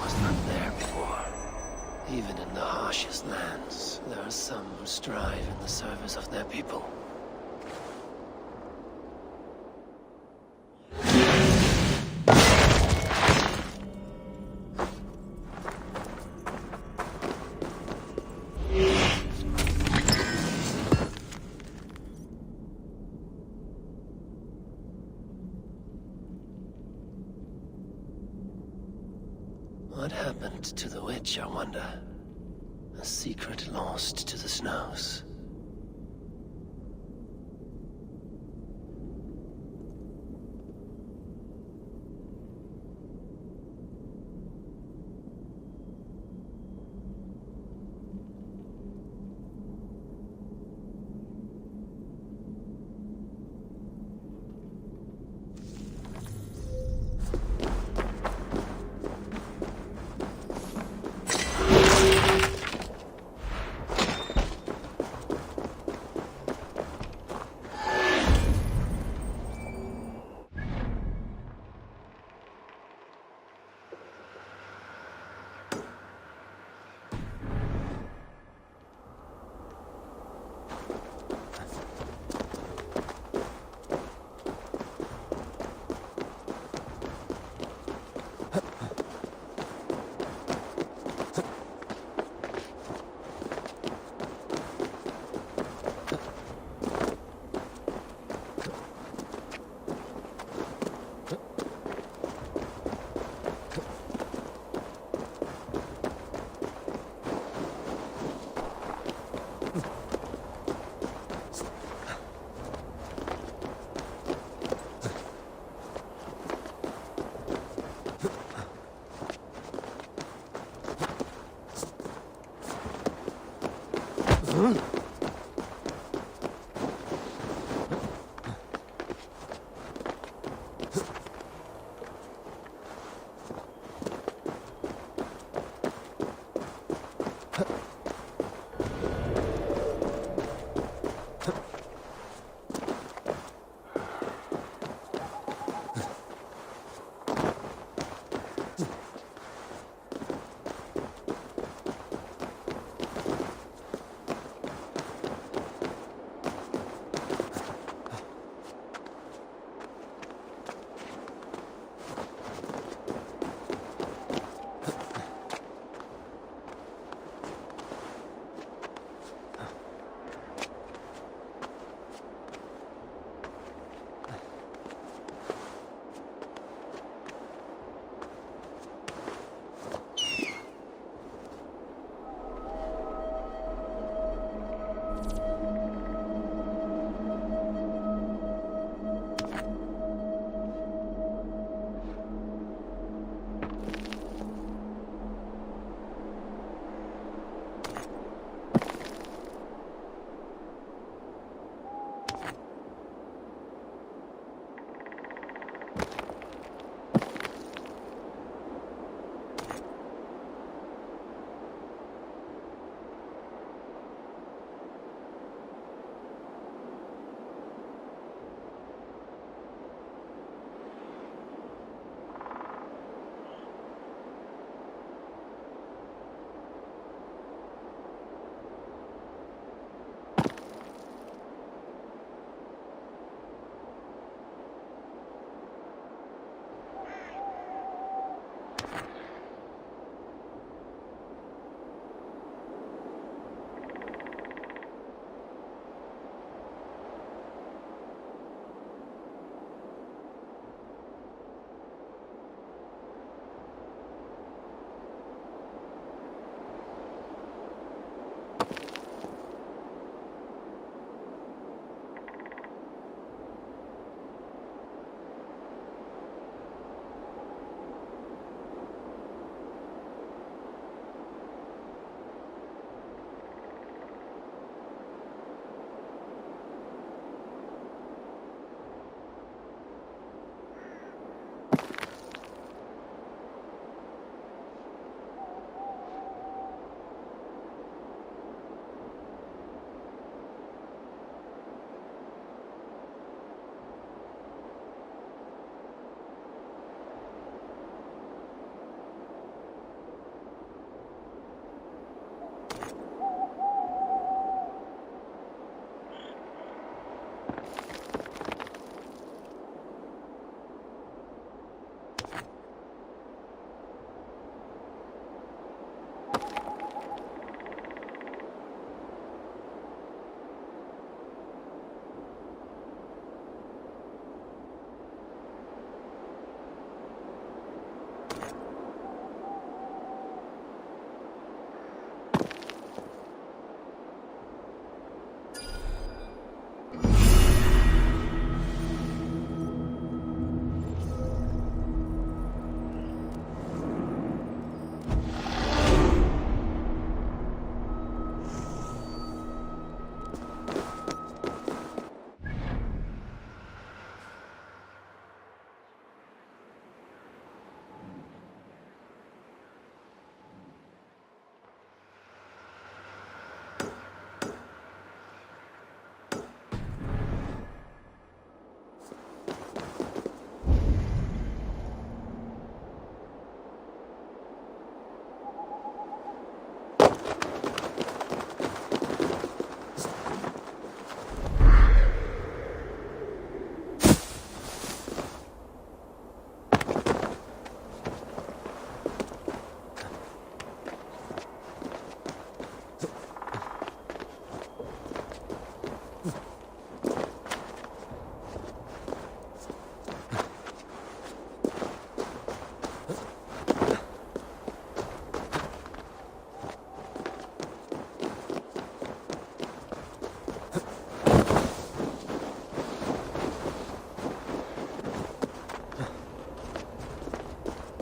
was not there before. Even in the harshest lands, there are some who strive in the service of their people. What happened to the witch, I wonder? A secret lost to the snows.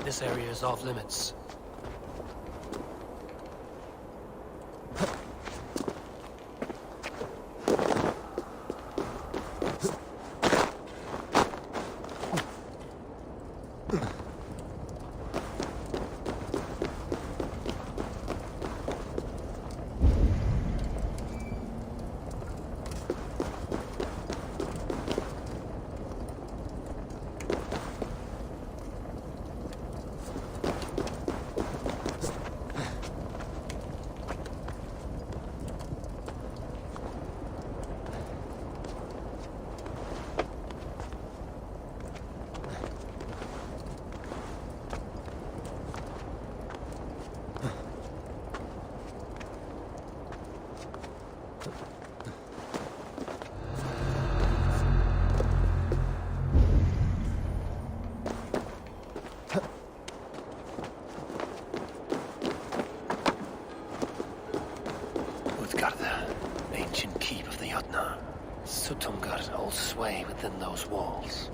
this area is off limits. Ancient keep of the Jotnar. Suttungr holds sway within those walls.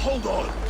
Hold on!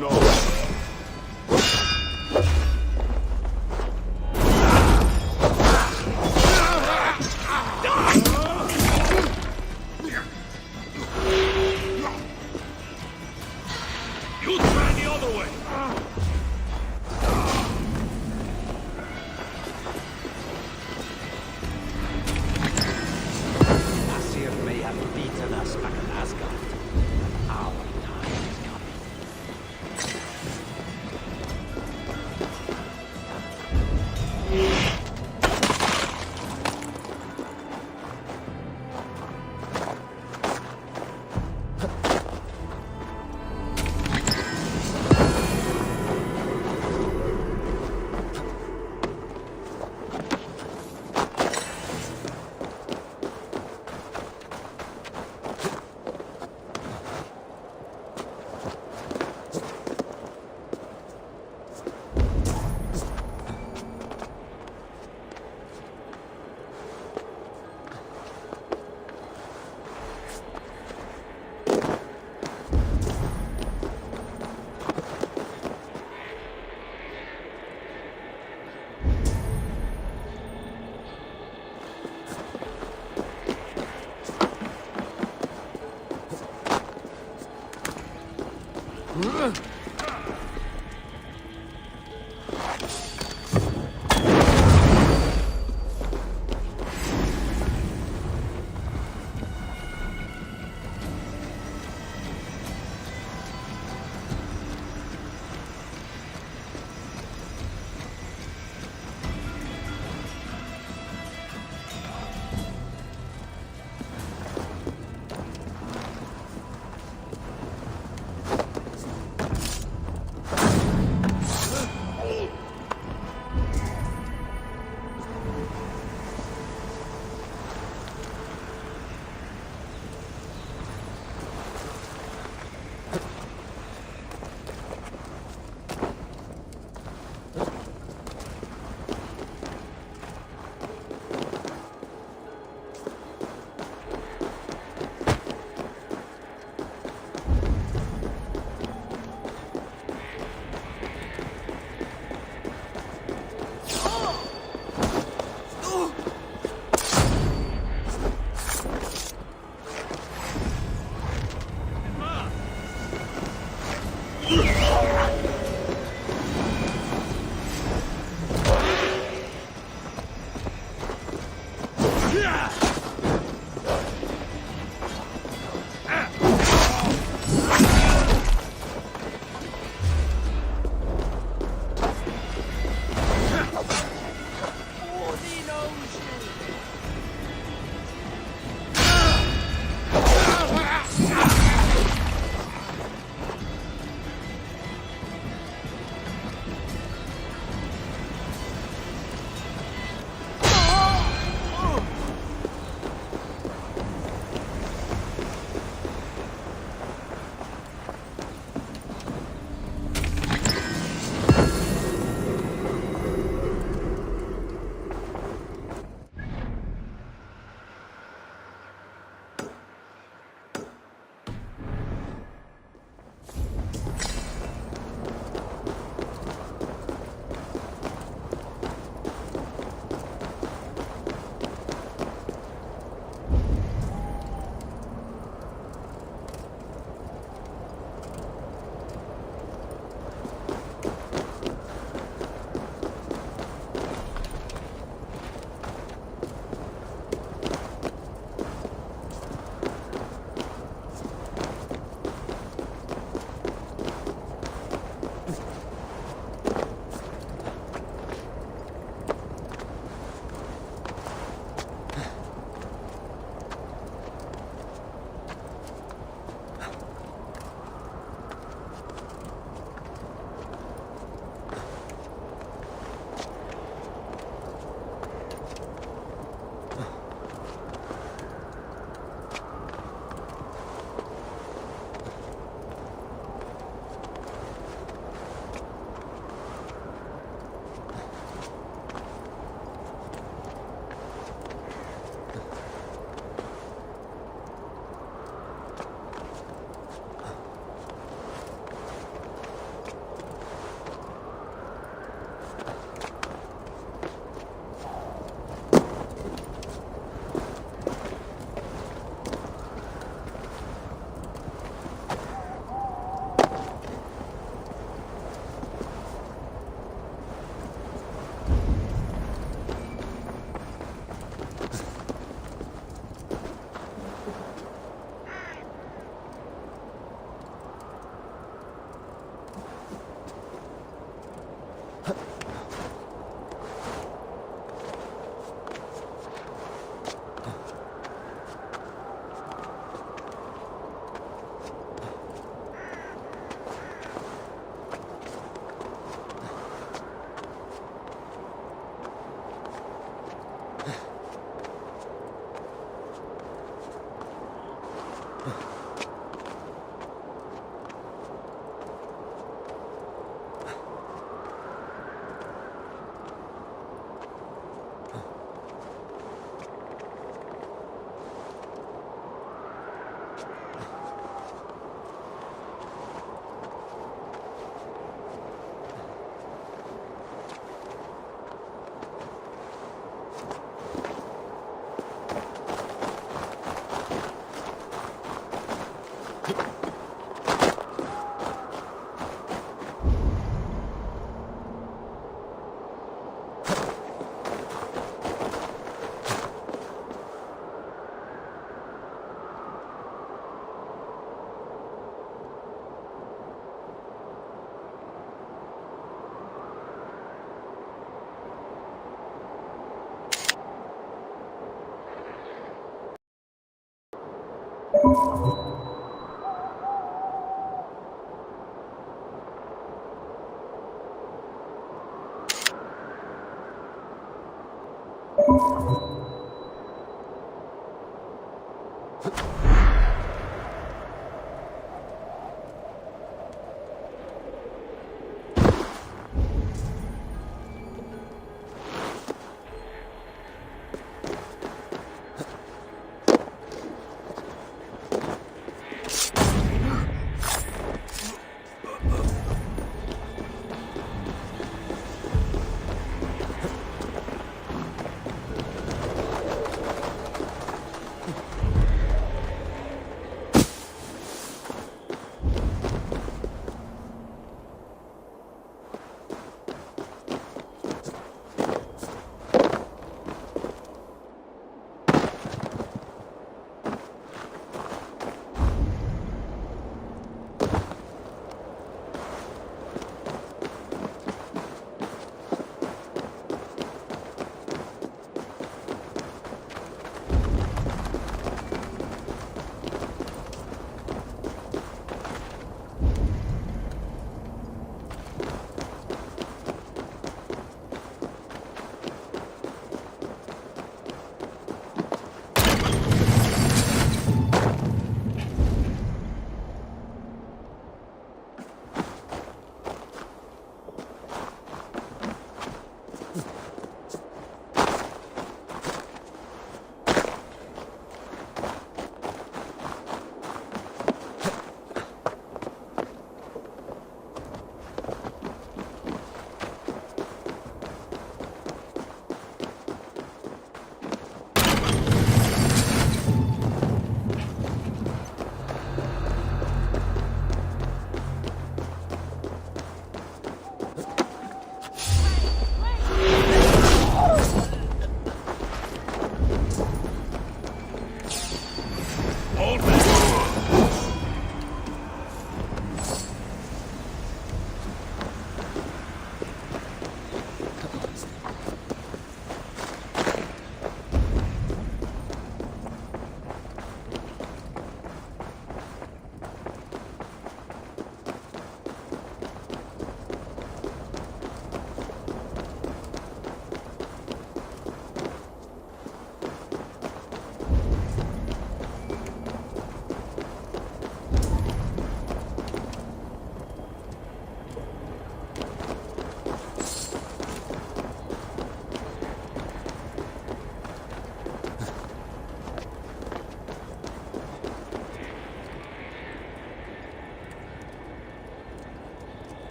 snow. You try the other way. Asir may have beaten us back in Asgard. Our time is coming.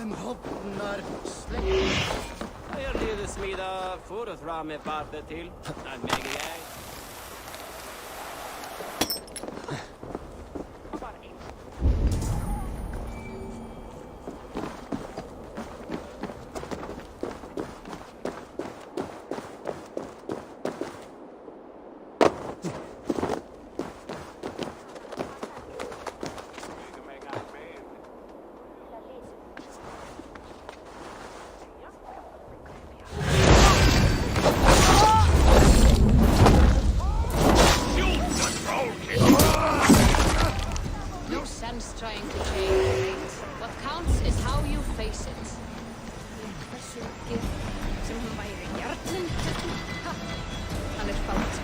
Sem hopnar släkt. Jeg leder smida forfra med partet til. En meg jeg. Trying to change. What counts is how you face it. Hversu gift sem hann væri hjarnin. Hann fátt.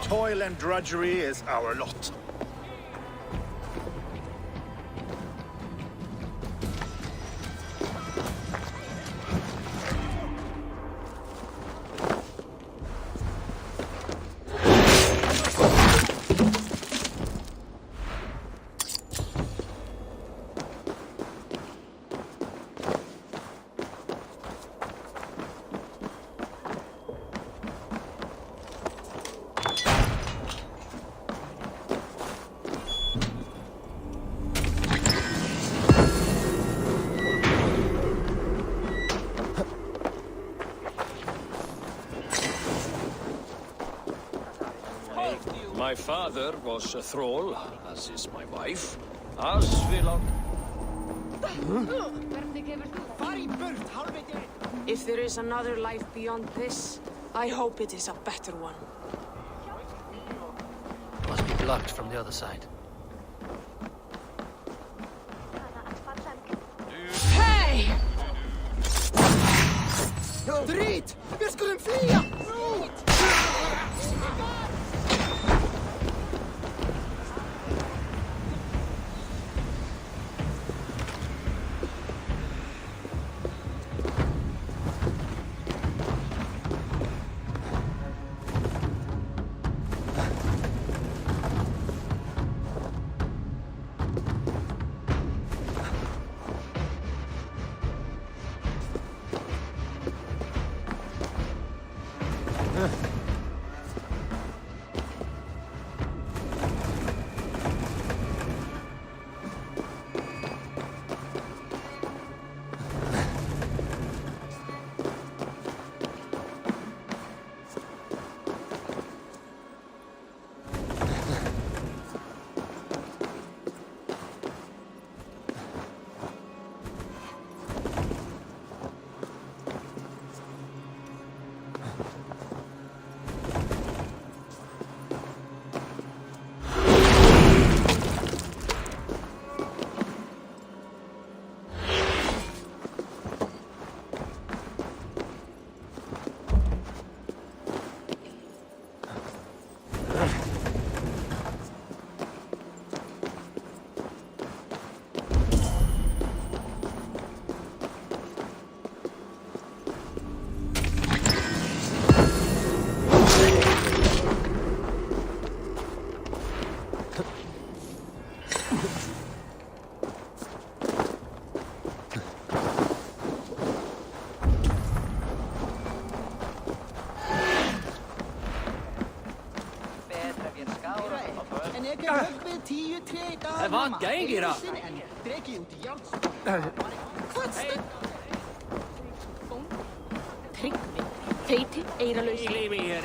Toil and drudgery is our lot. My father was a thrall, as is my wife. As will I. If there is another life beyond this, I hope it is a better one. Must be blocked from the other side. Hey! Drit! Vi skulle flyga! Hva geiger da? Tryggvi, feiti, eiralaus. Ili mér ei.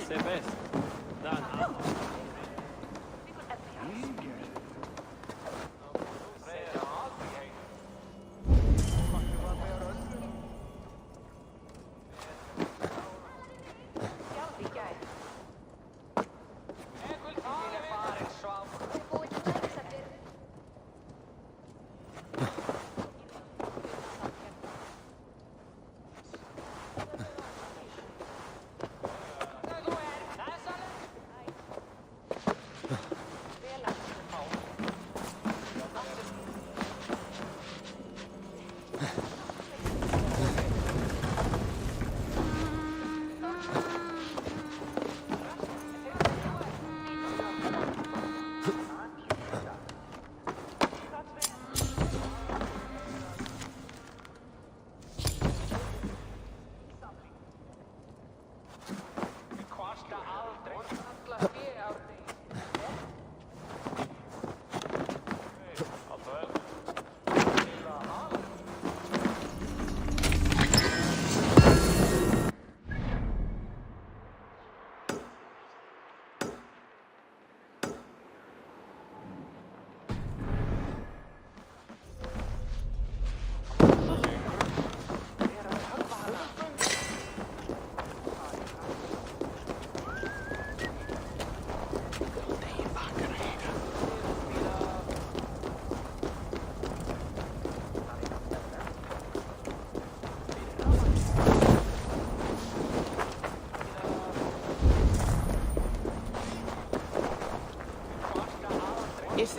Se best.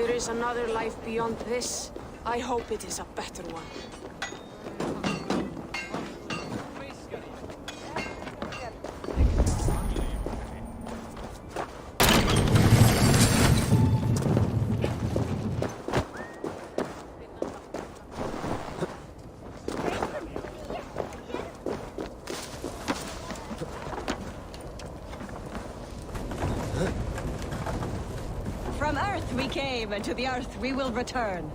there is another life beyond this, I hope it is a better one. From Earth we came, and to the Earth we will return.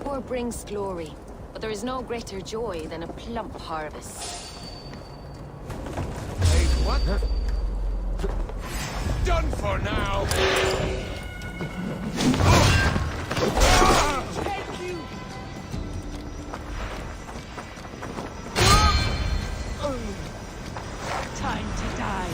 War brings glory, but there is no greater joy than a plump harvest. Wait, what? Done for now! Time to die.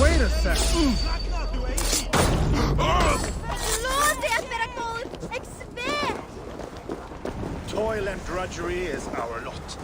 Wait a sec! Toil and drudgery is our lot.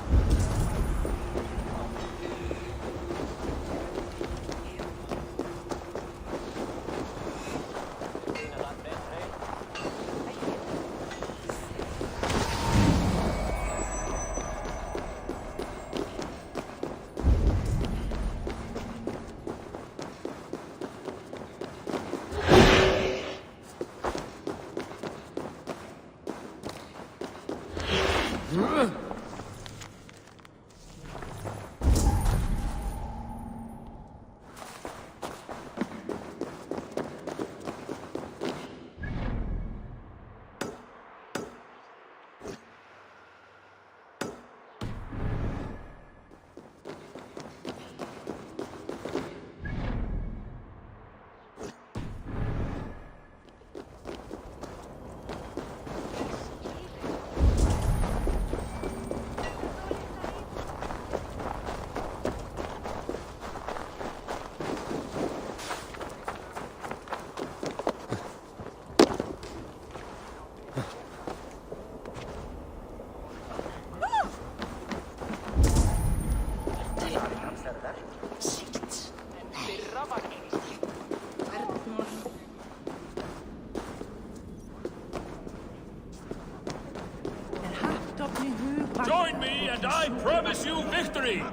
Join me, and I promise you victory!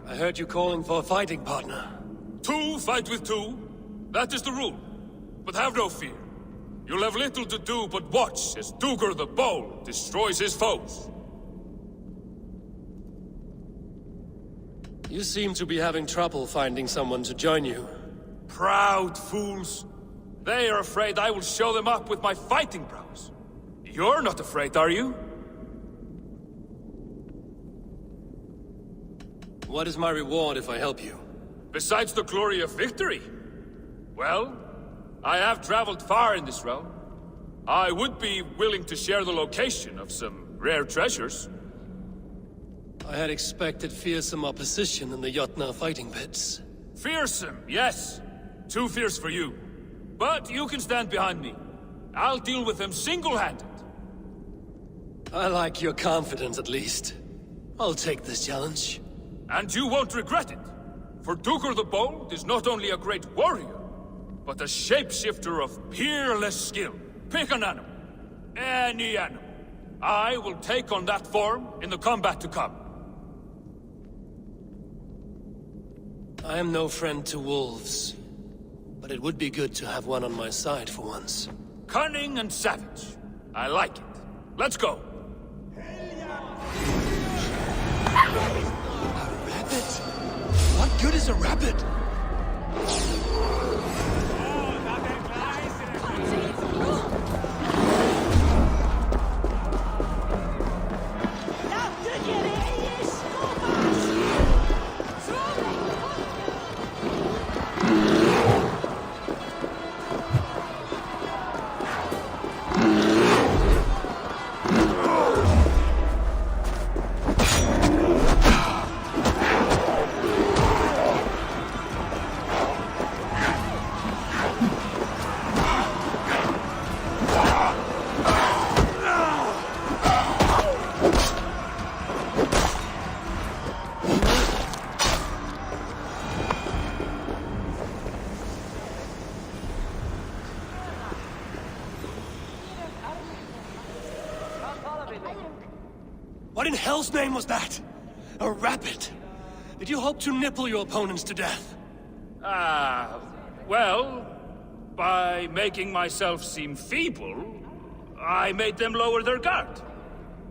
I heard you calling for a fighting partner. Two fight with two. That is the rule. But have no fear. You'll have little to do but watch as Sigurd the Bold destroys his foes. You seem to be having trouble finding someone to join you. Proud fools. They are afraid I will show them up with my fighting prowess. You're not afraid, are you? What is my reward if I help you? Besides the glory of victory? Well, I have traveled far in this realm. I would be willing to share the location of some rare treasures. I had expected fearsome opposition in the Jotnar fighting pits. Fearsome, yes. Too fierce for you. But you can stand behind me. I'll deal with them single-handed. I like your confidence, at least. I'll take this challenge. And you won't regret it. For Sigurd the Bold is not only a great warrior, but a shapeshifter of peerless skill. Pick an animal. Any animal. I will take on that form in the combat to come. I am no friend to wolves, but it would be good to have one on my side for once. Cunning and savage. I like it. Let's go. A rabbit? What good is a rabbit? What in hell's name was that? A rabbit? Did you hope to nipple your opponents to death? Well, by making myself seem feeble, I made them lower their guard.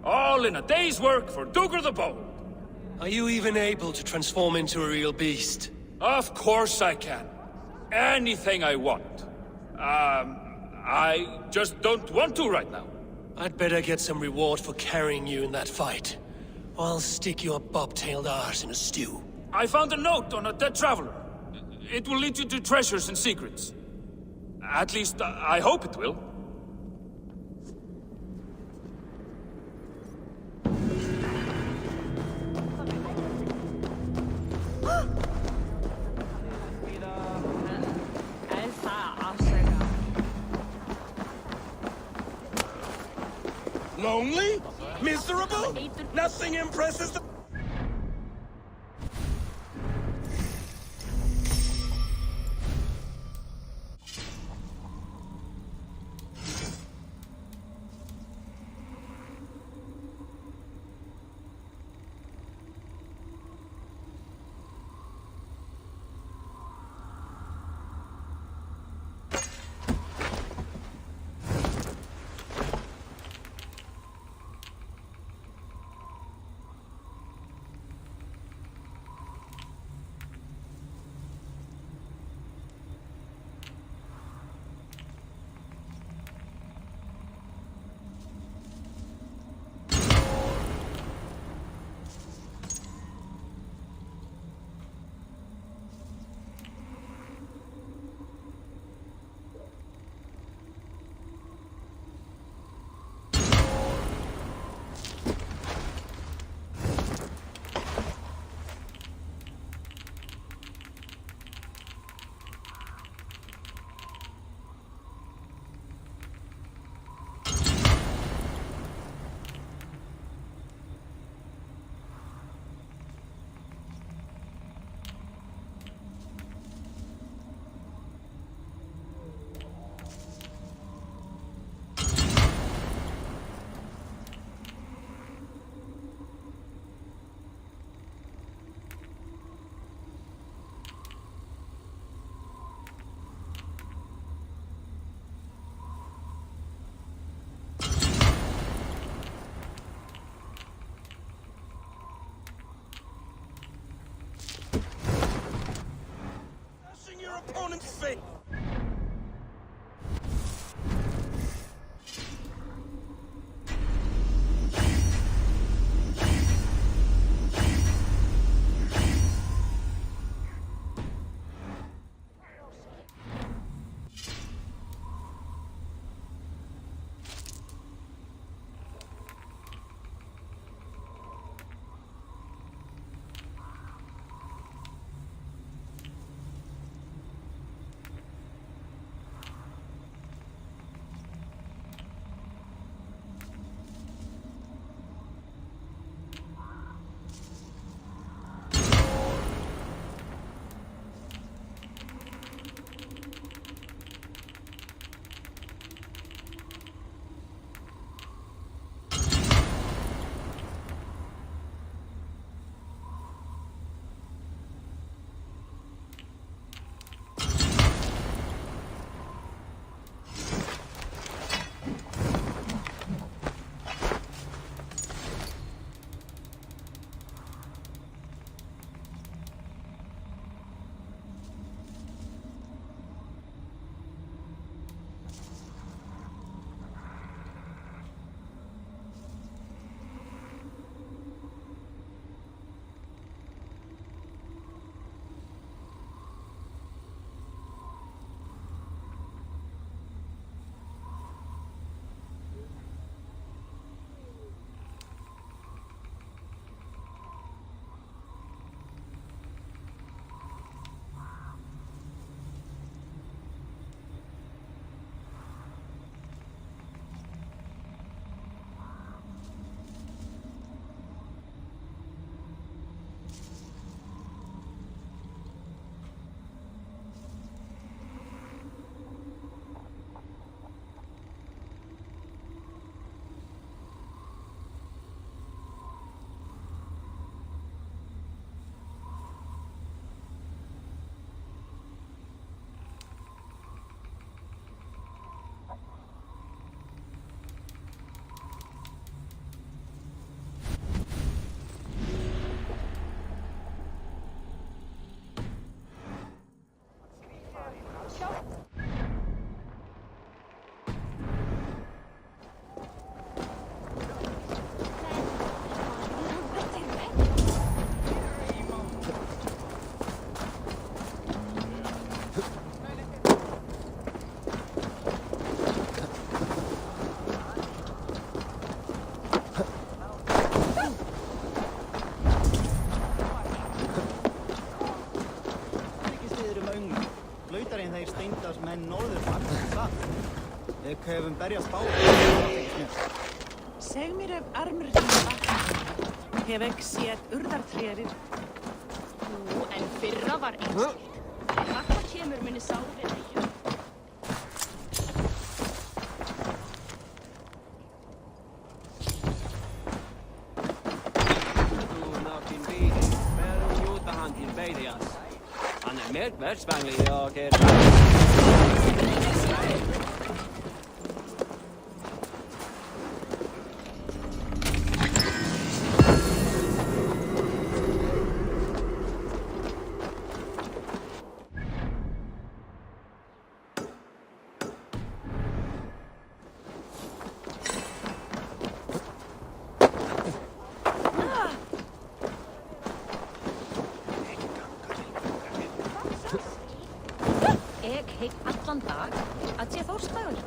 All in a day's work for Duger the Bold. Are you even able to transform into a real beast? Of course I can. Anything I want. I just don't want to right now. I'd better get some reward for carrying you in that fight. Or I'll stick your bobtailed arse in a stew. I found a note on a dead traveler. It will lead you to treasures and secrets. At least, I hope it will. Lonely? Miserable? Nothing impresses the... your opponent's face! berjast báðir. Seg mér ef armur þín vatn. Hef ekki séð urðartrérið. Nú, en fyrra var eins. Hvað kemur minni sárið í? Han är mer världsvänlig och är... Ég heit allan dag að sé Þórsdagur.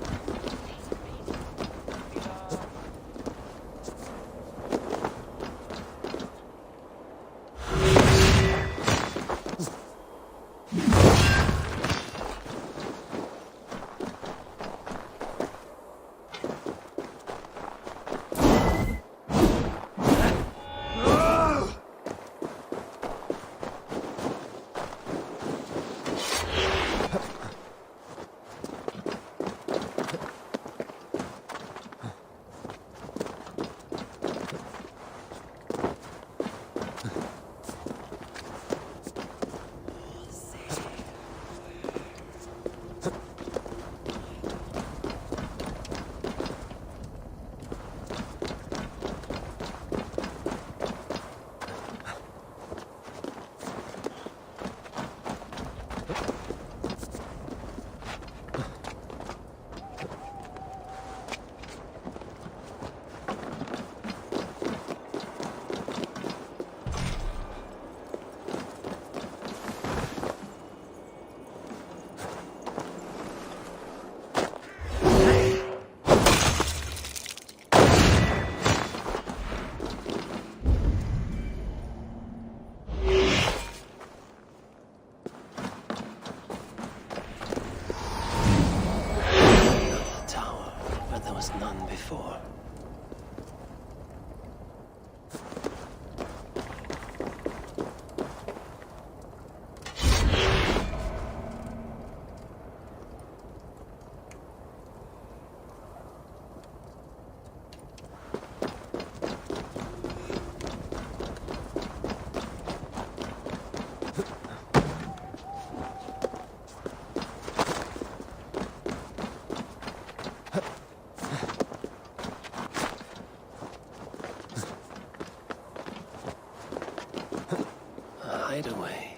Hideaway,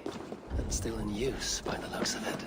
and still in use by the looks of it.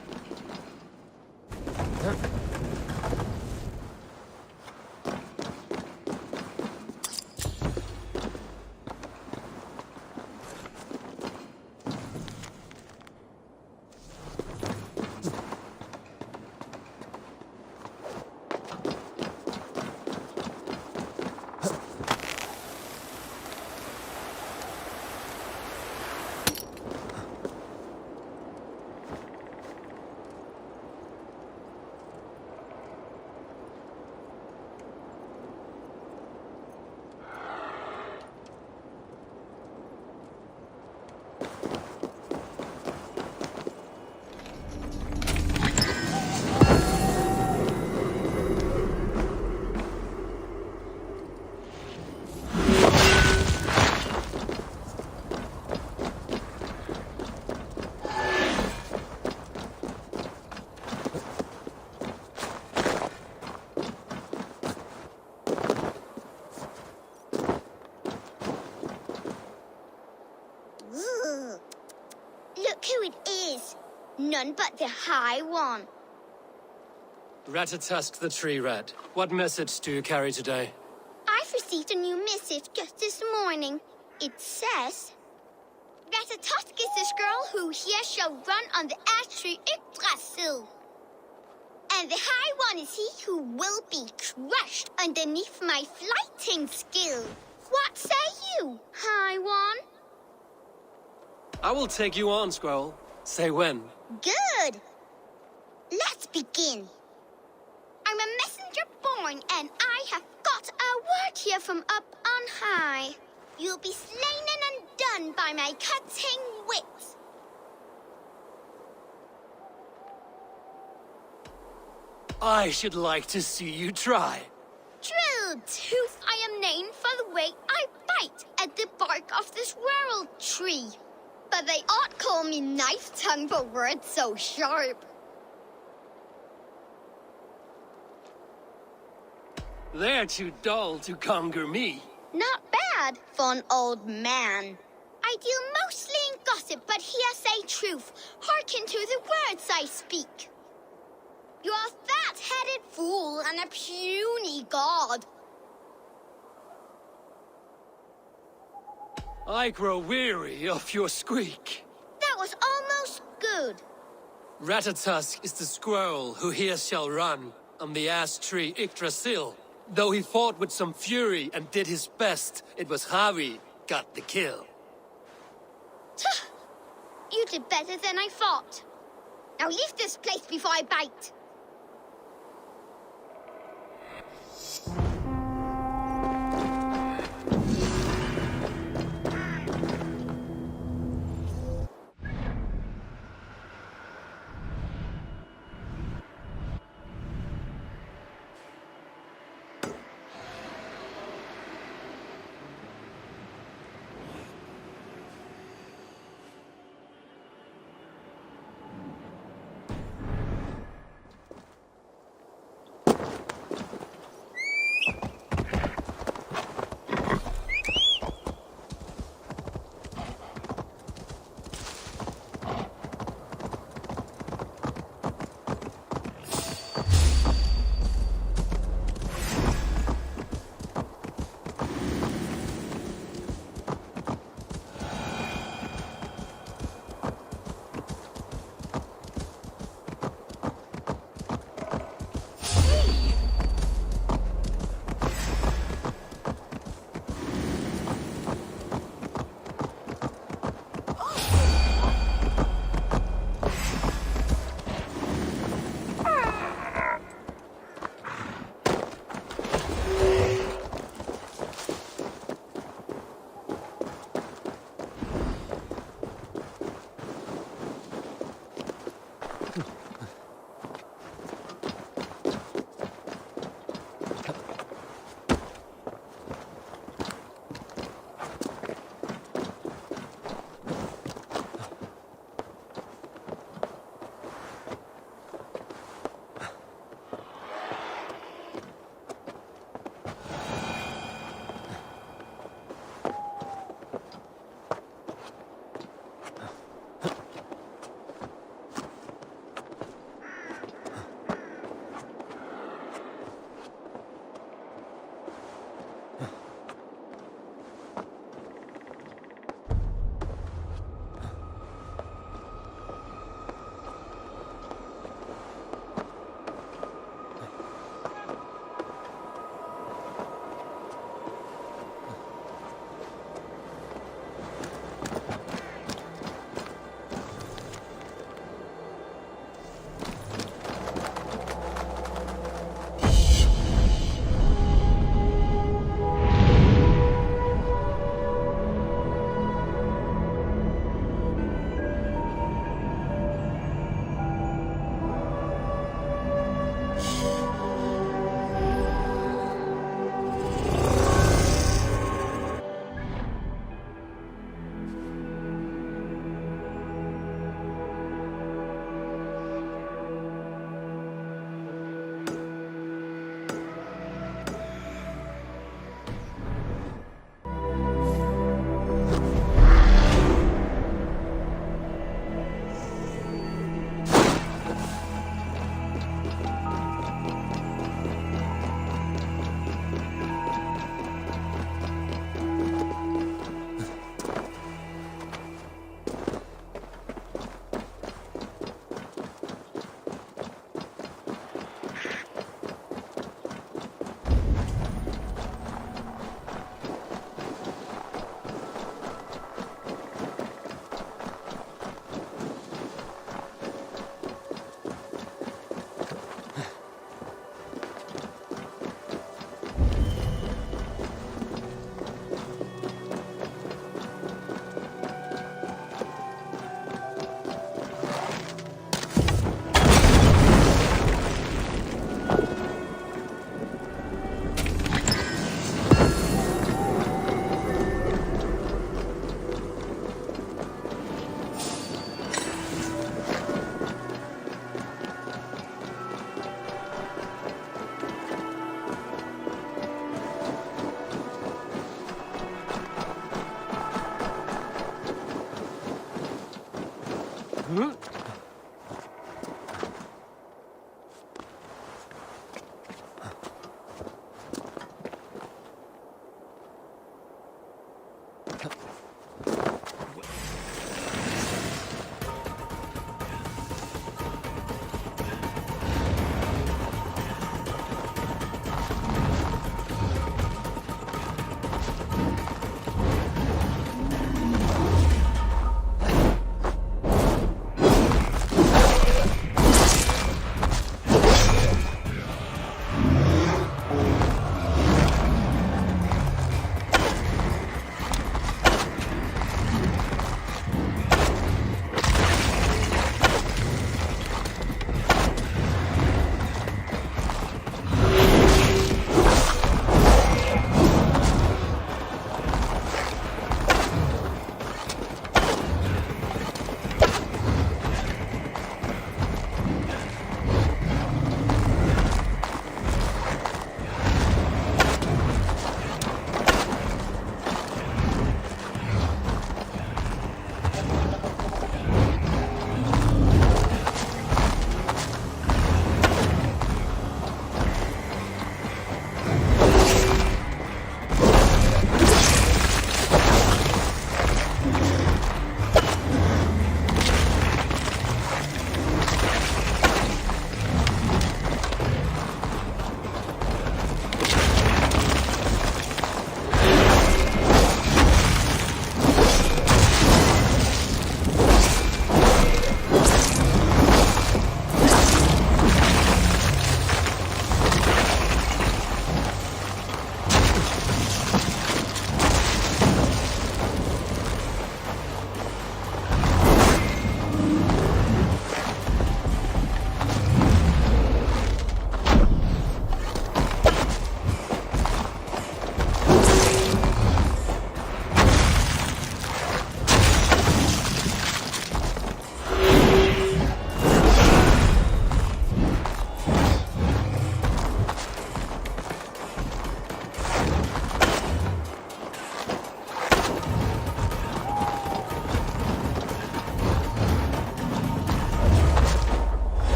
Look who it is. None but the High One. Ratatusk the Tree Rat. What message do you carry today? I've received a new missive just this morning. It says... Ratatusk is the girl who here shall run on the ash tree Yggdrasil. And the High One is he who will be crushed underneath my flighting skill. What say you, High One? I will take you on, Scroll. Say when. Good. Let's begin. I'm a messenger born, and I have got a word here from up on high. You'll be slain and undone by my cutting wits. I should like to see you try. True tooth I am named for the way I bite at the bark of this world tree. But they ought call me knife tongue for words so sharp. They're too dull to conquer me. Not bad for an old man. I deal mostly in gossip, but here say truth. Hearken to the words I speak. You're a fat-headed fool and a puny god. I grow weary of your squeak. That was almost good. Ratatusk is the squirrel who here shall run on the ash tree Yggdrasil. Though he fought with some fury and did his best, it was Harvey got the kill. You did better than I thought. Now leave this place before I bite.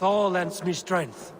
Thor lends me strength.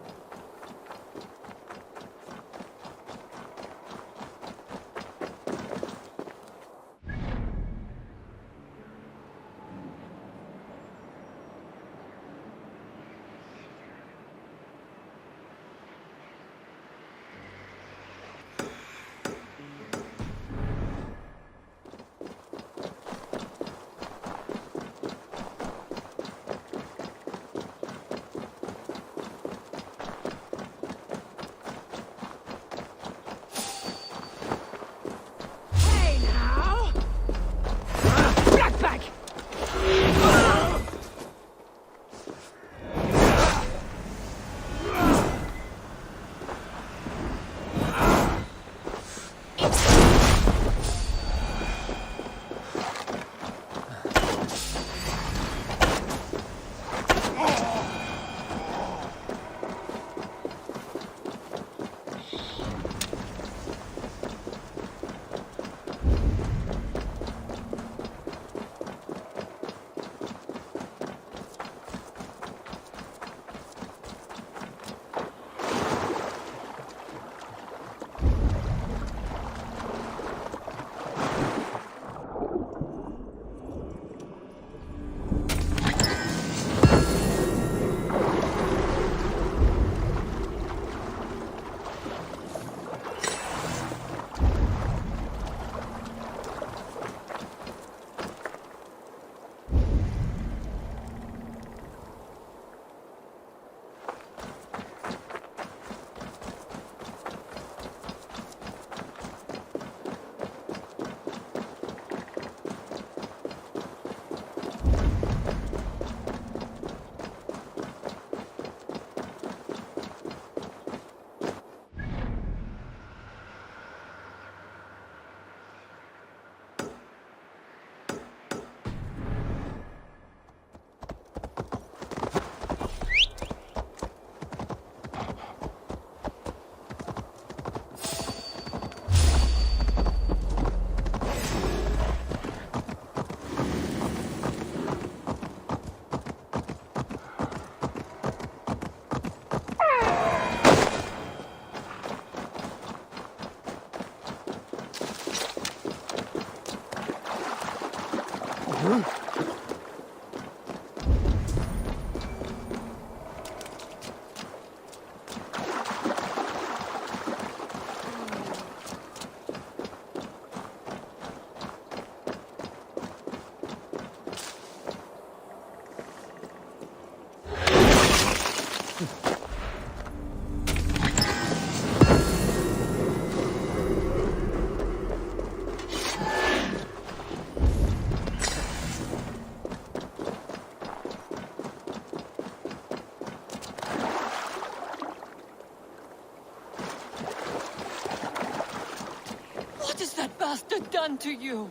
What has that bastard done to you?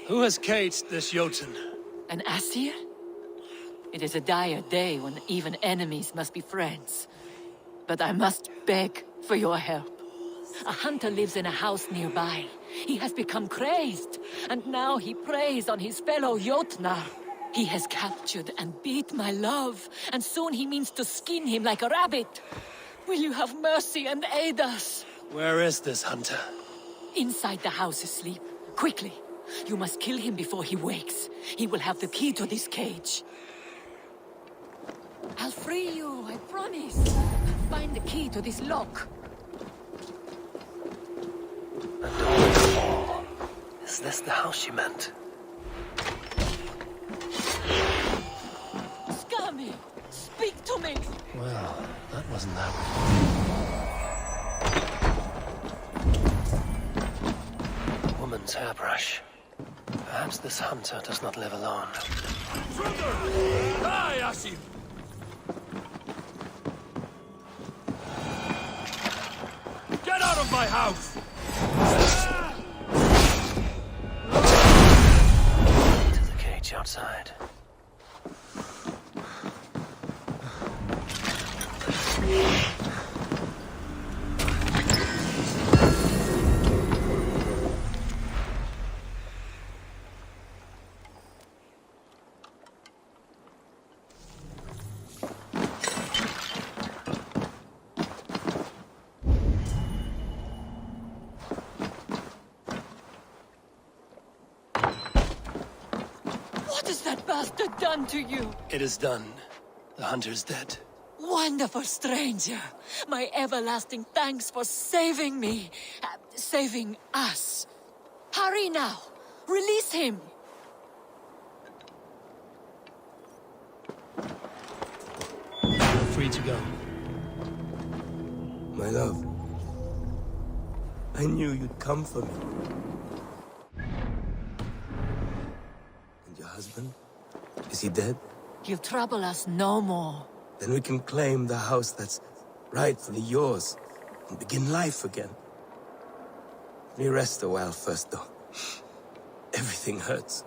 Who has caged this Jotun? An Asir? It is a dire day when even enemies must be friends. But I must beg for your help. A hunter lives in a house nearby. He has become crazed, and now he preys on his fellow Jotnar. He has captured and beat my love, and soon he means to skin him like a rabbit. Will you have mercy and aid us? Where is this hunter? Inside the house asleep. Quickly. You must kill him before he wakes. He will have the key to this cage. I'll free you, I promise. Find the key to this lock. And all in all, is this the house you meant? Scummy! Speak to me! Well, that wasn't that. A woman's hairbrush. Perhaps this hunter does not live alone. Intruder! Hi, Asir! Get out of my house! To the cage outside. What has that bastard done to you? It is done. The hunter is dead. Wonderful stranger! My everlasting thanks for saving me. Saving us. Hurry now! Release him! Free to go. My love, I knew you'd come for me. And your husband? Is he dead? He'll trouble us no more. Then we can claim the house that's rightfully yours and begin life again. Let me rest a while first, though. Everything hurts.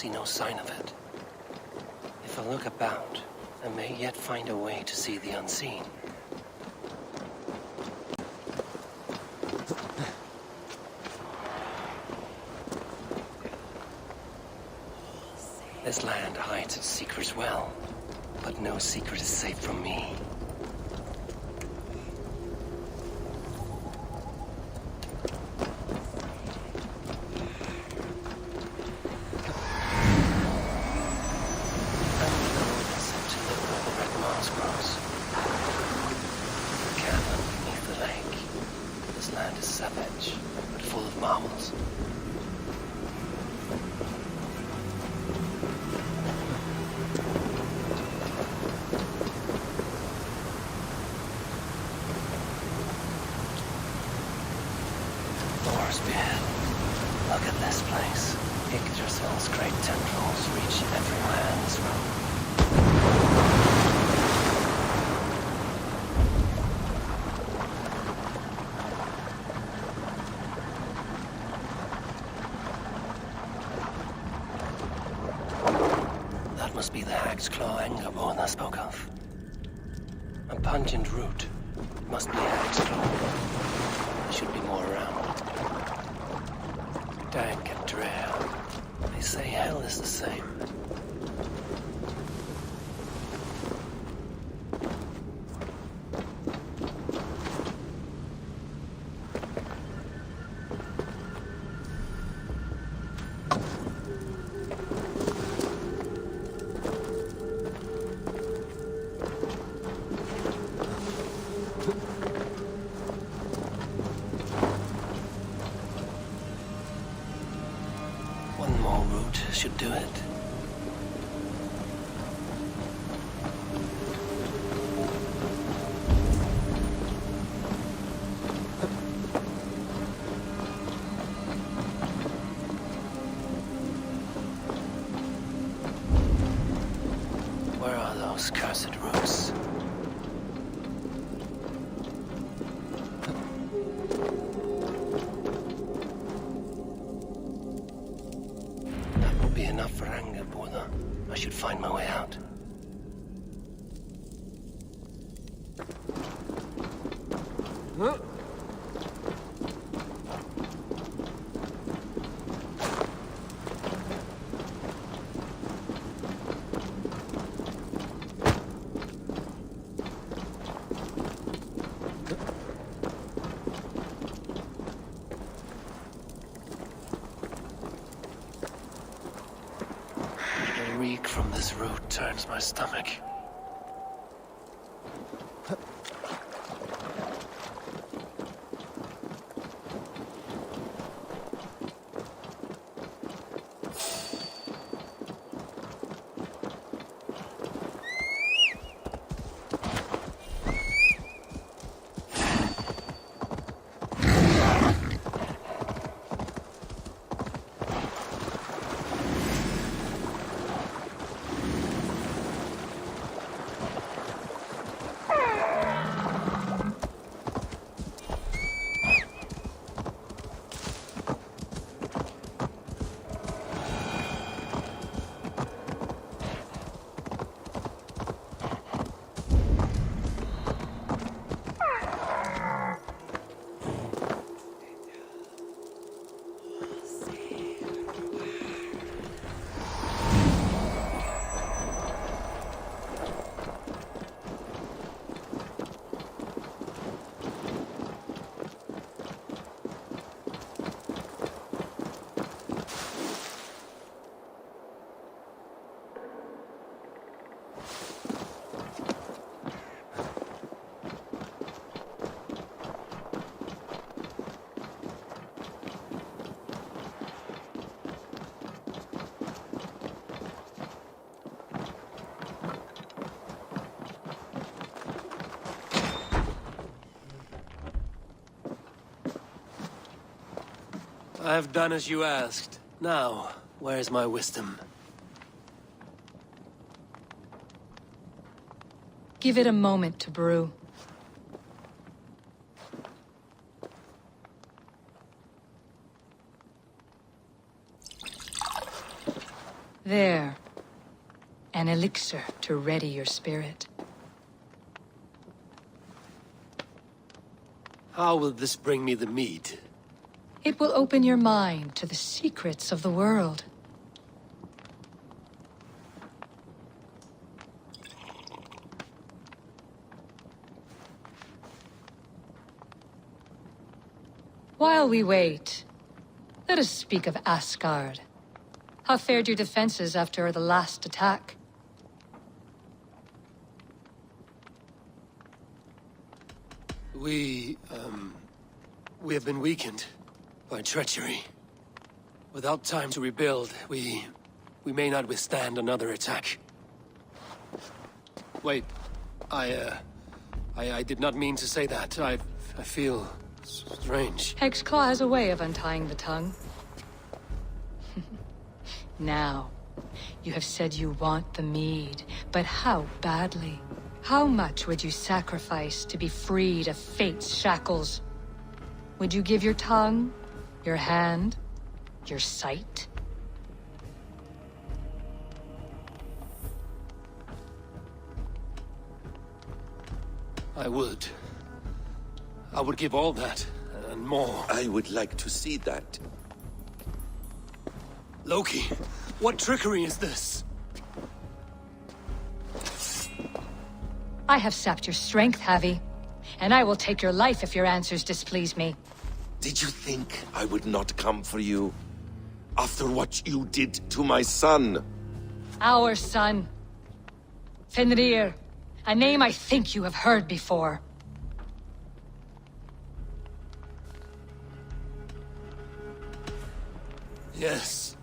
see no sign of it. If I look about, I may yet find a way to see the unseen. This land hides its secrets well, but no secret is safe from me. Look at this place. Yggdrasil's great tendrils reach everywhere in this room. That must be the Hag's Claw Engerbone I spoke of. A pungent root. It must be Hag's Claw. There should be more around. Dank and drear. They say hell is the same. Should do it. Where are those cursed roots? Enough for anger, Buddha. I should find my way out. Huh? From this root turns my stomach. I have done as you asked. Now, where's my wisdom? Give it a moment to brew. An elixir to ready your spirit. How will this bring me the mead? It will open your mind to the secrets of the world. While we wait, let us speak of Asgard. How fared your defenses after the last attack? We have been weakened by treachery. Without time to rebuild, we may not withstand another attack. Wait, I did not mean to say that. I feel strange. Hexclaw has a way of untying the tongue. Now, you have said you want the mead, but how badly? How much would you sacrifice to be freed of fate's shackles? Would you give your tongue, your hand, your sight? I would. I would give all that, and more. I would like to see that. Loki, what trickery is this? I have sapped your strength, Havi. And I will take your life if your answers displease me. Did you think I would not come for you? After what you did to my son? Our son. Fenrir. A name I think you have heard before. Yes.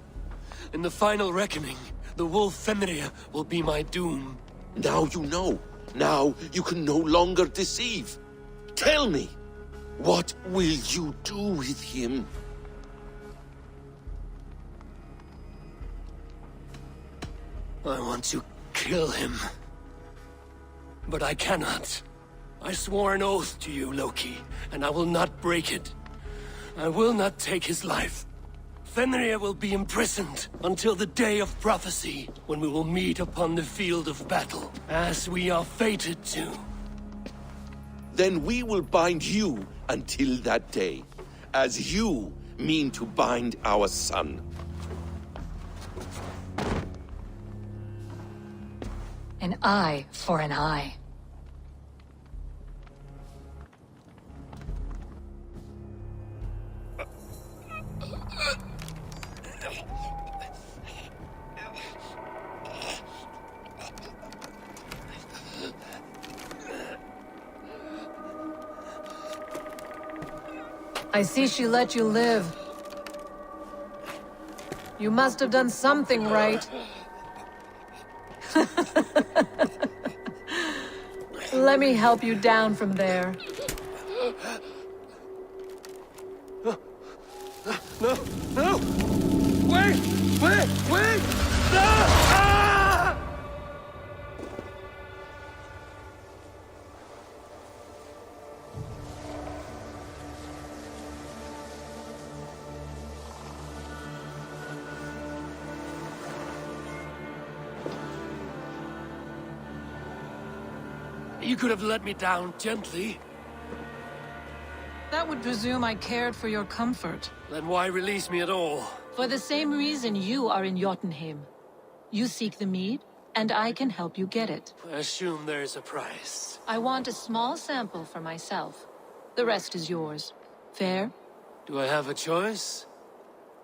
In the final reckoning, the wolf Fenrir will be my doom. Now you know. Now you can no longer deceive. Tell me, what will you do with him? I want to kill him. But I cannot. I swore an oath to you, Loki, and I will not break it. I will not take his life. Fenrir will be imprisoned until the day of prophecy, when we will meet upon the field of battle, as we are fated to. Then we will bind you until that day, as you mean to bind our son. An eye for an eye. I see she let you live. You must have done something right. Let me help you down from there. No! No! Wait! Wait! Wait! No! Ah! You could have let me down gently. That would presume I cared for your comfort. Then why release me at all? For the same reason you are in Jotunheim. You seek the mead, and I can help you get it. I assume there is a price. I want a small sample for myself. The rest is yours. Fair? Do I have a choice?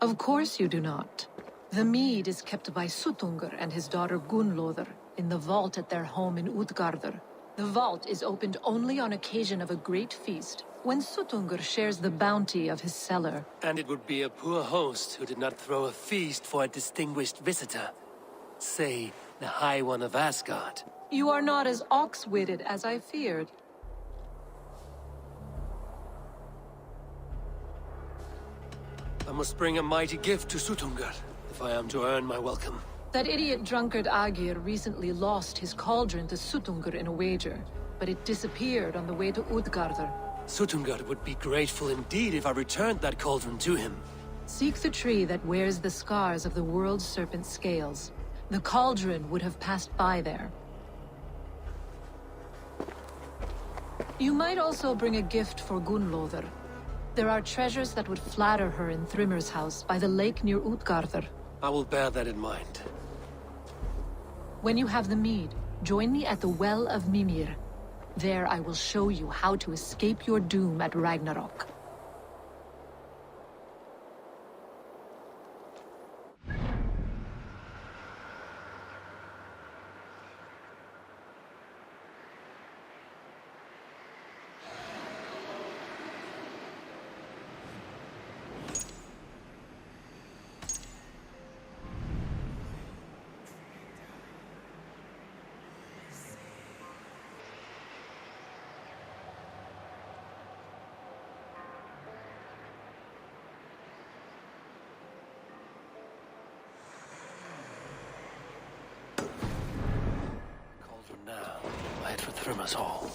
Of course you do not. The mead is kept by Suttungr and his daughter Gunnlóðr in the vault at their home in Utgardr. The vault is opened only on occasion of a great feast, when Suttungr shares the bounty of his cellar. And it would be a poor host who did not throw a feast for a distinguished visitor. Say, the High One of Asgard. You are not as ox-witted as I feared. I must bring a mighty gift to Suttungr, if I am to earn my welcome. That idiot drunkard Agir recently lost his cauldron to Suttungr in a wager, but it disappeared on the way to Utgardr. Suttungr would be grateful indeed if I returned that cauldron to him. Seek the tree that wears the scars of the world's serpent scales. The cauldron would have passed by there. You might also bring a gift for Gunnlóðr. There are treasures that would flatter her in Thrimmer's house by the lake near Utgarður. I will bear that in mind. When you have the mead, join me at the Well of Mimir. There I will show you how to escape your doom at Ragnarok. Now, I head for Thrimmer's Hall.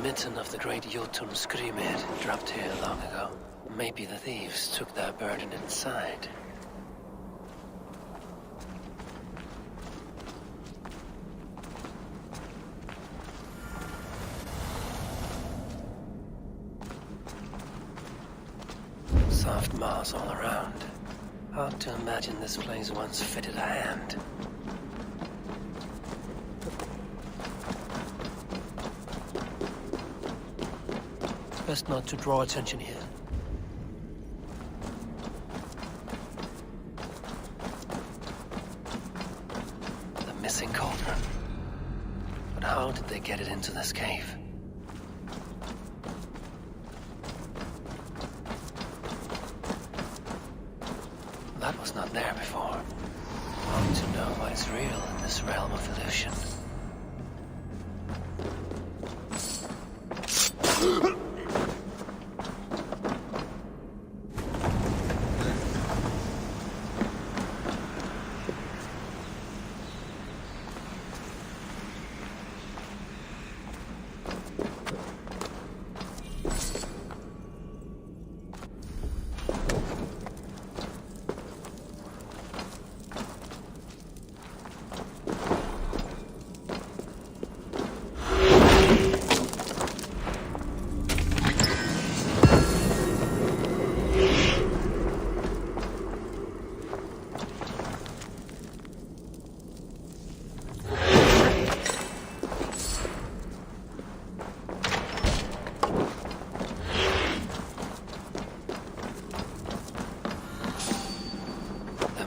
Mitten of the great Jotun Screed dropped here long ago. Maybe the thieves took their burden inside. Soft moss all around. Hard to imagine this place once fitted a hand. Best not to draw attention here. The missing cauldron. But how did they get it into this cave? That was not there before. Hard to know what is real in this realm of illusion.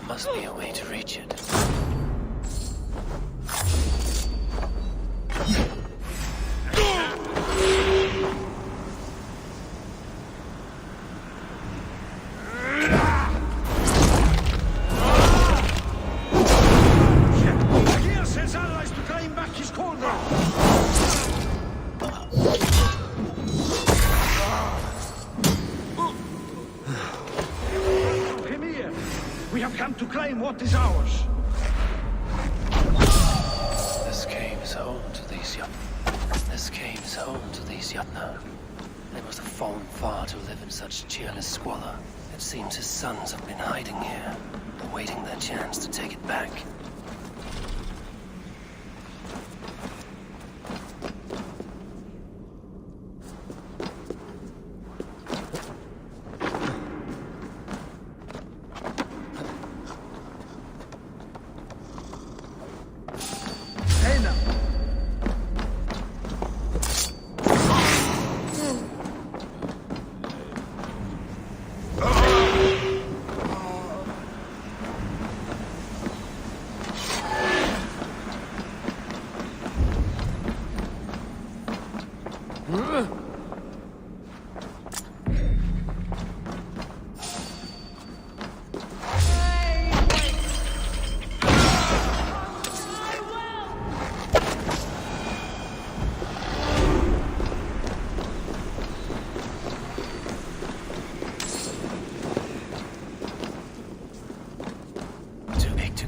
Must be a way to reach it. Here sends allies to claim back his cauldron. We have come to claim what is ours. This cave is home to these Jotnar. They must have fallen far to live in such cheerless squalor. It seems his sons have been hiding here, awaiting their chance to take it back.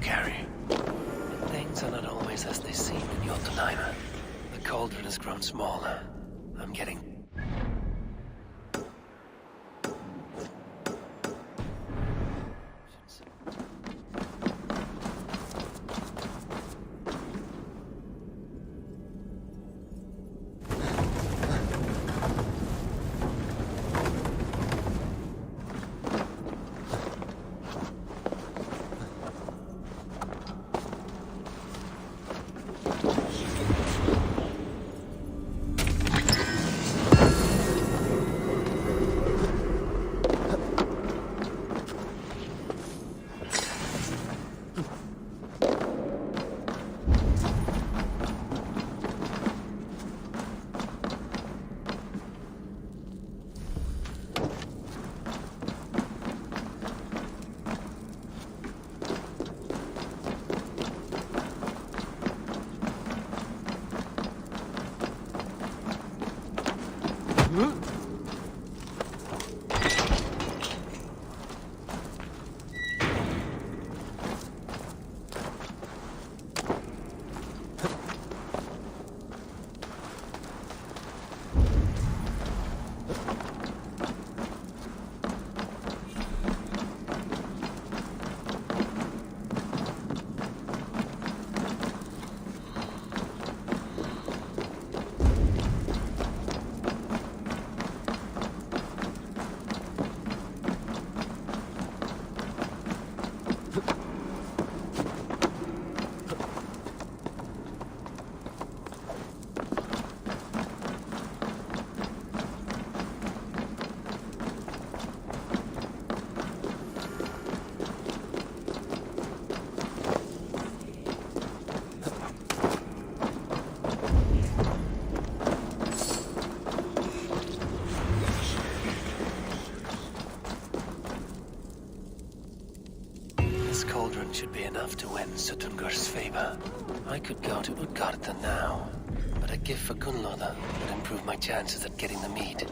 carry. Things are not always as they seem in Jotunheim. The cauldron has grown smaller. I'm getting... This cauldron should be enough to win Sutungur's favor. I could go to Utgarda now, but a gift for Gunnlóða would improve my chances at getting the mead.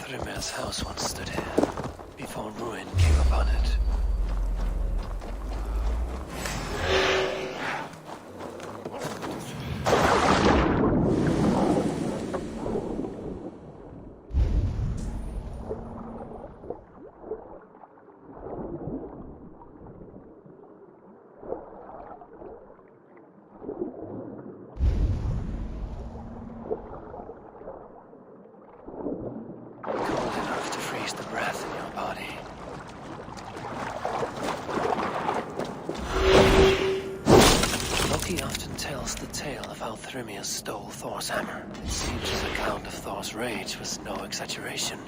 Thrymir's house once stood here, before ruin came upon it. Thrymir stole Thor's hammer. It seems his account of Thor's rage was no exaggeration.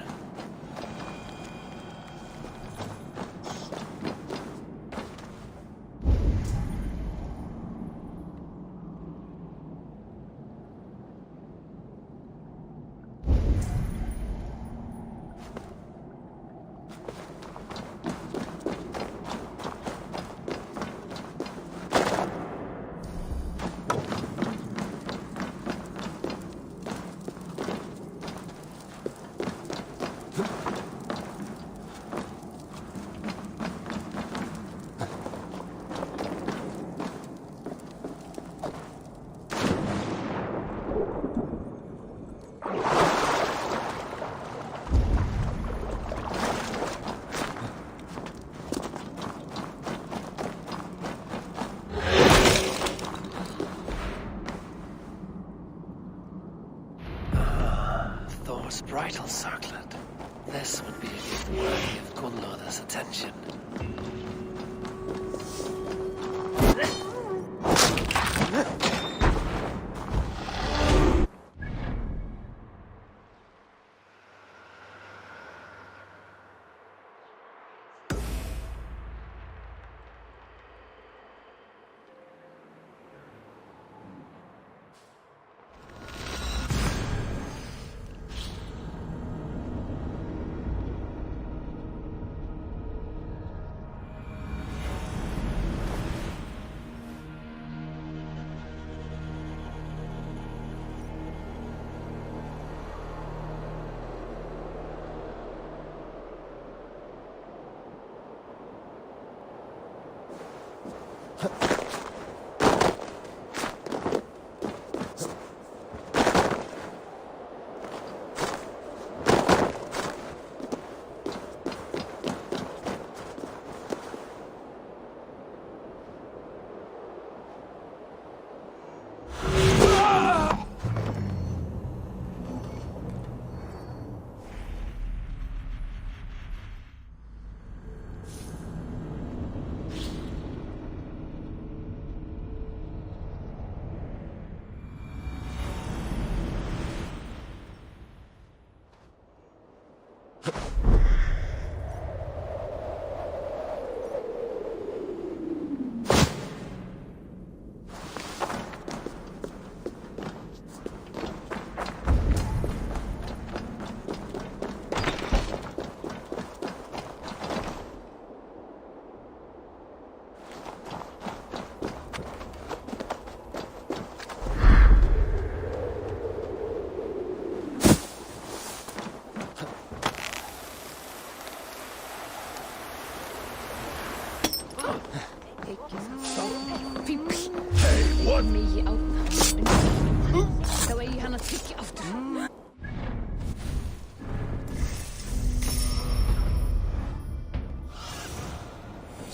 Bridal circlet. This would be a gift worthy of Gunnlod's attention.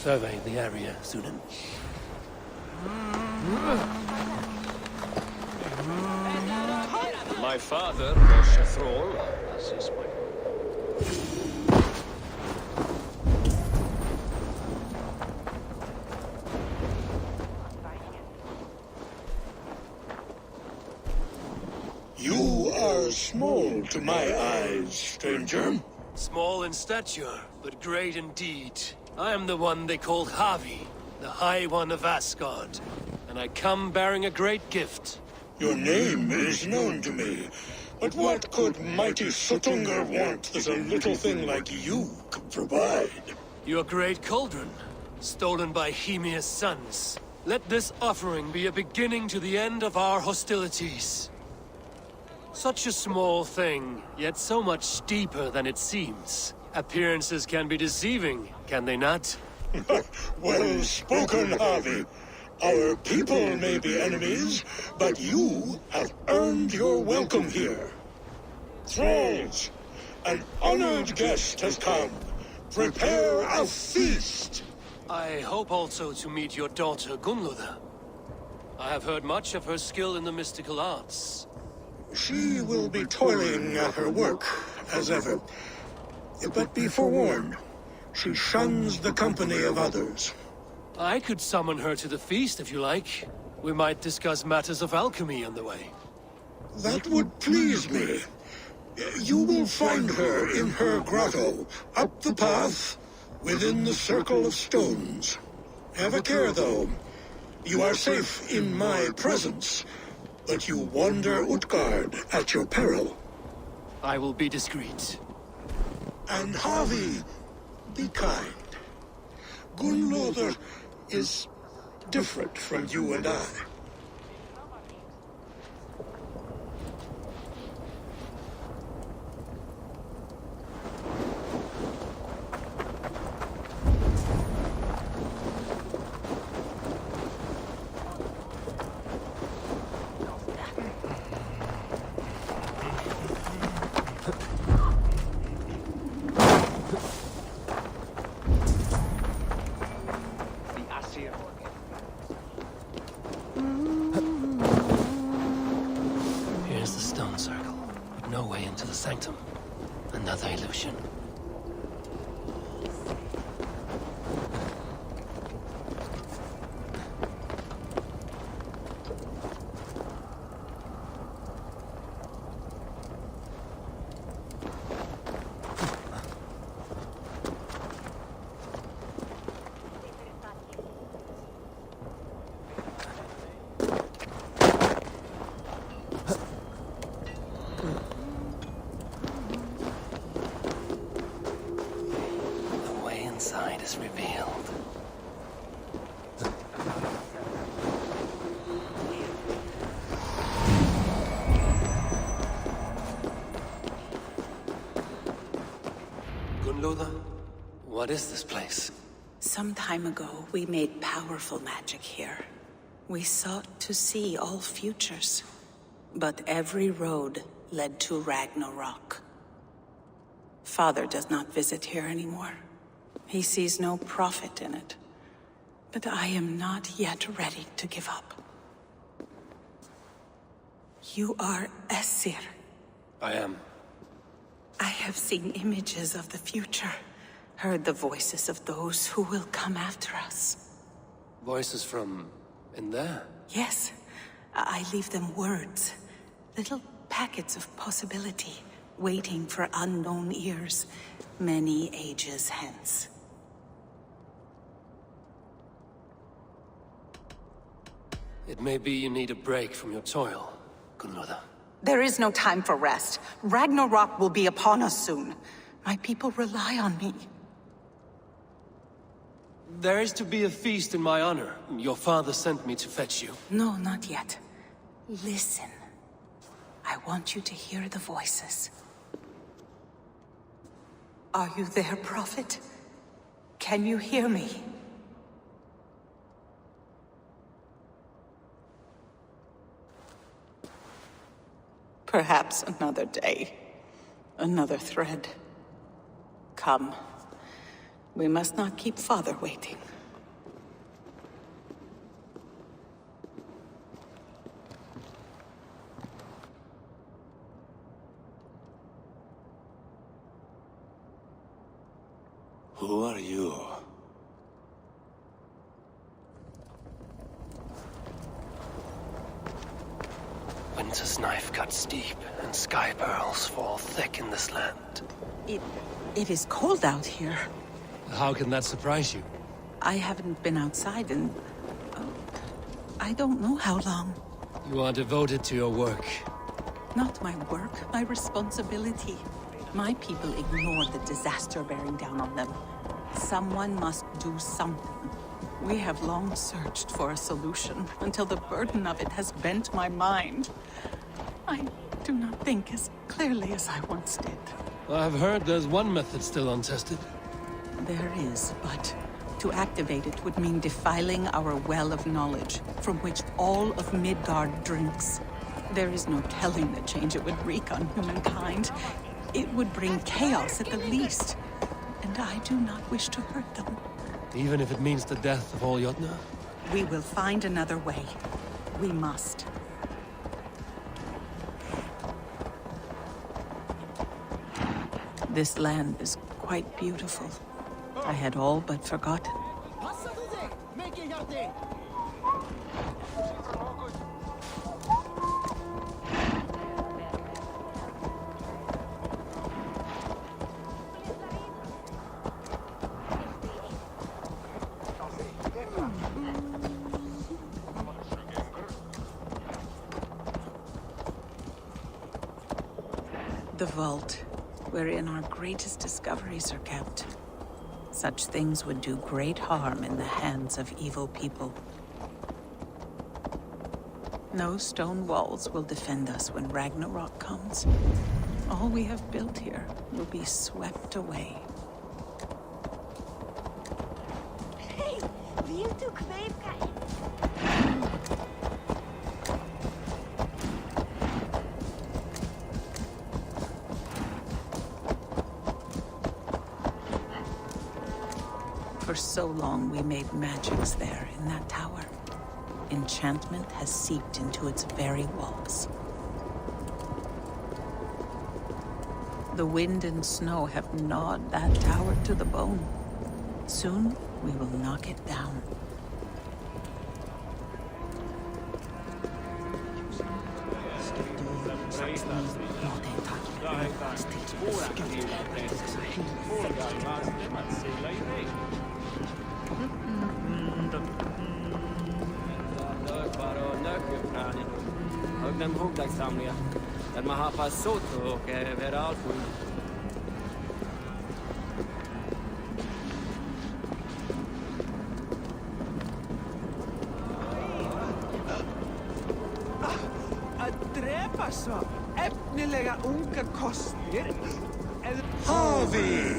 survey the area, Sunan. My father was a thrall, as is my... You are small to my eyes, stranger. Small in stature, but great in deed. I am the one they call Havi, the High One of Asgard. And I come bearing a great gift. Your name is known to me. But what could mighty Suttungr want that a little thing like you could provide? Your great cauldron, stolen by Hymir's sons. Let this offering be a beginning to the end of our hostilities. Such a small thing, yet so much deeper than it seems. Appearances can be deceiving, can they not? Well spoken, Harvey. Our people may be enemies, but you have earned your welcome here. Thralls, an honored guest has come. Prepare a feast! I hope also to meet your daughter, Gunnlóða. I have heard much of her skill in the mystical arts. She will be toiling at her work, as ever. But be forewarned, she shuns the company of others. I could summon her to the feast if you like. We might discuss matters of alchemy on the way. That would please me. You will find her in her grotto, up the path, within the circle of stones. Have a care, though. You are safe in my presence, but you wander Utgard at your peril. I will be discreet. And Havi, be kind. Gunnlóðr is different from you and I. Here's the stone circle, but no way into the sanctum. Another illusion. Inside is revealed. Gunnlóða, what is this place? Some time ago, we made powerful magic here. We sought to see all futures. But every road led to Ragnarok. Father does not visit here anymore. He sees no profit in it. But I am not yet ready to give up. You are Aesir. I am. I have seen images of the future, heard the voices of those who will come after us. Voices from in there? Yes, I leave them words, little packets of possibility, waiting for unknown ears, many ages hence. It may be you need a break from your toil, Gunnlóða. There is no time for rest. Ragnarok will be upon us soon. My people rely on me. There is to be a feast in my honor. Your father sent me to fetch you. No, not yet. Listen. I want you to hear the voices. Are you there, Prophet? Can you hear me? Perhaps another day. Another thread. Come. We must not keep Father waiting. Who are you? Winter's knife cuts deep, and sky pearls fall thick in this land. It is cold out here. How can that surprise you? I haven't been outside in... I don't know how long. You are devoted to your work. Not my work, my responsibility. My people ignore the disaster bearing down on them. Someone must do something. We have long searched for a solution, until the burden of it has bent my mind. I do not think as clearly as I once did. I've heard there's one method still untested. There is, but to activate it would mean defiling our well of knowledge, from which all of Midgard drinks. There is no telling the change it would wreak on humankind. It would bring chaos at the least, and I do not wish to hurt them. Even if it means the death of all Jotnar? We will find another way. We must. This land is quite beautiful. I had all but forgotten. The vault, wherein our greatest discoveries are kept. Such things would do great harm in the hands of evil people. No stone walls will defend us when Ragnarok comes. All we have built here will be swept away. Hey, vill du kvävka? For so long we made magics there in that tower. Enchantment has seeped into its very walls. The wind and snow have gnawed that tower to the bone. Soon we will knock it down. Högden hugdagssamlingar. Där man har passat och överallt. Att dräpa så efterliga unga kostnader. Harvey!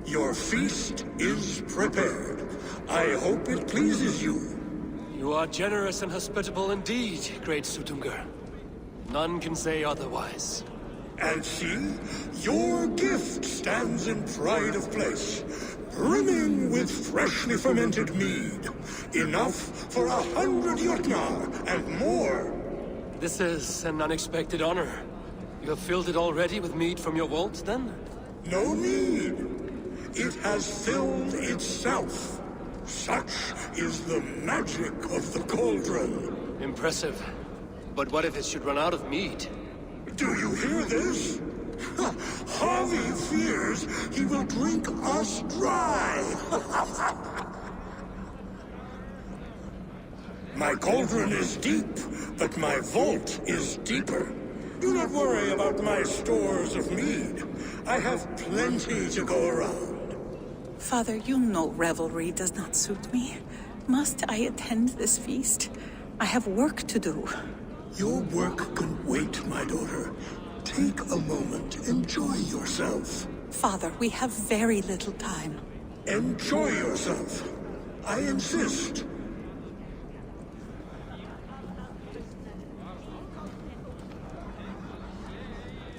Your feast is prepared. I hope it pleases you. You are generous and hospitable indeed, great Suttungr. None can say otherwise. And see, your gift stands in pride of place, brimming with freshly fermented mead. Enough for 100 Jotnar and more. This is an unexpected honor. You have filled it already with mead from your vault, then? No need. It has filled itself. Such is the magic of the cauldron. Impressive. But what if it should run out of mead? Do you hear this? Harvey fears he will drink us dry. My cauldron is deep, but my vault is deeper. Do not worry about my stores of mead. I have plenty to go around. Father, you know revelry does not suit me. Must I attend this feast? I have work to do. Your work can wait, my daughter. Take a moment, enjoy yourself. Father, we have very little time. Enjoy yourself. I insist.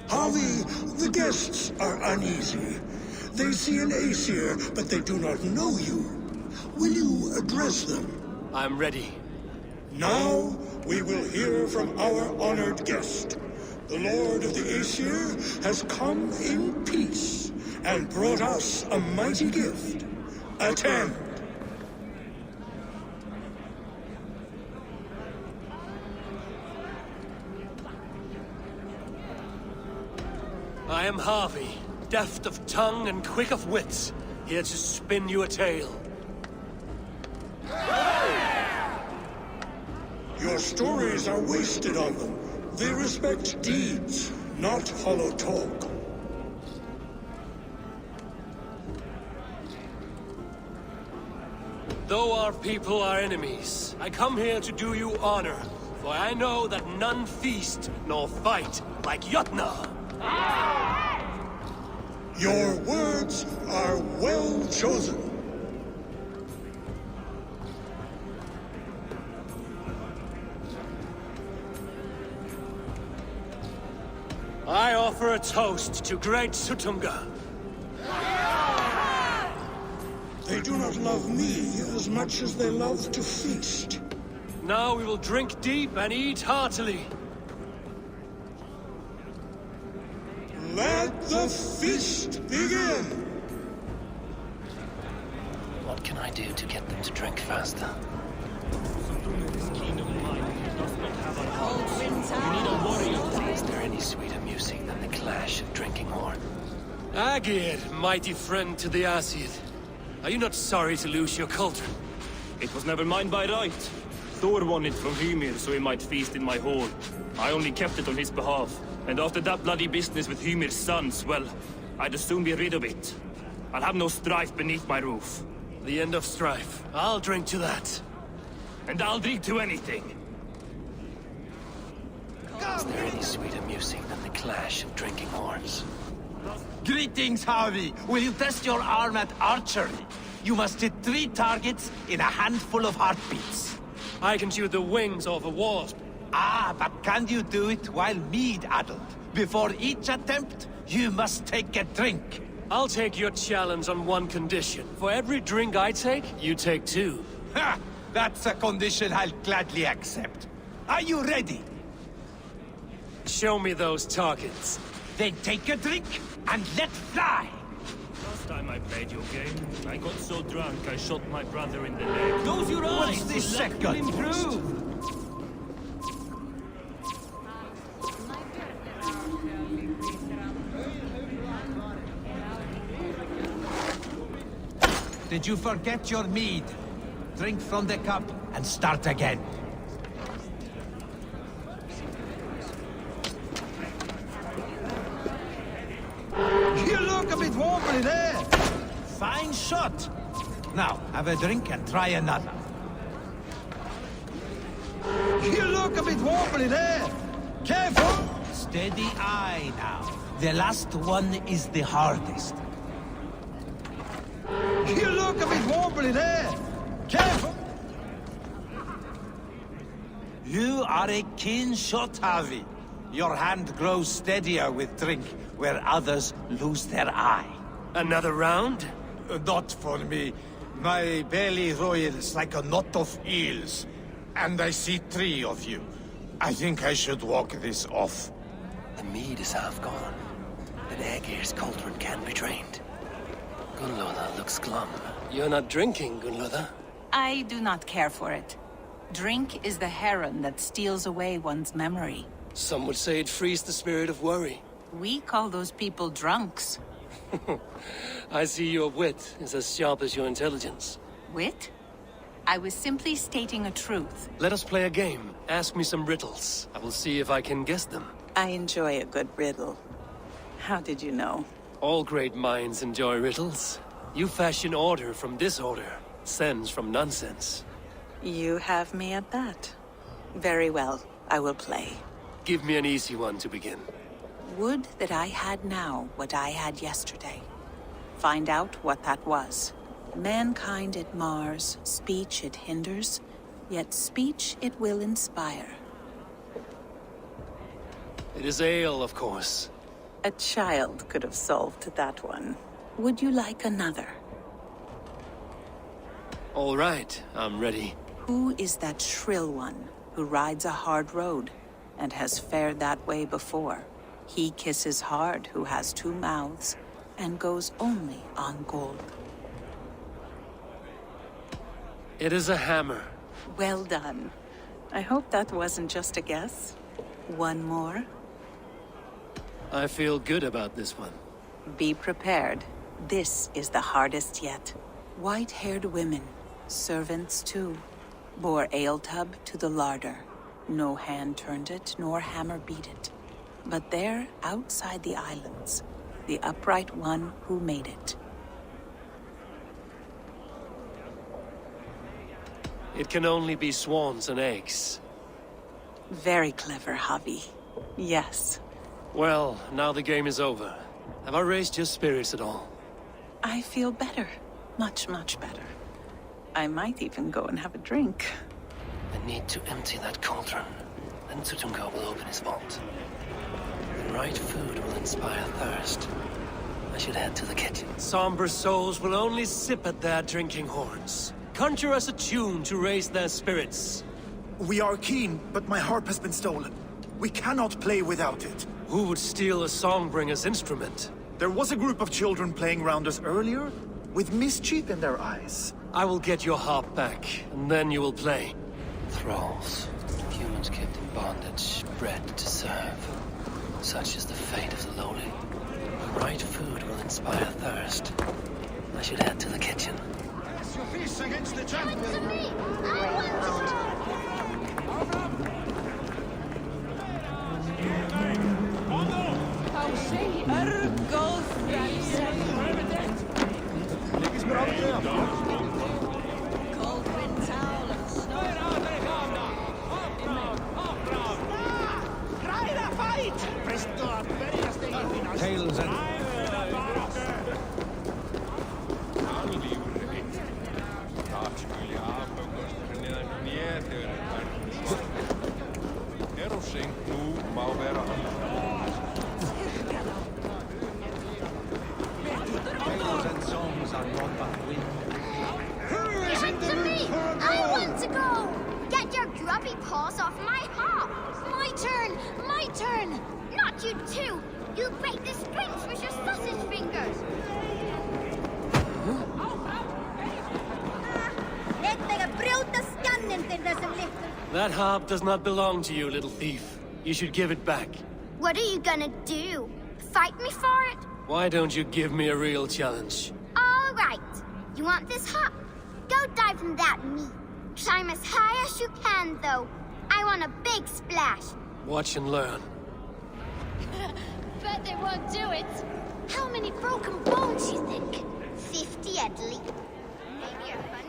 Harvey, the guests are uneasy. They see an Aesir, but they do not know you. Will you address them? I'm ready. Now, we will hear from our honored guest. The Lord of the Aesir has come in peace, and brought us a mighty gift. Attend. I am Harvey, deft of tongue and quick of wits, here to spin you a tale. Your stories are wasted on them. They respect deeds, not hollow talk. Though our people are enemies, I come here to do you honor, for I know that none feast nor fight like Jotnar. Your words are well chosen. I offer a toast to great Sutunga. They do not love me as much as they love to feast. Now we will drink deep and eat heartily. Let the feast begin! What can I do to get them to drink faster? Is there any sweeter music than the clash of drinking horn? Agir, mighty friend to the Aesir. Are you not sorry to lose your cauldron? It was never mine by right. Thor won it from Hymir so he might feast in my hall. I only kept it on his behalf. And after that bloody business with Hymir's sons, well, I'd as soon be rid of it. I'll have no strife beneath my roof. The end of strife. I'll drink to that. And I'll drink to anything. Is there any sweeter music than the clash of drinking horns? Greetings, Harvey. Will you test your arm at archery? You must hit 3 targets in a handful of heartbeats. I can shoot the wings off a wasp. Ah, but can you do it while mead-addled? Before each attempt, you must take a drink. I'll take your challenge on one condition. For every drink I take, you take 2. Ha! That's a condition I'll gladly accept. Are you ready? Show me those targets. Then take a drink and let fly! Last time I played your game, I got so drunk I shot my brother in the leg. Close your eyes! What's this second? Improve! Did you forget your mead? Drink from the cup and start again. You look a bit wobbly there. Fine shot. Now, have a drink and try another. You look a bit wobbly there. Careful. Steady eye now. The last one is the hardest. You look a bit wobbly there. Careful. You are a keen shot, Harvey. Your hand grows steadier with drink, where others lose their eye. Another round? Not for me. My belly roils like a knot of eels. And I see 3 of you. I think I should walk this off. The mead is half gone, and Aegir's cauldron can be drained. Gunloda looks glum. You're not drinking, Gunloda. I do not care for it. Drink is the heron that steals away one's memory. Some would say it frees the spirit of worry. We call those people drunks. I see your wit is as sharp as your intelligence. Wit? I was simply stating a truth. Let us play a game. Ask me some riddles. I will see if I can guess them. I enjoy a good riddle. How did you know? All great minds enjoy riddles. You fashion order from disorder, sense from nonsense. You have me at that. Very well, I will play. Give me an easy one to begin. Would that I had now what I had yesterday. Find out what that was. Mankind it mars, speech it hinders, yet speech it will inspire. It is ale, of course. A child could have solved that one. Would you like another? All right, I'm ready. Who is that shrill one who rides a hard road and has fared that way before? He kisses hard who has 2 mouths, and goes only on gold. It is a hammer. Well done. I hope that wasn't just a guess. One more. I feel good about this one. Be prepared. This is the hardest yet. White-haired women, servants too, bore ale tub to the larder. No hand turned it, nor hammer beat it. But there, outside the islands, the upright one who made it. It can only be swans and eggs. Very clever, Javi. Yes. Well, now the game is over. Have I raised your spirits at all? I feel better. Much, much better. I might even go and have a drink. I need to empty that cauldron. Then Sutunga will open his vault. The right food will inspire thirst. I should head to the kitchen. Somber souls will only sip at their drinking horns. Conjure us a tune to raise their spirits. We are keen, but my harp has been stolen. We cannot play without it. Who would steal a songbringer's instrument? There was a group of children playing around us earlier, with mischief in their eyes. I will get your harp back, and then you will play. Thralls. Humans kept in bondage, bred to serve. Such is the fate of the lowly. The right food will inspire thirst. I should head to the kitchen. Press your fists against the champion. Tails and... I want to go! Get your grubby paws off my harp! My turn! My turn! Not you too! You break the strings with your sausage fingers! That harp does not belong to you, little thief. You should give it back. What are you gonna do? Fight me for it? Why don't you give me a real challenge? All right. You want this harp? Go dive in that meat. Climb as high as you can, though. I want a big splash. Watch and learn. Bet they won't do it. How many broken bones, you think? 50 at least. Maybe 100.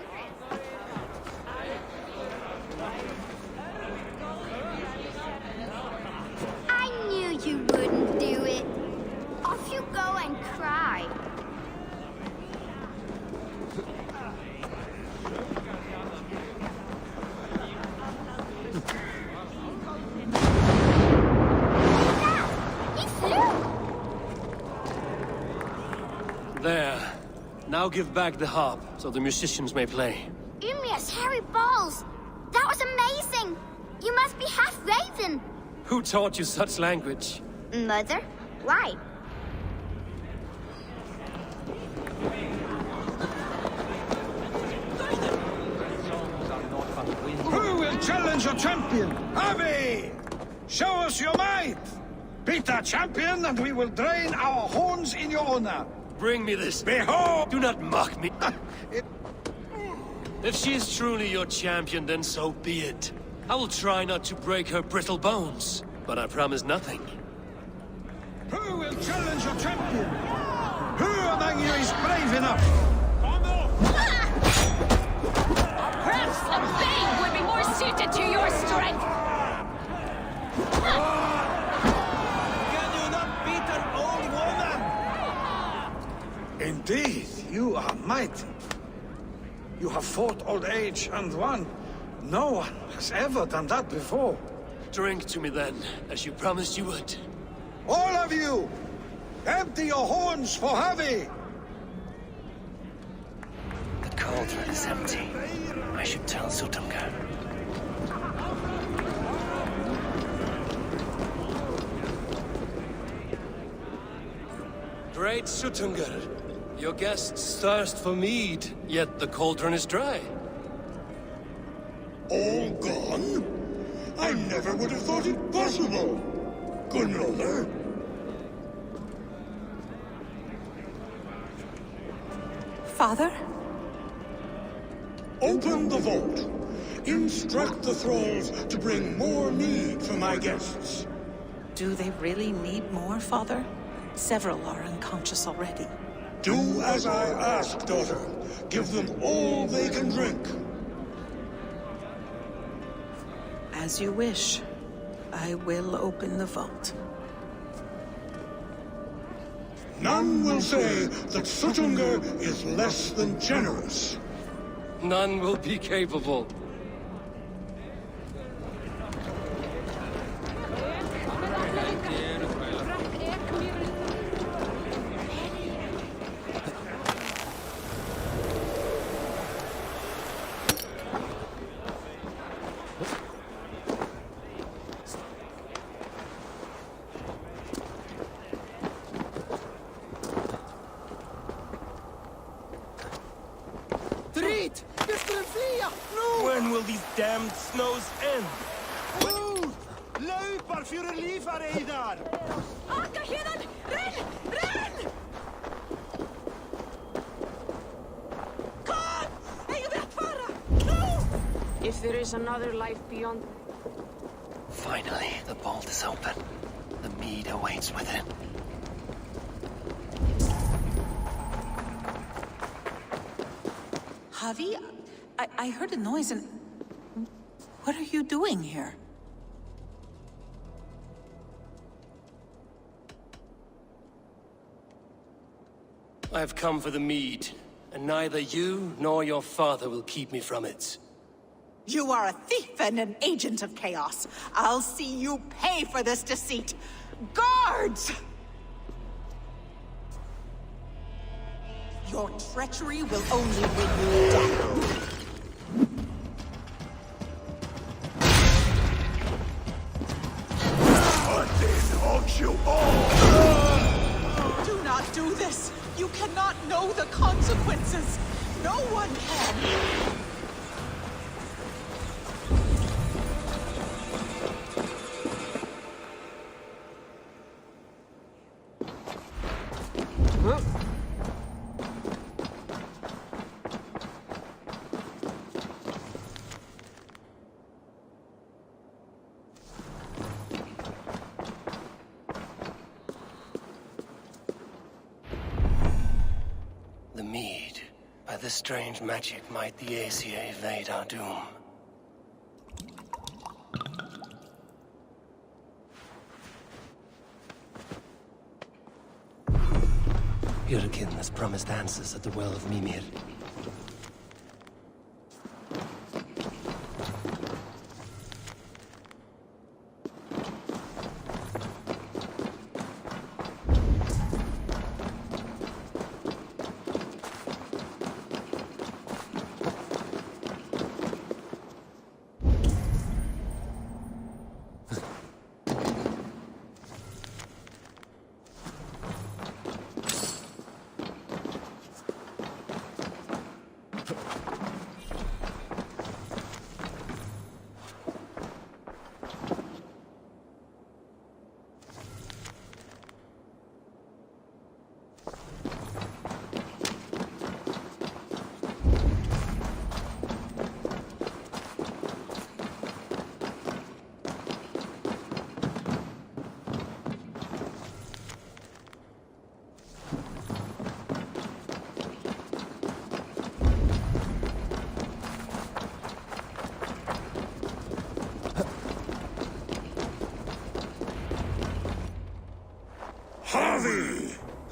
I knew you wouldn't do it. Off you go and cry. There. Now give back the harp, so the musicians may play. Ymir's hairy balls! That was amazing! You must be half raven! Who taught you such language? Mother? Why? Who will challenge your champion? Javi! Show us your might! Beat our champion and we will drain our horns in your honor! Bring me this. Behold! Do not mock me. If she is truly your champion, then so be it. I will try not to break her brittle bones, but I promise nothing. Who will challenge your champion? Who among you is brave enough? Perhaps a babe would be more suited to your strength! Can you not beat an old woman? Indeed, you are mighty. You have fought old age and won. No one has ever done that before. Drink to me then, as you promised you would. All of you! Empty your horns for Javi! The cauldron is empty. I should tell Sutunga. Great Suttungr, your guests thirst for mead, yet the cauldron is dry. All gone? I never would have thought it possible. Gunloder? Father? Open the vault. Instruct the thralls to bring more mead for my guests. Do they really need more, Father? Several are unconscious already. Do as I ask, daughter. Give them all they can drink. As you wish. I will open the vault. None will say that Suttungr is less than generous. None will be capable. When will these damned snows end? Laupar fyrir lífar, Eivor! Akka héðan! Renn! Renn! Kom! Eigum við að fara? Nú! If there is another life beyond... Finally, the vault is open. The mead awaits within. Javi, I heard a noise and... What are you doing here? I have come for the mead, and neither you nor your father will keep me from it. You are a thief and an agent of chaos. I'll see you pay for this deceit. Guards! Your treachery will only win you death. You all! Do not do this! You cannot know the consequences! No one can! The mead. By this strange magic might the Aesir evade our doom. Jurgen has promised answers at the Well of Mimir.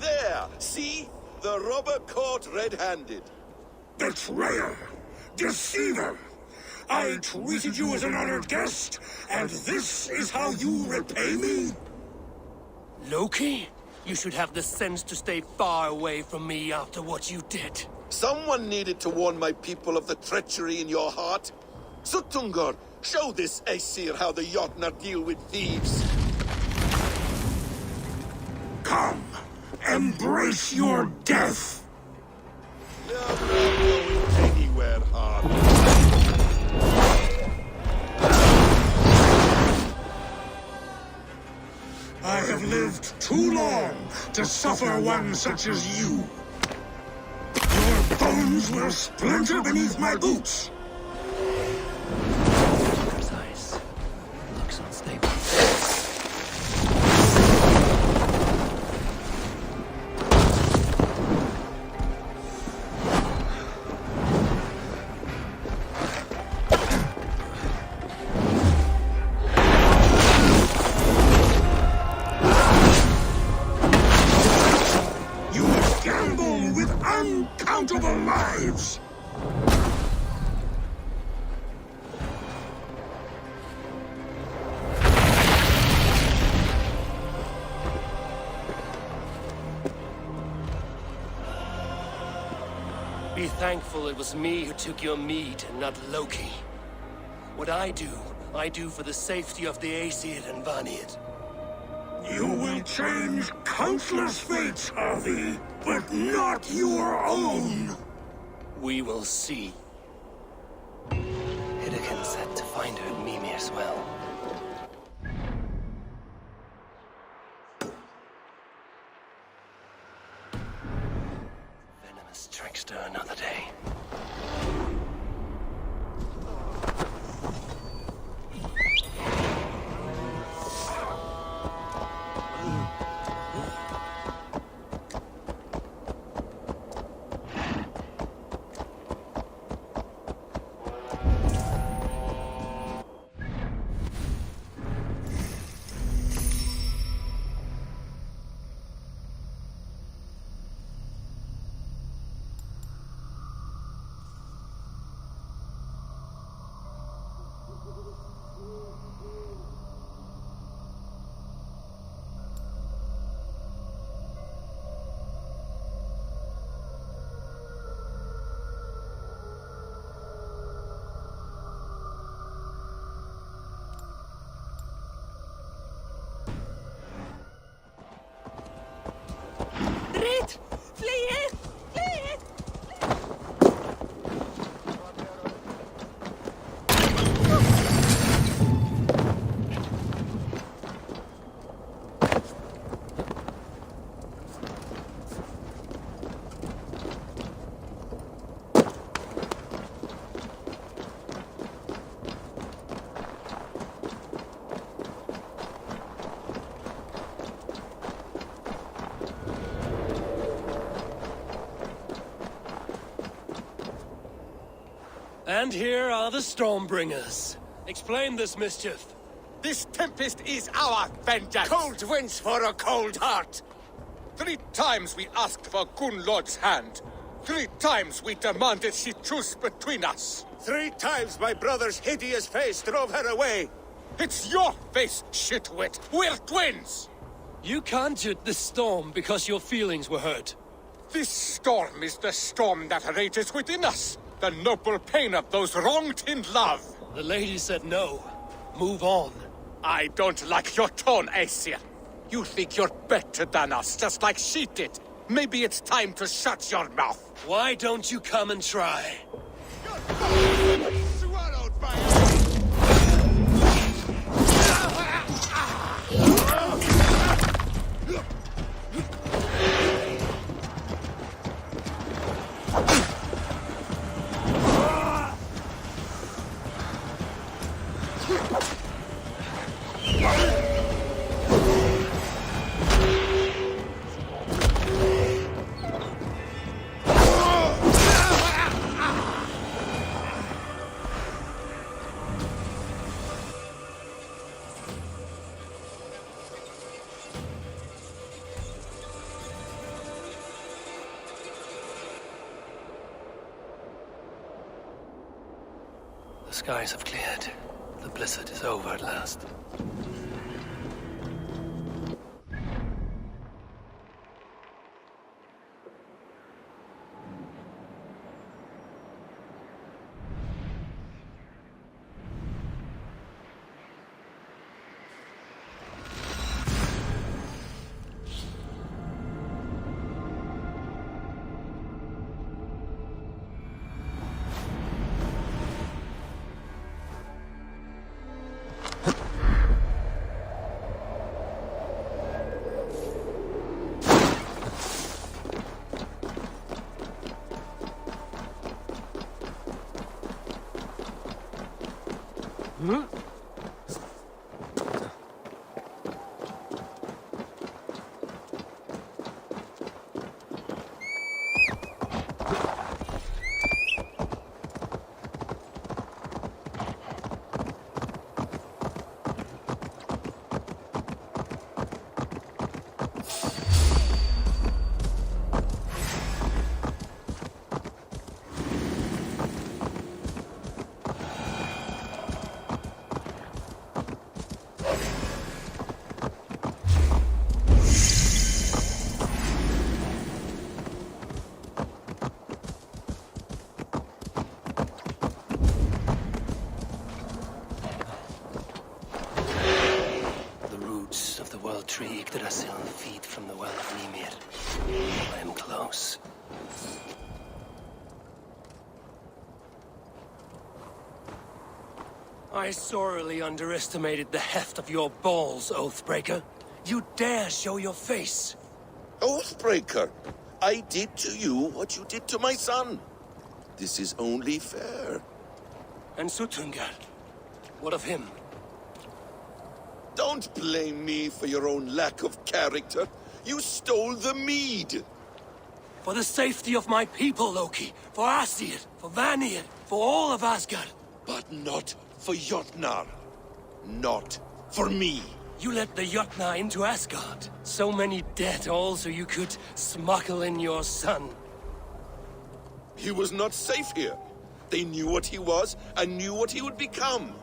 There! See? The robber caught red-handed. Betrayer! Deceiver! I treated you as an honored guest, and this is how you repay me? Loki? You should have the sense to stay far away from me after what you did. Someone needed to warn my people of the treachery in your heart. Suttungr, show this Aesir how the Jotnar deal with thieves. Come, Embrace your death! You're not going anywhere, hard. I have lived too long to suffer one such as you. Your bones will splinter beneath my boots. Precise. Looks unstable. You gamble with uncountable lives. Be thankful it was me who took your mead and not Loki. What I do for the safety of the Aesir and Vanir. You will change countless fates, Harvey, but not your own. We will see. Hidekin said to find her at Mimir's well. Venomous trickster another day. Drit! Flee! Flee! And here are the Stormbringers. Explain this mischief. This tempest is our vengeance! Cold winds for a cold heart! 3 times we asked for Gunnlod's hand. 3 times we demanded she choose between us. 3 times my brother's hideous face drove her away. It's your face, shitwit! We're twins! You conjured this storm because your feelings were hurt. This storm is the storm that rages within us. The noble pain of those wronged in love. The lady said no. Move on. I don't like your tone, Aesir. You think you're better than us, just like she did. Maybe it's time to shut your mouth. Why don't you come and try? Swallowed by The skies have cleared. The blizzard is over at last. the world tree Yggdrasil feed from the well of Mimir. I am close. I sorely underestimated the heft of your balls, Oathbreaker. You dare show your face? Oathbreaker, I did to you what you did to my son. This is only fair. And Suttungr? What of him? Don't blame me for your own lack of character. You stole the mead. For the safety of my people, Loki. For Aesir, for Vanir, for all of Asgard. But not for Jotnar. Not for me. You let the Jotnar into Asgard. So many dead, all so you could smuggle in your son. He was not safe here. They knew what he was and knew what he would become.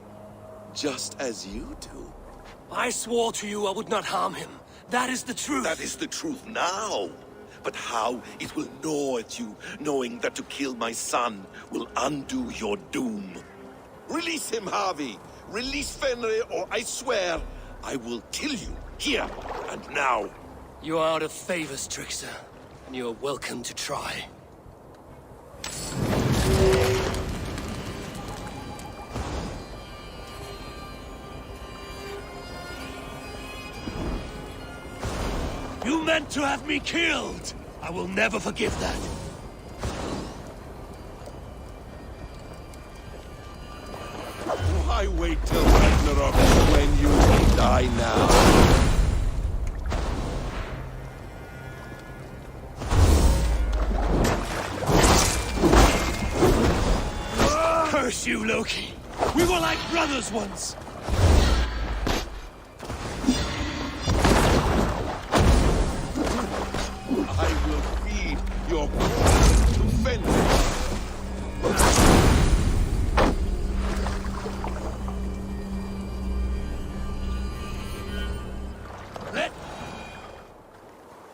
Just as you do. I swore to you I would not harm him. That is the truth. That is the truth now. But how it will gnaw at you, knowing that to kill my son will undo your doom. Release him, Harvey. Release Fenrir, or I swear I will kill you, here and now. You are out of favors, Trickster. And you are welcome to try. You meant to have me killed! I will never forgive that. Why wait till Ragnarok when you will die now? Curse you, Loki! We were like brothers once! I will feed your blood to Fenrir.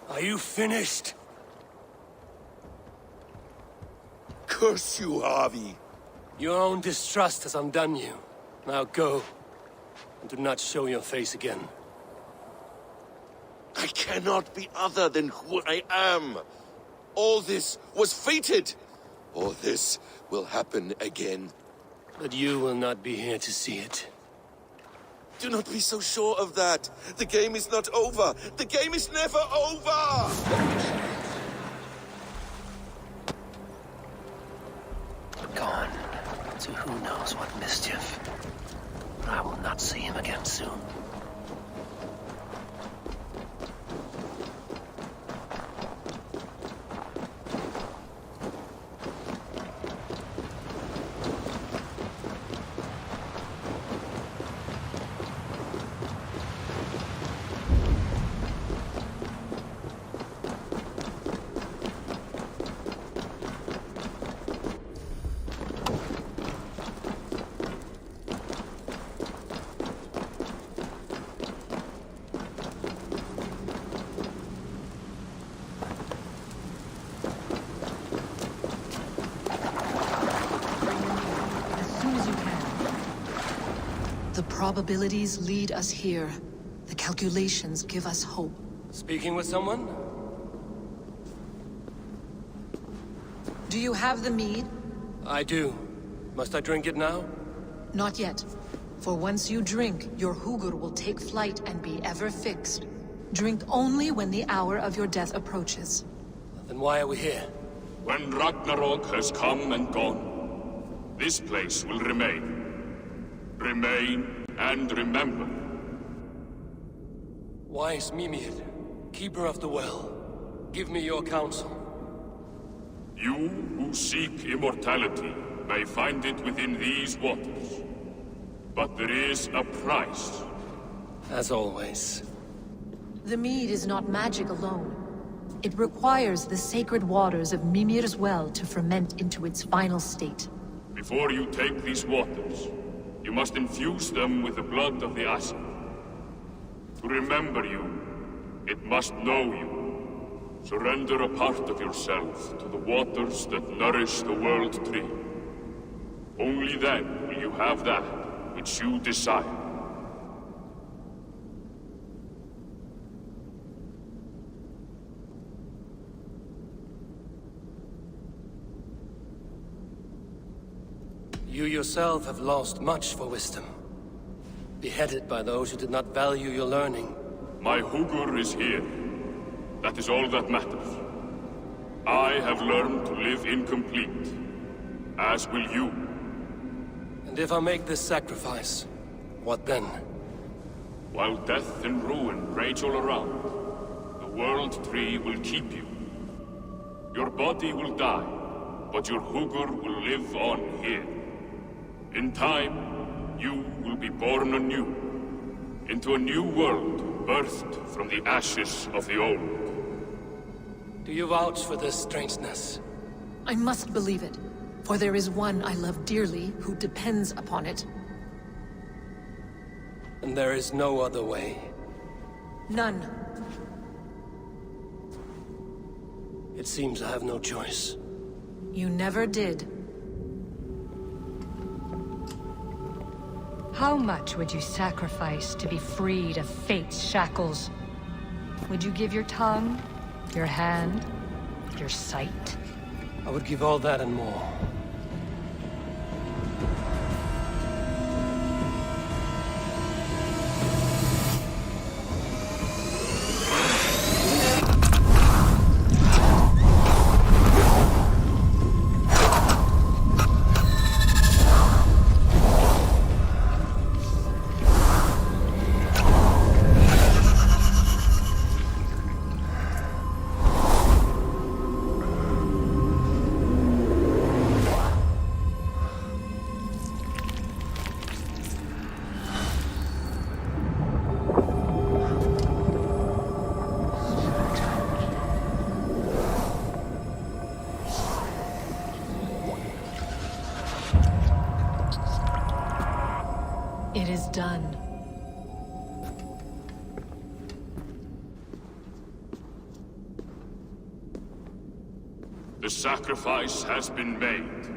Are you finished? Curse you, Harvey. Your own distrust has undone you. Now go, and do not show your face again. I cannot be other than who I am. All this was fated. All this will happen again. But you will not be here to see it. Do not be so sure of that. The game is not over. The game is never over! Gone to who knows what mischief. I will not see him again soon. The probabilities lead us here. The calculations give us hope. Speaking with someone? Do you have the mead? I do. Must I drink it now? Not yet. For once you drink, your hugr will take flight and be ever fixed. Drink only when the hour of your death approaches. Then why are we here? When Ragnarok has come and gone, this place will remain. Remain and remember. Wise Mimir, keeper of the well, give me your counsel. You who seek immortality may find it within these waters. But there is a price. As always. The mead is not magic alone. It requires the sacred waters of Mimir's well to ferment into its final state. Before you take these waters, you must infuse them with the blood of the Aesir. To remember you, it must know you. Surrender a part of yourself to the waters that nourish the world tree. Only then will you have that which you desire. You yourself have lost much for wisdom. Beheaded by those who did not value your learning. My Hugur is here. That is all that matters. I have learned to live incomplete. As will you. And if I make this sacrifice, what then? While death and ruin rage all around, the World Tree will keep you. Your body will die, but your Hugur will live on here. In time, you will be born anew, into a new world birthed from the ashes of the old. Do you vouch for this strangeness? I must believe it, for there is one I love dearly who depends upon it. And there is no other way. None. It seems I have no choice. You never did. How much would you sacrifice to be freed of fate's shackles? Would you give your tongue, your hand, your sight? I would give all that and more. It is done. The sacrifice has been made.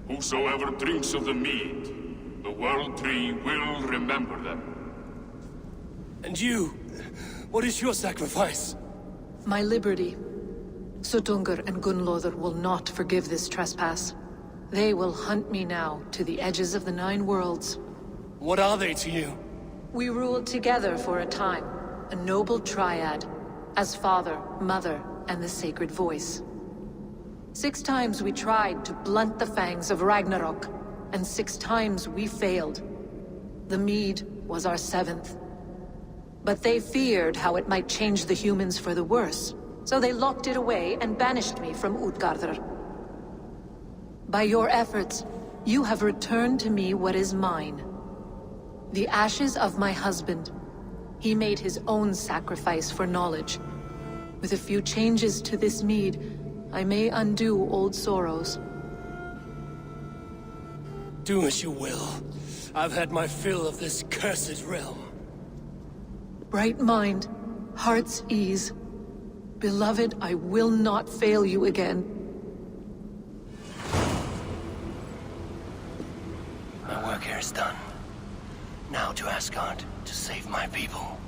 Whosoever drinks of the mead, the World Tree will remember them. And you? What is your sacrifice? My liberty. Suttungr and Gunnlóðr will not forgive this trespass. They will hunt me now to the edges of the 9 worlds. What are they to you? We ruled together for a time, a noble triad, as father, mother, and the sacred voice. 6 times we tried to blunt the fangs of Ragnarok, and 6 times we failed. The mead was our 7th. But they feared how it might change the humans for the worse, so they locked it away and banished me from Utgardr. By your efforts, you have returned to me what is mine. The ashes of my husband. He made his own sacrifice for knowledge. With a few changes to this mead, I may undo old sorrows. Do as you will. I've had my fill of this cursed realm. Bright mind, heart's ease. Beloved, I will not fail you again. My work here is done. Now to Asgard to save my people.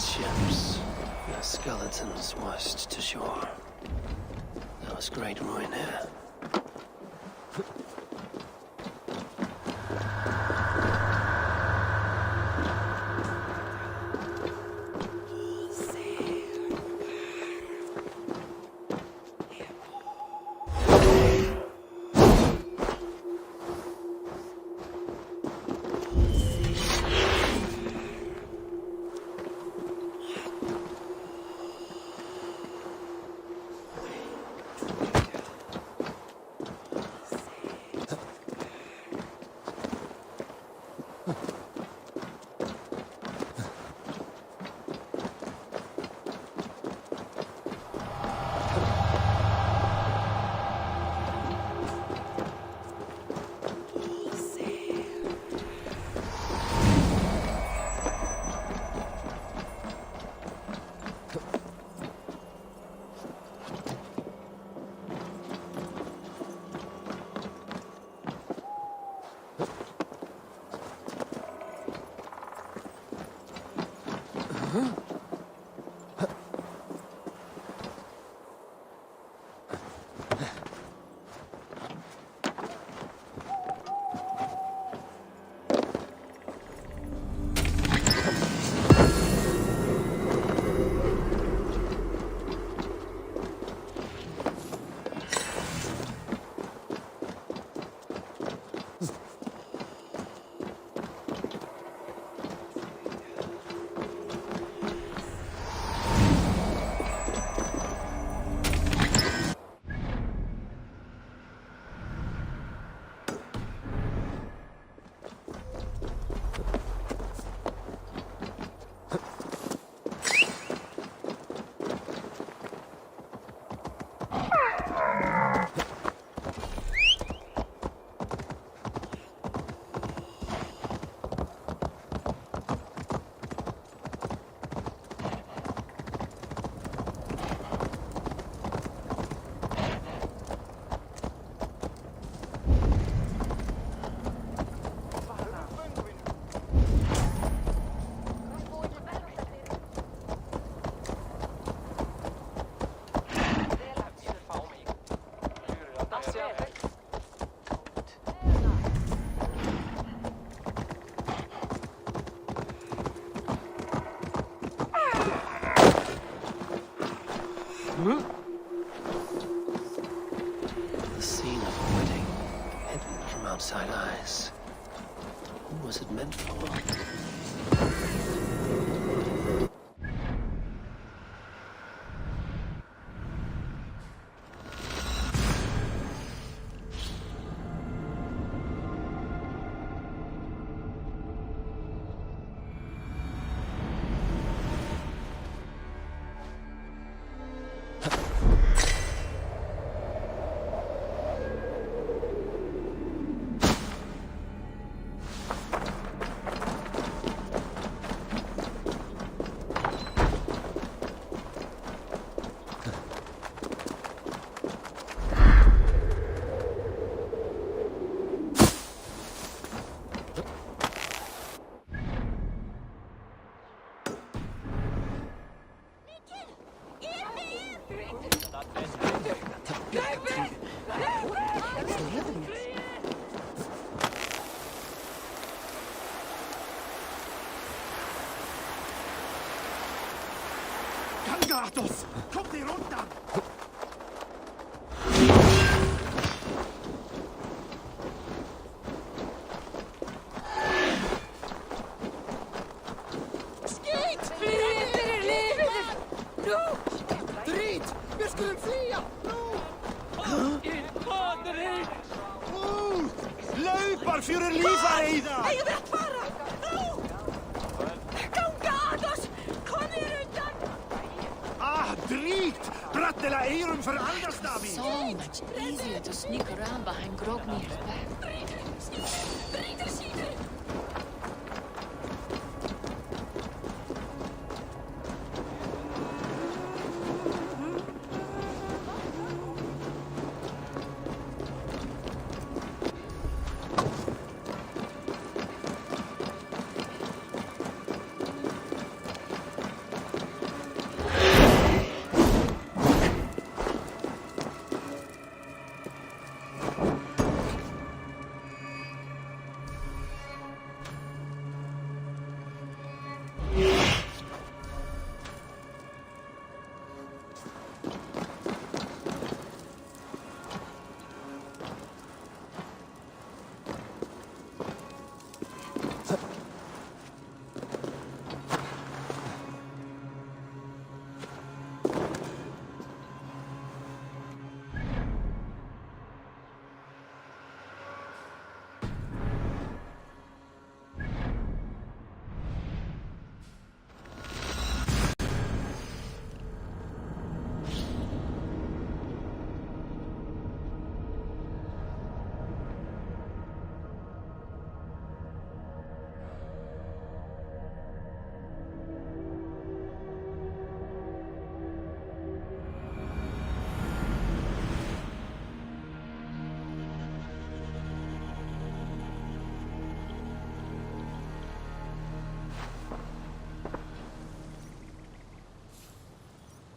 ships, their skeletons washed to shore. There was great ruin here. The scene of a wedding, hidden from outside eyes. Who was it meant for? Gatos! Kommt ihr runter! Skit! Fly för livet! Nu! Drit! Vi skulle flia! Löpar för er liv, Aida! Hej, rätt fara! Gatos! Kom ner undan! Drit! Brattela eirum för Aldas, David! So much easier to sneak around behind Grognir's back.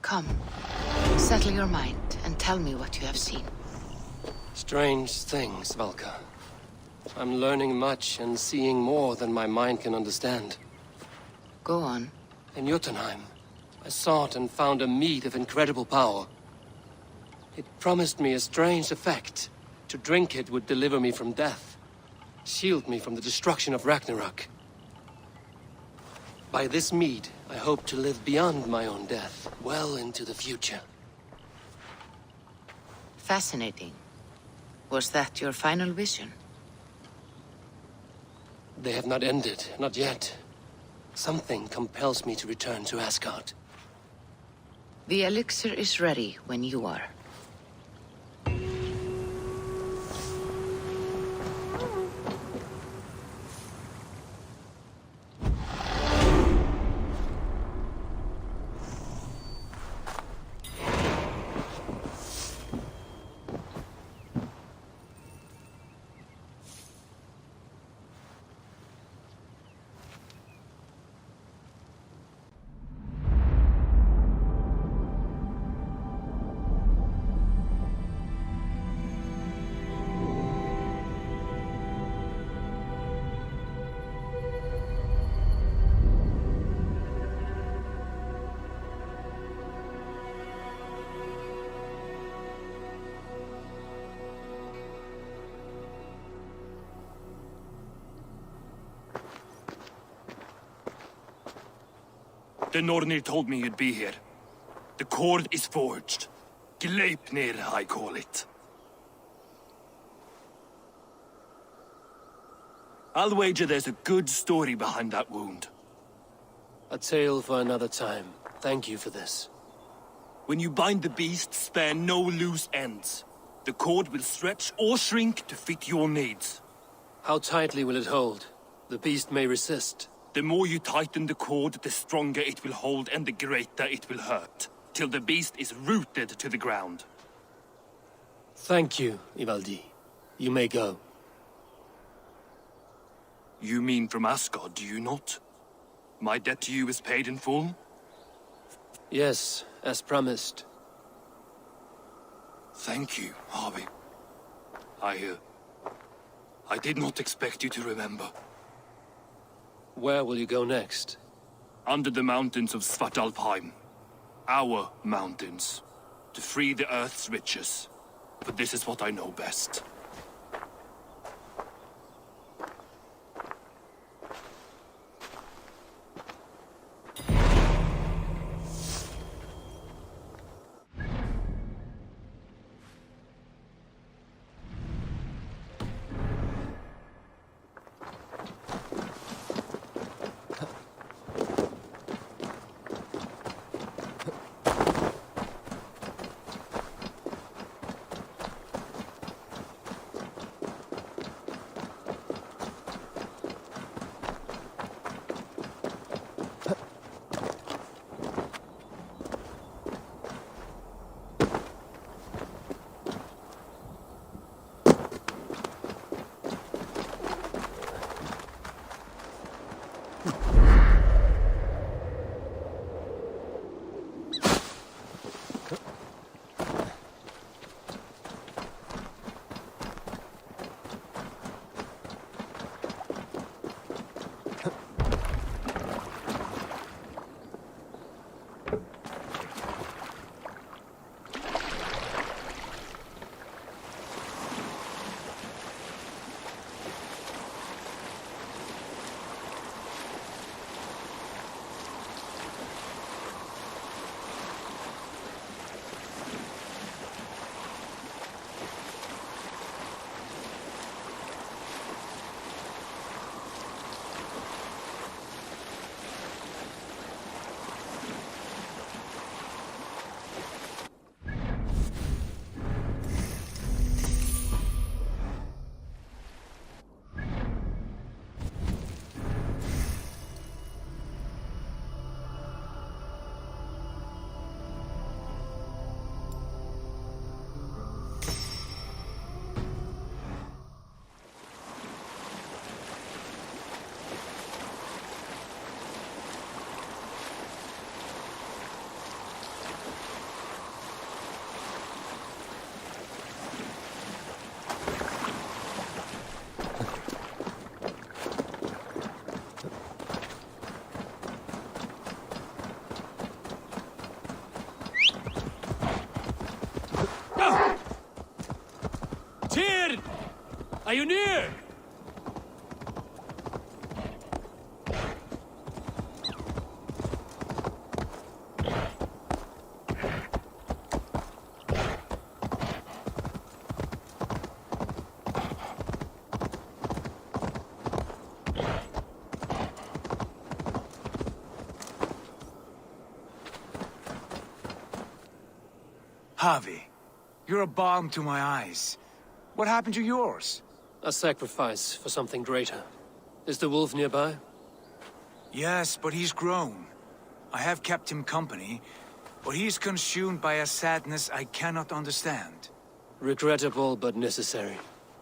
Come, settle your mind and tell me what you have seen. Strange things, Valka. I'm learning much and seeing more than my mind can understand. Go on. In Jotunheim, I sought and found a mead of incredible power. It promised me a strange effect. To drink it would deliver me from death, shield me from the destruction of Ragnarok. By this mead, I hope to live beyond my own death, well into the future. Fascinating. Was that your final vision? They have not ended, not yet. Something compels me to return to Asgard. The elixir is ready when you are. The Nornir told me you'd be here. The cord is forged. Gleipnir, I call it. I'll wager there's a good story behind that wound. A tale for another time. Thank you for this. When you bind the beast, spare no loose ends. The cord will stretch or shrink to fit your needs. How tightly will it hold? The beast may resist. The more you tighten the cord, the stronger it will hold and the greater it will hurt, till the beast is rooted to the ground. Thank you, Ivaldi. You may go. You mean from Asgard, do you not? My debt to you is paid in full? Yes, as promised. Thank you, Harvey. I did not expect you to remember. Where will you go next? Under the mountains of Svartalfheim. Our mountains. To free the Earth's riches. But this is what I know best. Are you near? Harvey, you're a balm to my eyes. What happened to yours? A sacrifice for something greater. Is the wolf nearby? Yes, but he's grown. I have kept him company, but he's consumed by a sadness I cannot understand. Regrettable, but necessary.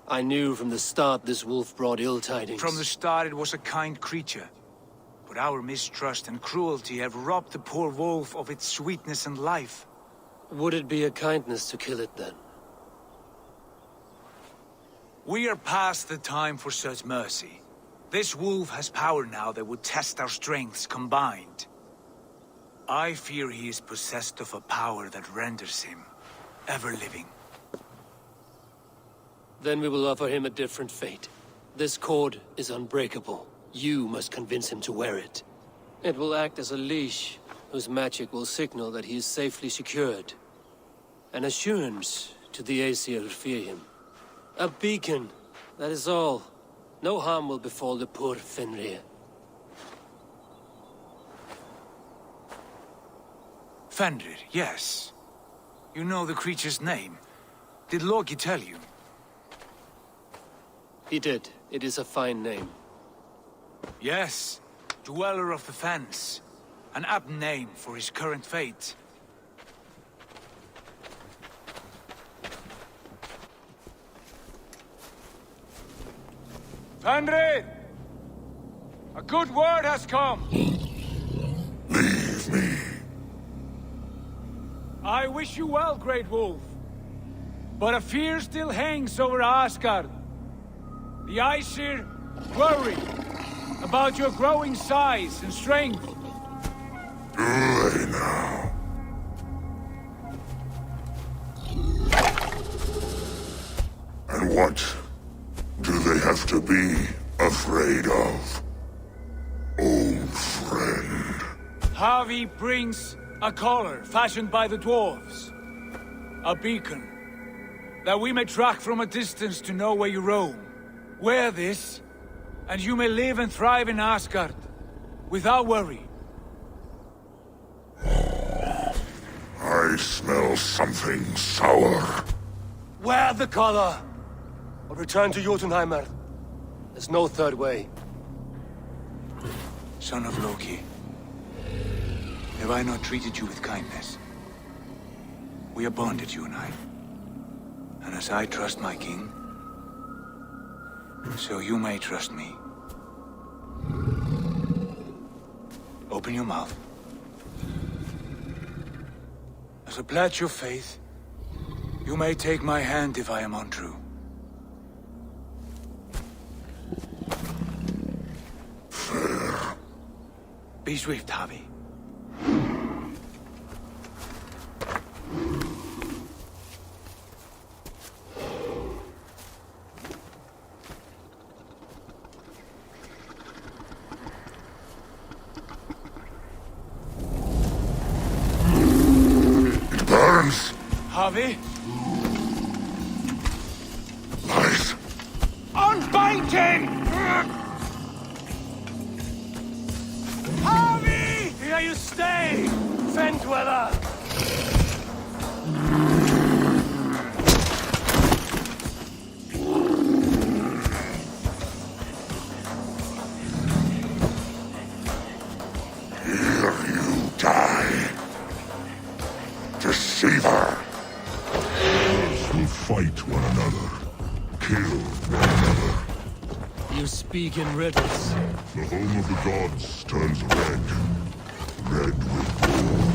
I knew from the start this wolf brought ill tidings. From the start it was a kind creature. But our mistrust and cruelty have robbed the poor wolf of its sweetness and life. Would it be a kindness to kill it, then? We are past the time for such mercy. This wolf has power now that would test our strengths combined. I fear he is possessed of a power that renders him ever-living. Then we will offer him a different fate. This cord is unbreakable. You must convince him to wear it. It will act as a leash, whose magic will signal that he is safely secured. An assurance to the Aesir who fear him. A beacon, that is all. No harm will befall the poor Fenrir. Fenrir, yes. You know the creature's name. Did Loki tell you? He did. It is a fine name. Yes. Dweller of the Fens. An apt name for his current fate. Fenrir! A good word has come! Leave me. I wish you well, Great Wolf. But a fear still hangs over Asgard. The Aesir worry about your growing size and strength. Do they now? And what do they have to be afraid of? Old friend. Harvey brings a collar fashioned by the dwarves. A beacon. That we may track from a distance to know where you roam. Wear this, and you may live and thrive in Asgard, without worry. I smell something sour. Wear the collar! Or return to Jotunheimer. There's no third way. Son of Loki, have I not treated you with kindness? We are bonded, you and I. And as I trust my king, so you may trust me. Open your mouth. As a pledge of faith, you may take my hand if I am untrue. Fair. Be swift, Harvey. Burns! Harvey? Nice. Unbind him! Harvey! Here you stay! Fen Dweller! Here you die. Deceiver! Those who fight one another, kill one another. You speak in riddles. The home of the gods turns red. Red with gore.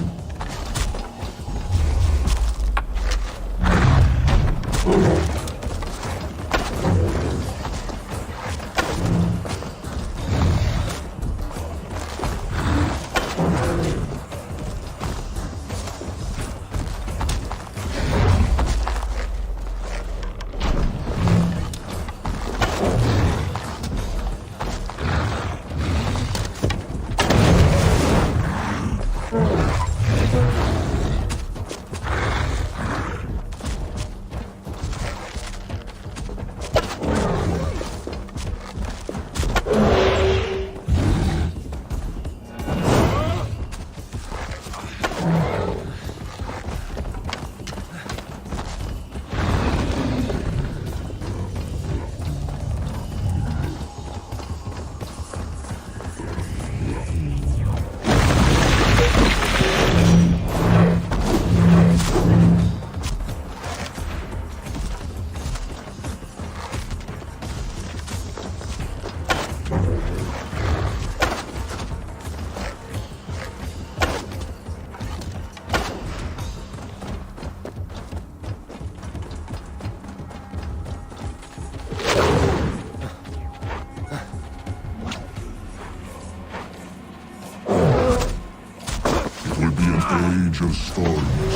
age of storms.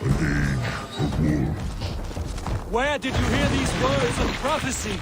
An age of wolves. Where did you hear these words of prophecy?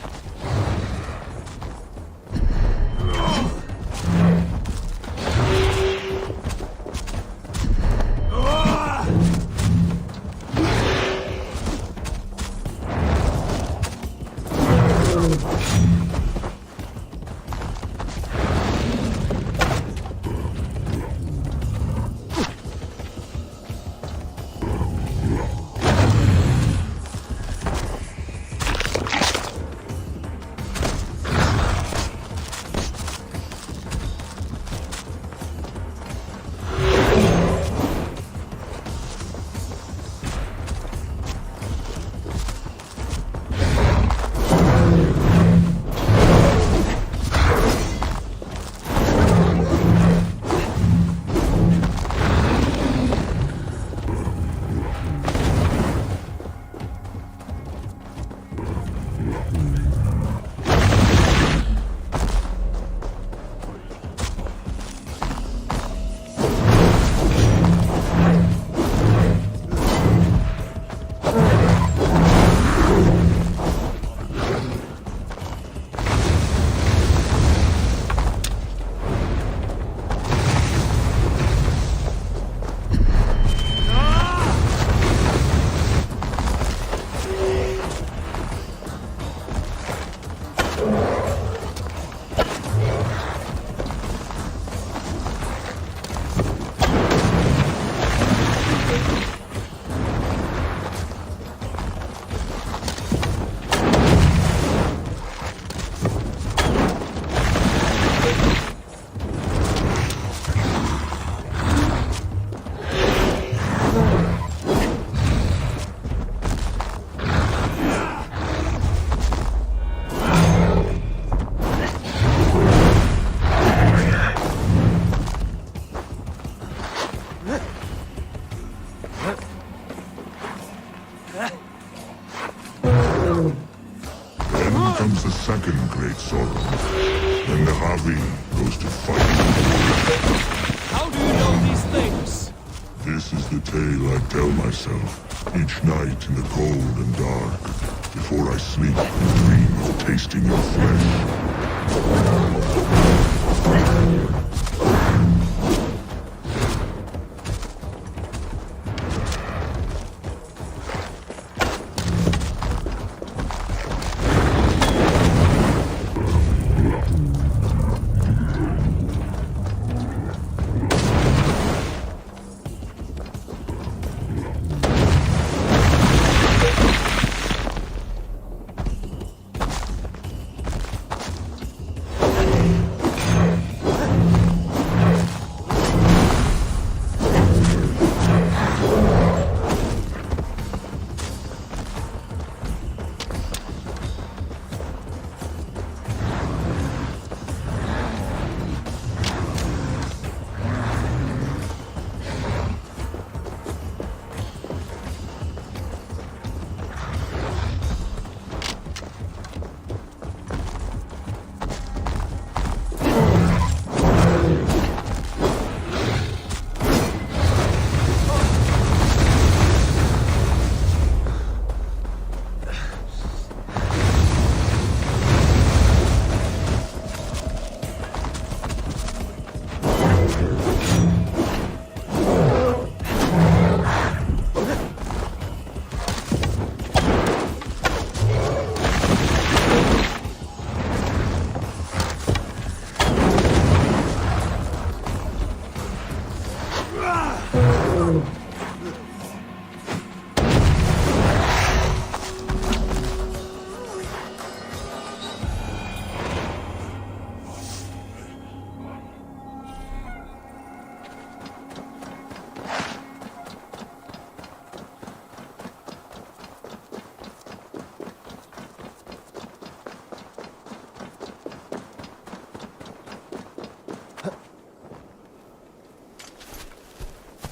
Comes the second great sorrow, when the Ravi goes to fight. How do you know these things? This is the tale I tell myself, each night in the cold and dark, before I sleep and dream of tasting your flesh.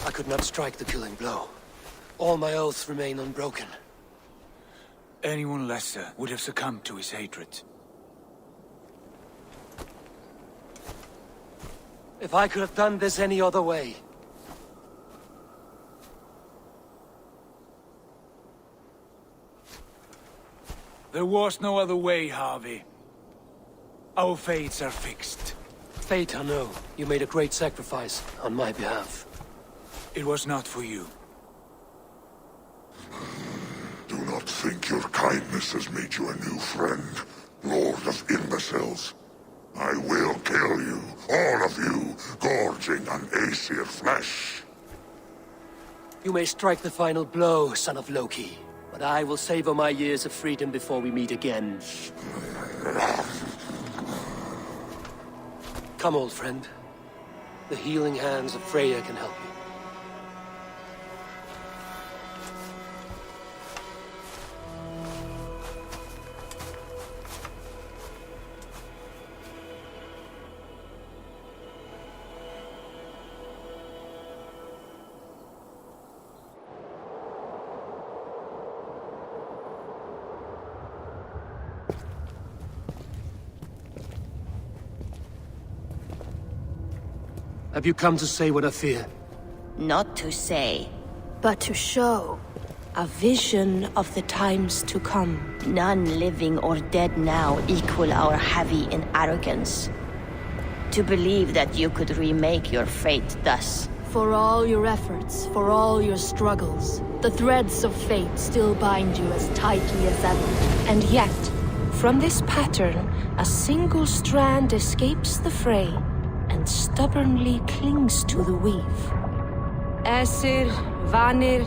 I could not strike the killing blow. All my oaths remain unbroken. Anyone lesser would have succumbed to his hatred. If I could have done this any other way, There was no other way, Harvey. Our fates are fixed. Fate, I know. You made a great sacrifice on my behalf. It was not for you. Do not think your kindness has made you a new friend, Lord of Imbeciles. I will kill you, all of you, gorging on Aesir flesh. You may strike the final blow, son of Loki, but I will savor my years of freedom before we meet again. Come, old friend. The healing hands of Freya can help you. Have you come to say what I fear? Not to say, but to show. A vision of the times to come. None living or dead now equal our heavy in arrogance. To believe that you could remake your fate thus. For all your efforts, for all your struggles, the threads of fate still bind you as tightly as ever. And yet, from this pattern, a single strand escapes the fray and stubbornly clings to the weave. Aesir, Vanir,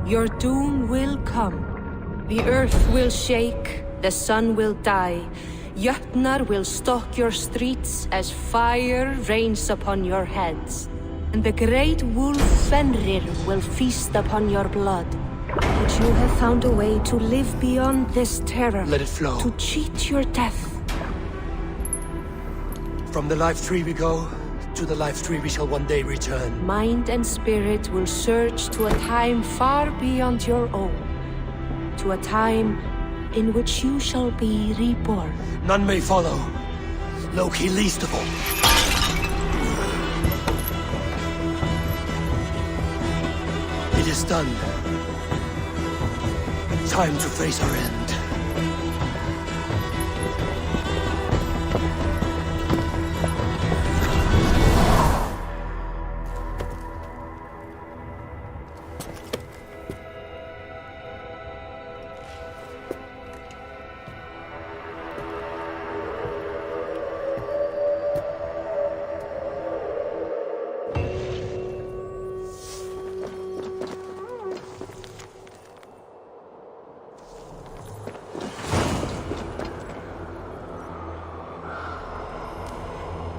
your doom will come. The earth will shake, the sun will die. Jötnar will stalk your streets as fire rains upon your heads. And the great wolf Fenrir will feast upon your blood. But you have found a way to live beyond this terror. Let it flow. To cheat your death. From the life tree we go, to the life tree we shall one day return. Mind and spirit will surge to a time far beyond your own. To a time in which you shall be reborn. None may follow. Loki least of all. It is done. Time to face our end.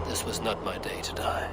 This was not my day to die.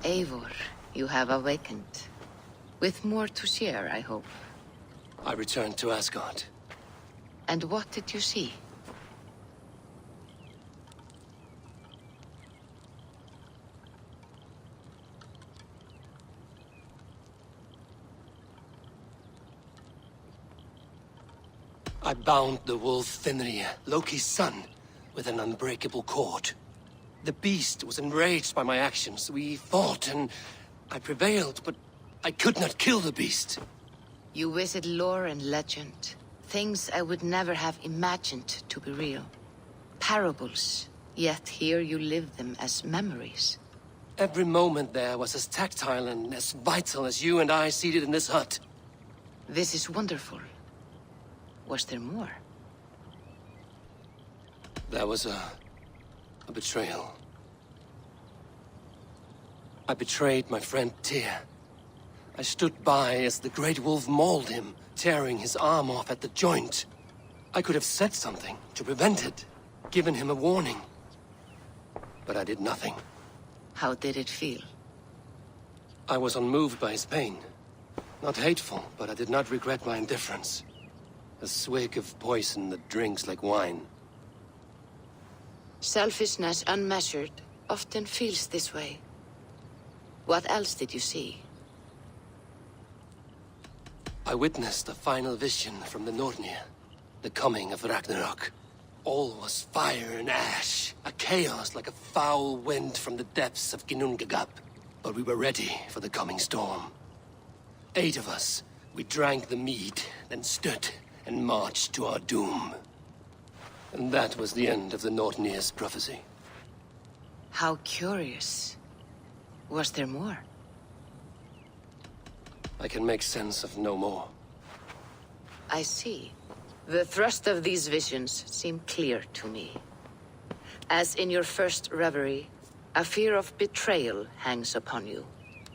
Eivor, you have awakened. With more to share, I hope. I returned to Asgard. And what did you see? I bound the wolf Fenrir, Loki's son, with an unbreakable cord. The beast was enraged by my actions. We fought and I prevailed, but I could not kill the beast. You visit lore and legend. Things I would never have imagined to be real. Parables, yet here you live them as memories. Every moment there was as tactile and as vital as you and I seated in this hut. This is wonderful. Was there more? There was a betrayal. I betrayed my friend Tyr. I stood by as the great wolf mauled him, tearing his arm off at the joint. I could have said something to prevent it, given him a warning. but I did nothing. How did it feel? I was unmoved by his pain. Not hateful, but I did not regret my indifference. A swig of poison that drinks like wine. Selfishness unmeasured often feels this way. What else did you see? I witnessed a final vision from the Nornir. The coming of Ragnarok. All was fire and ash. A chaos like a foul wind from the depths of Ginnungagap. But we were ready for the coming storm. 8 of us. We drank the mead, then stood and marched to our doom. And that was the end of the Nornir's prophecy. How curious. Was there more? I can make sense of no more. I see. The thrust of these visions seem clear to me. As in your first reverie, a fear of betrayal hangs upon you.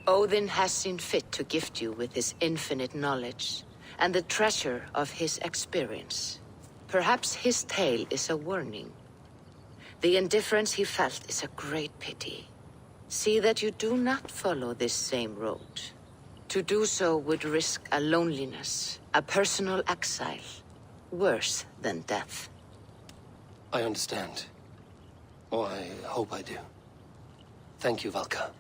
Odin has seen fit to gift you with his infinite knowledge, and the treasure of his experience. Perhaps his tale is a warning. The indifference he felt is a great pity. See that you do not follow this same road. To do so would risk a loneliness, a personal exile, worse than death. I understand. Or I hope I do. Thank you, Valka.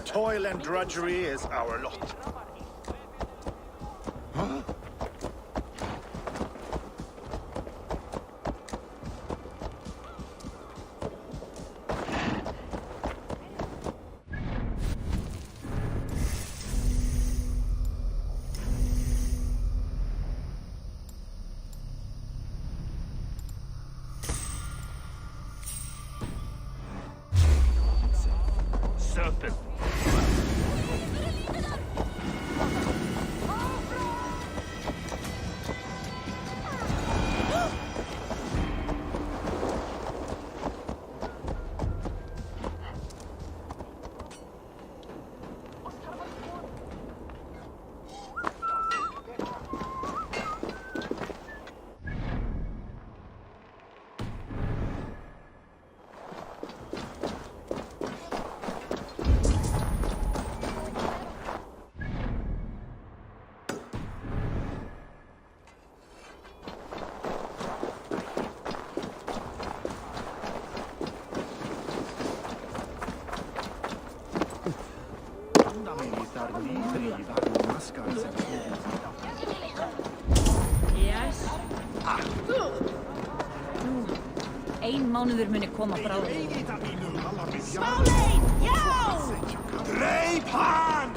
Toil and drudgery is our lot. Huh? söppel. Yes. Ein mánuður muni koma bráðum. Smálein! Já! Greip hann!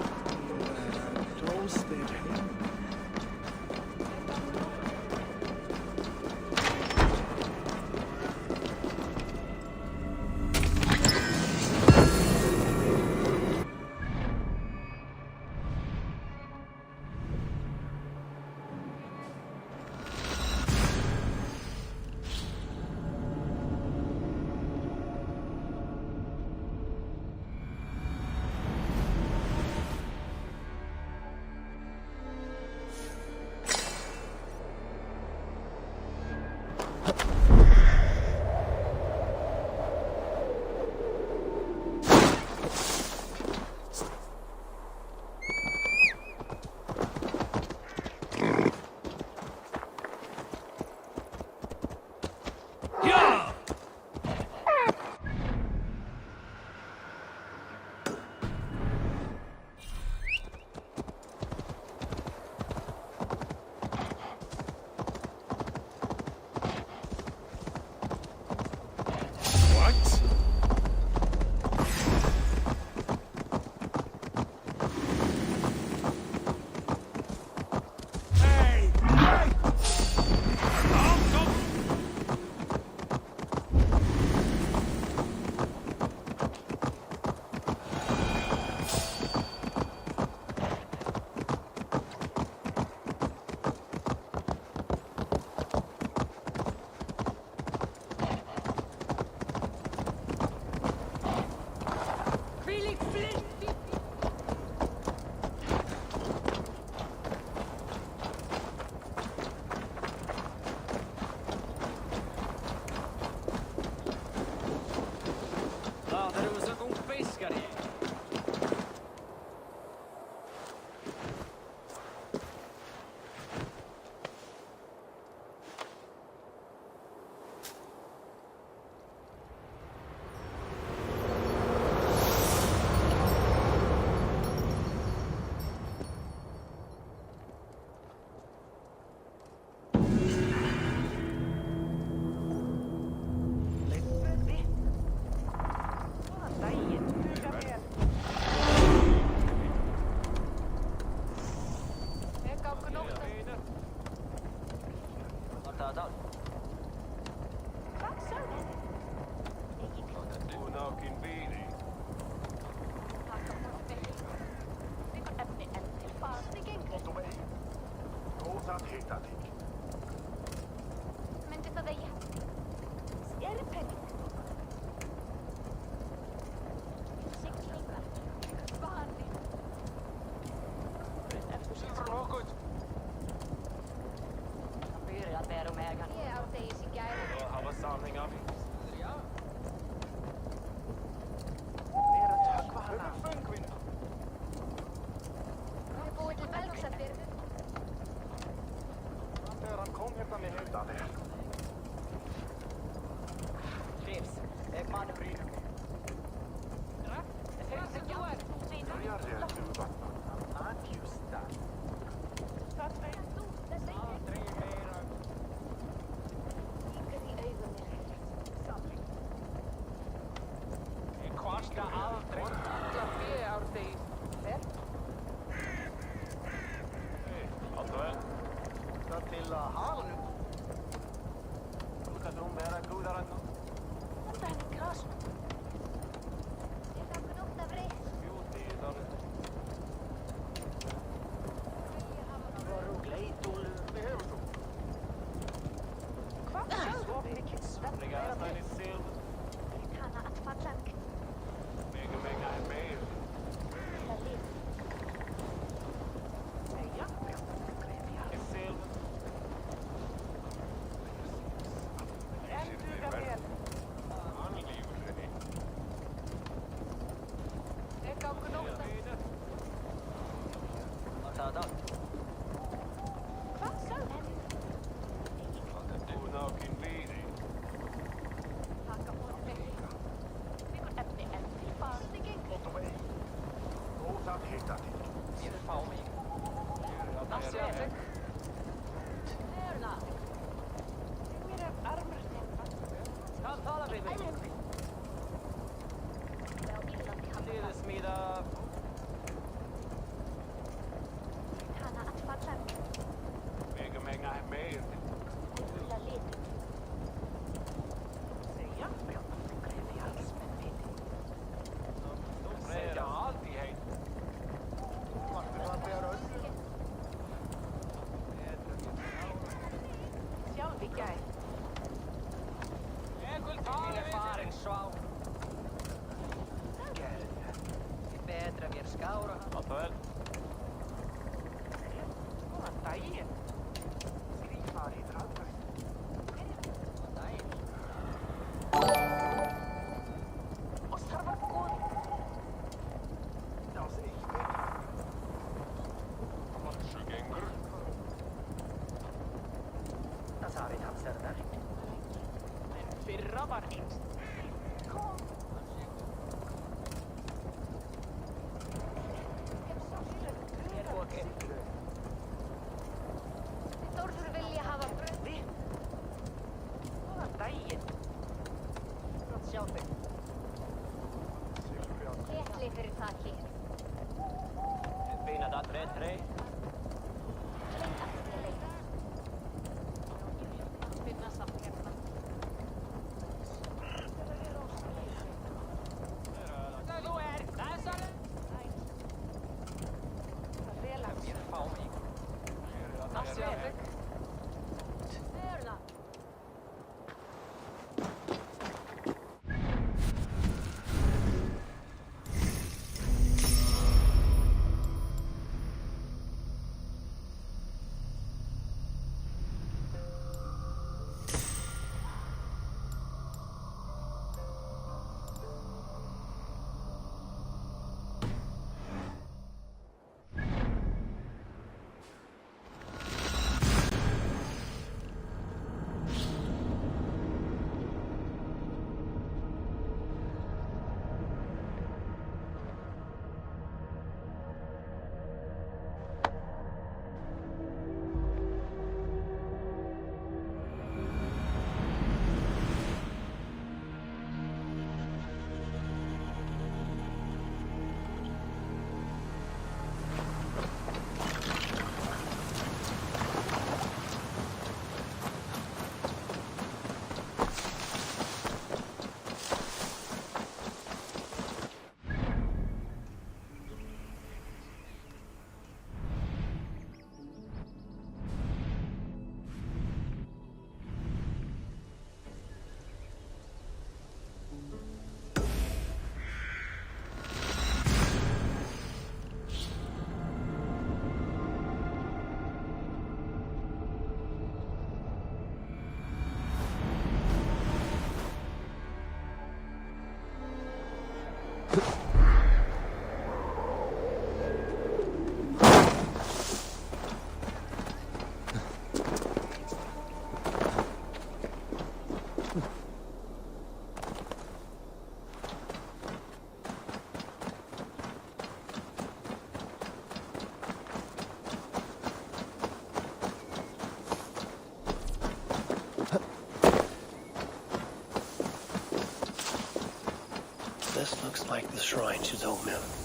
This looks like the shrine to Zolmil.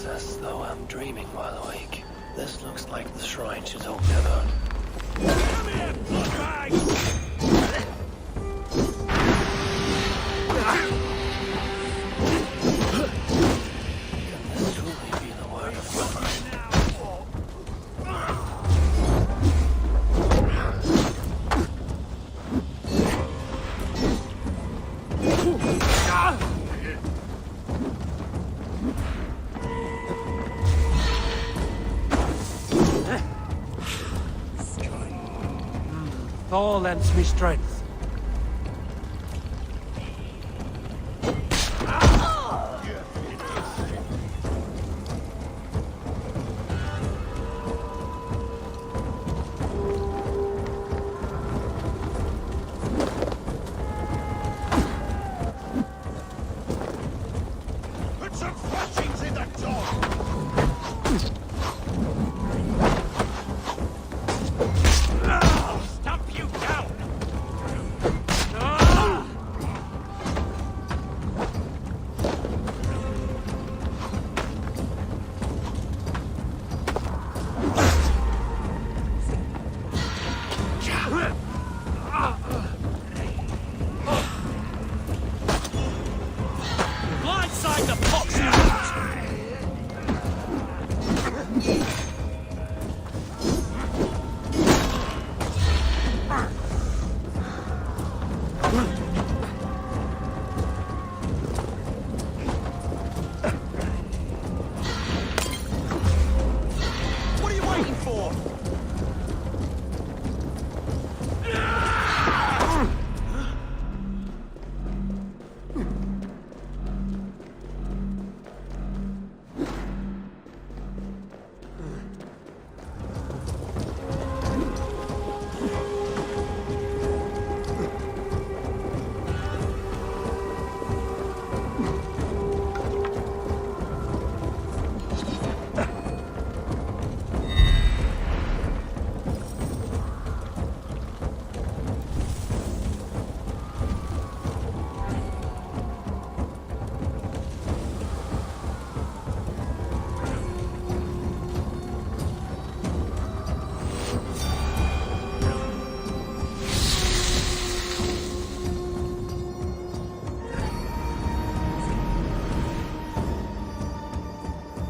as though I'm dreaming while awake. This looks like the shrine she told me about. Come here, bloodbag! Can this truly be the word of God? Thor lends me strength. Put some flashings in that door! Stamp you down! Blindside the fox! What are you waiting for?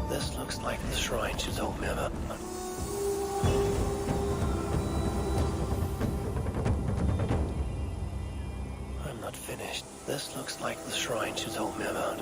This looks like the shrine she told me about. I'm not finished. This looks like the shrine she told me about.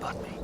spot me.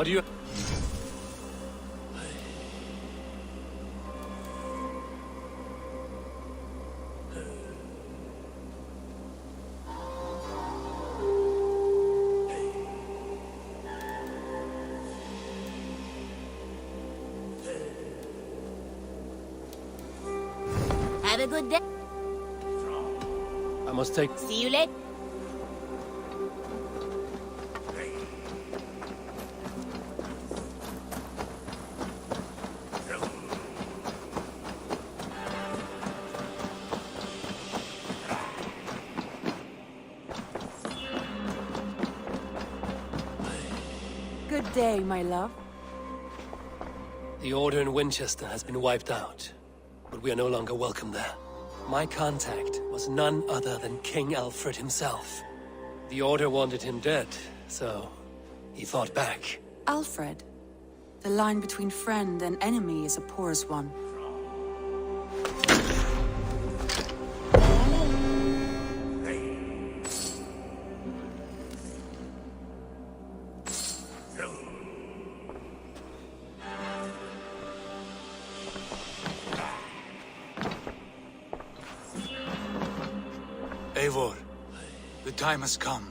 What do you... Have a good day. I must take... See you later. day, my love. The Order in Winchester has been wiped out, but we are no longer welcome there. My contact was none other than King Alfred himself. The Order wanted him dead, so he fought back. Alfred. The line between friend and enemy is a porous one. Eivor, the time has come.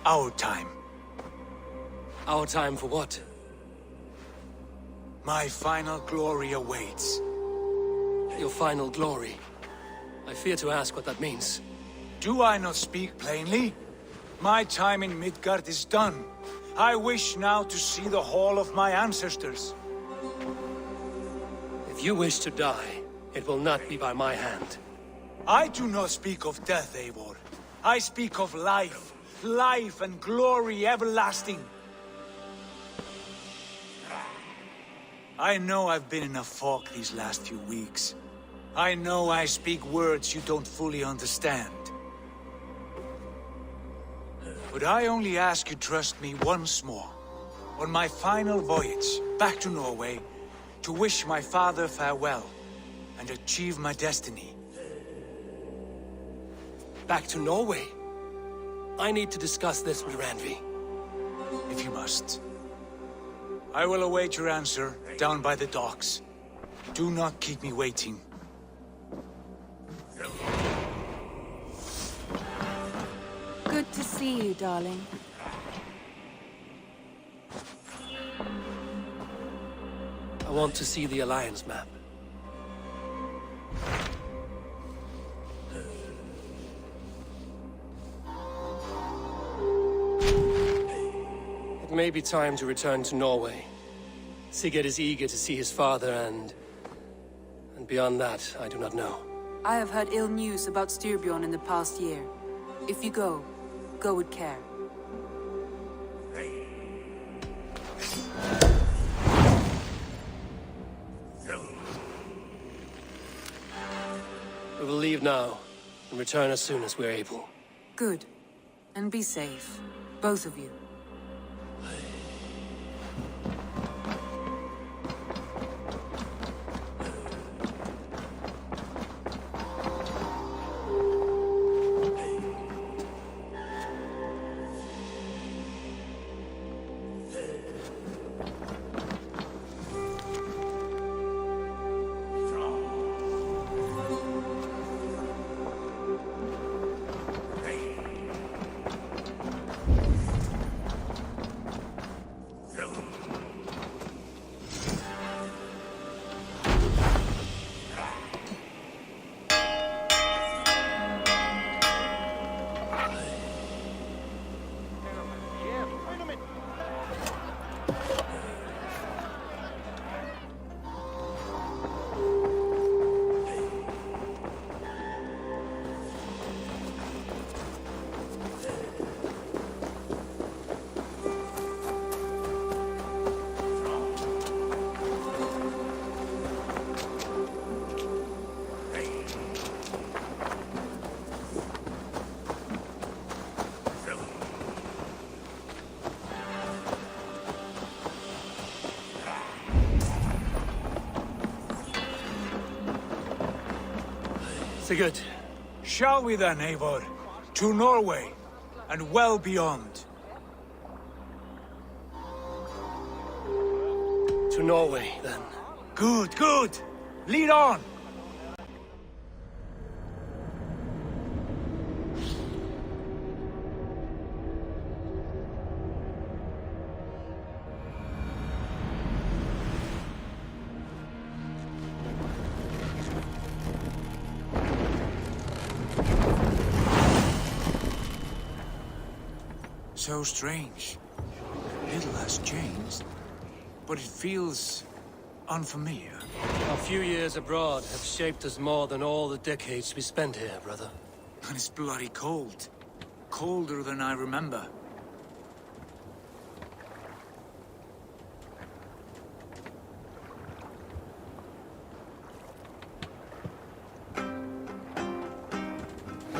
Our time. Our time for what? My final glory awaits. Your final glory? I fear to ask what that means. Do I not speak plainly? My time in Midgard is done. I wish now to see the hall of my ancestors. If you wish to die, it will not be by my hand. I do not speak of death, Eivor. I speak of life. Life and glory everlasting. I know I've been in a fog these last few weeks. I know I speak words you don't fully understand. But I only ask you trust me once more. On my final voyage back to Norway, to wish my father farewell and achieve my destiny. Back to Norway? I need to discuss this with Randvi. If you must. I will await your answer down by the docks. Do not keep me waiting. Good to see you, darling. I want to see the Alliance map. It may be time to return to Norway. Sigurd is eager to see his father and beyond that, I do not know. I have heard ill news about Styrbjorn in the past year. If you go, go with care. We will leave now and return as soon as we're able. Good. And be safe. Both of you. Sigurd. Shall we then, Eivor? To Norway, and well beyond. To Norway, then. Good, good! Lead on! So strange. Little has changed, but it feels unfamiliar. A few years abroad have shaped us more than all the decades we spent here, brother. And it's bloody cold. Colder than I remember.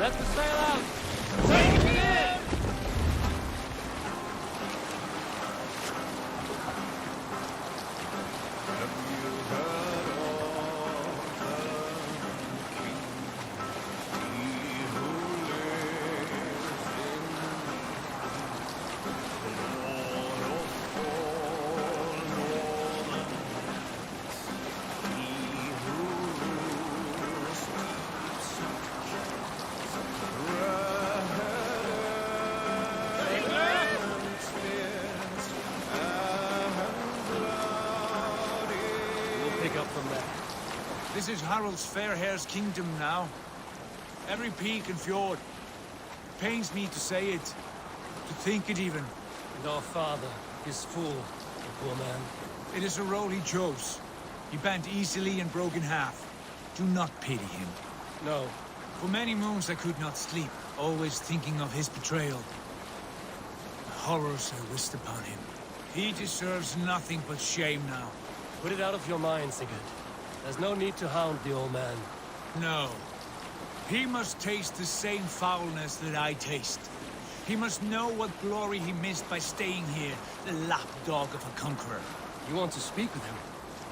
Let the sail out! Take it in! This is Harald's fair hair's kingdom now. Every peak and fjord. Pains me to say it, to think it even. And our father, his fool, the poor man. It is a role he chose. He bent easily and broke in half. Do not pity him. No. For many moons I could not sleep, always thinking of his betrayal. The horrors I wished upon him. He deserves nothing but shame now. Put it out of your mind, Sigurd. There's no need to hound the old man. No. He must taste the same foulness that I taste. He must know what glory he missed by staying here, the lapdog of a conqueror. You want to speak with him?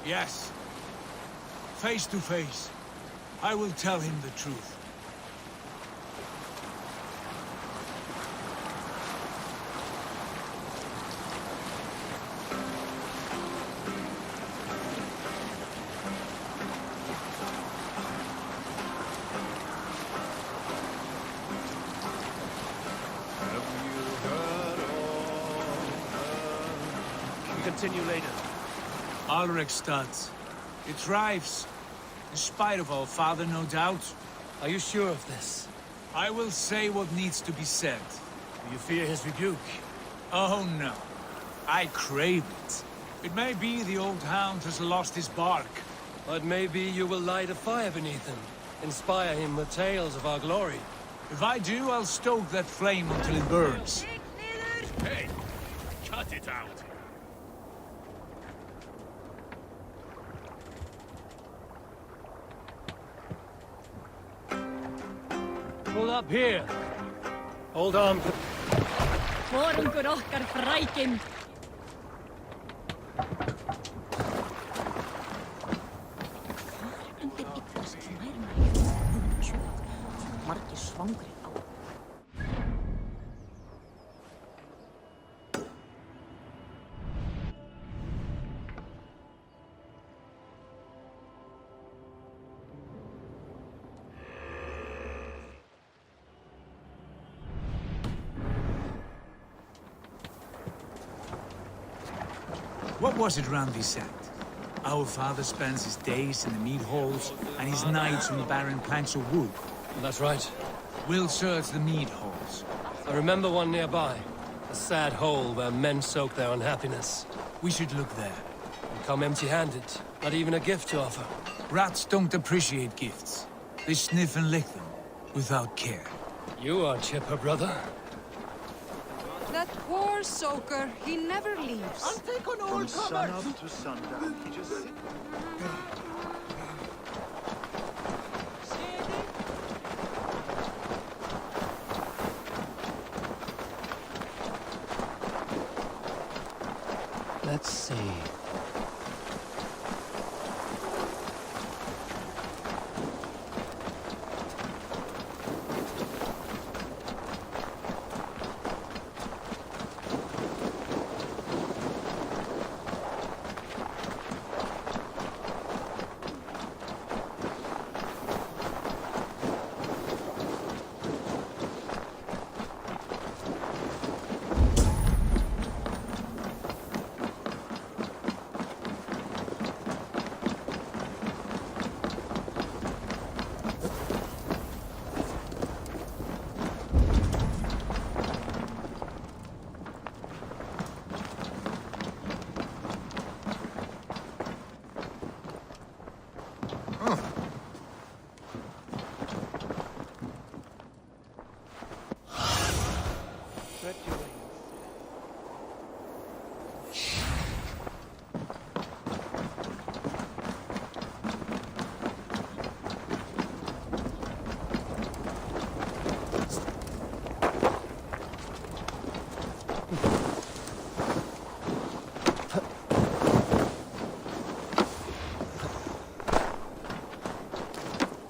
Yes. Face to face. I will tell him the truth. Continue later. Alrekstad. It thrives. In spite of our father, no doubt. Are you sure of this? I will say what needs to be said. Do you fear his rebuke? Oh no. I crave it. It may be the old hound has lost his bark. But maybe you will light a fire beneath him. Inspire him with tales of our glory. If I do, I'll stoke that flame until it burns. Hey! Cut it out! Pull up here. Hold on. Forum gur okkar frækin. Margir svangrir á. What was it Randvi said? Our father spends his days in the mead halls, and his nights on the barren planks of wood. That's right. We'll search the mead halls. I remember one nearby. A sad hole where men soak their unhappiness. We should look there. And come empty-handed. Not even a gift to offer. Rats don't appreciate gifts. They sniff and lick them, without care. You are chipper, brother. That poor soaker, he never leaves. I'll take on all comers! From sunup to sundown, he just sits. Let's see.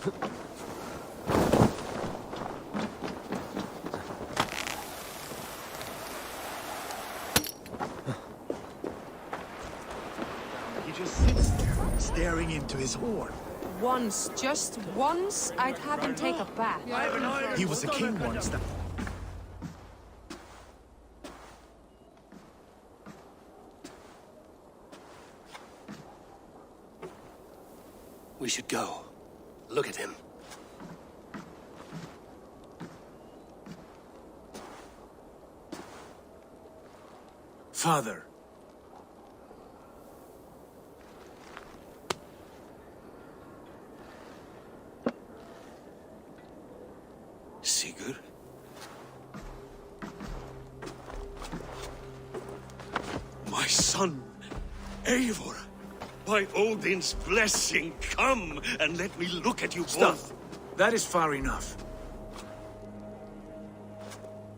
He just sits there, staring into his horn. Once, just once, I'd have him take a bath. He was a king once. We should go. Look at him. Father. Sigurd? My son, Eivor. By Odin's blessing, come and let me look at you both. That is far enough.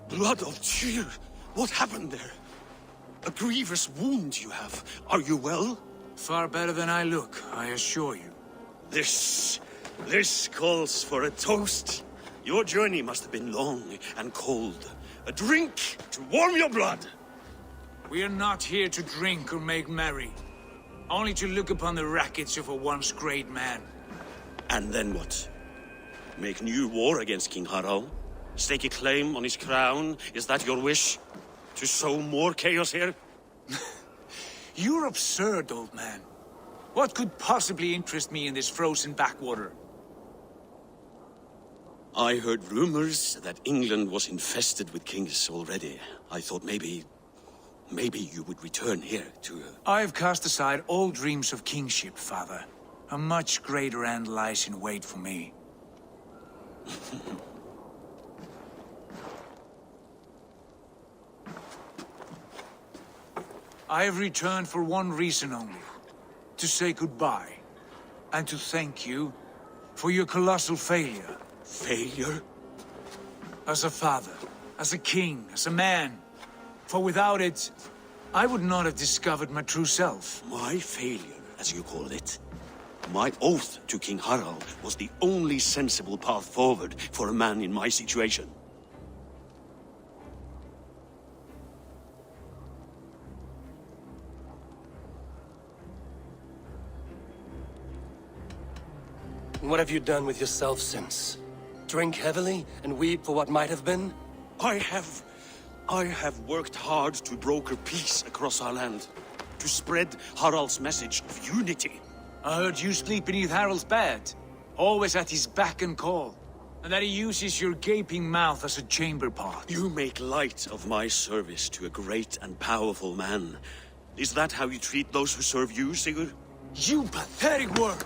Blood of Tyr, what happened there? A grievous wound you have. Are you well? Far better than I look, I assure you. This calls for a toast. Your journey must have been long and cold. A drink to warm your blood. We are not here to drink or make merry. Only to look upon the wreckage of a once great man. And then what? Make new war against King Harald? Stake a claim on his crown? Is that your wish? To sow more chaos here? You're absurd, old man. What could possibly interest me in this frozen backwater? I heard rumors that England was infested with kings already. I thought maybe you would return here to... I have cast aside all dreams of kingship, father. A much greater end lies in wait for me. I have returned for one reason only. To say goodbye. And to thank you for your colossal failure. Failure? As a father, as a king, as a man. For without it, I would not have discovered my true self. My failure, as you call it. My oath to King Harald was the only sensible path forward for a man in my situation. What have you done with yourself since? Drink heavily and weep for what might have been? I have worked hard to broker peace across our land. To spread Harald's message of unity. I heard you sleep beneath Harald's bed. Always at his beck and call. And that he uses your gaping mouth as a chamber pot. You make light of my service to a great and powerful man. Is that how you treat those who serve you, Sigurd? You pathetic worm!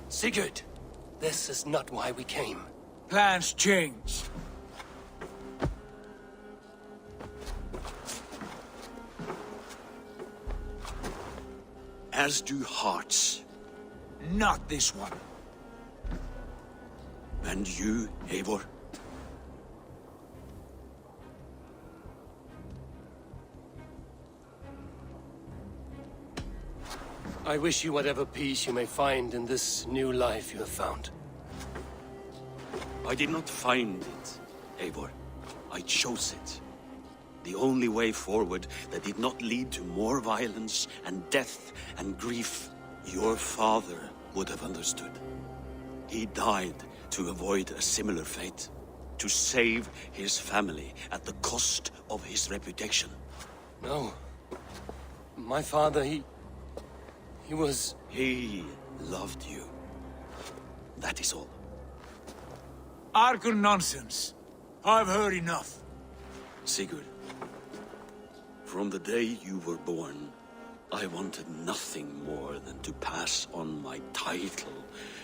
Sigurd, this is not why we came. Plans change. As do hearts. Not this one. And you, Eivor? I wish you whatever peace you may find in this new life you have found. I did not find it, Eivor. I chose it. The only way forward that did not lead to more violence and death and grief. Your father would have understood. He died to avoid a similar fate. To save his family at the cost of his reputation. No. My father, he was... He loved you. That is all. Argur nonsense. I've heard enough. Sigurd, from the day you were born, I wanted nothing more than to pass on my title,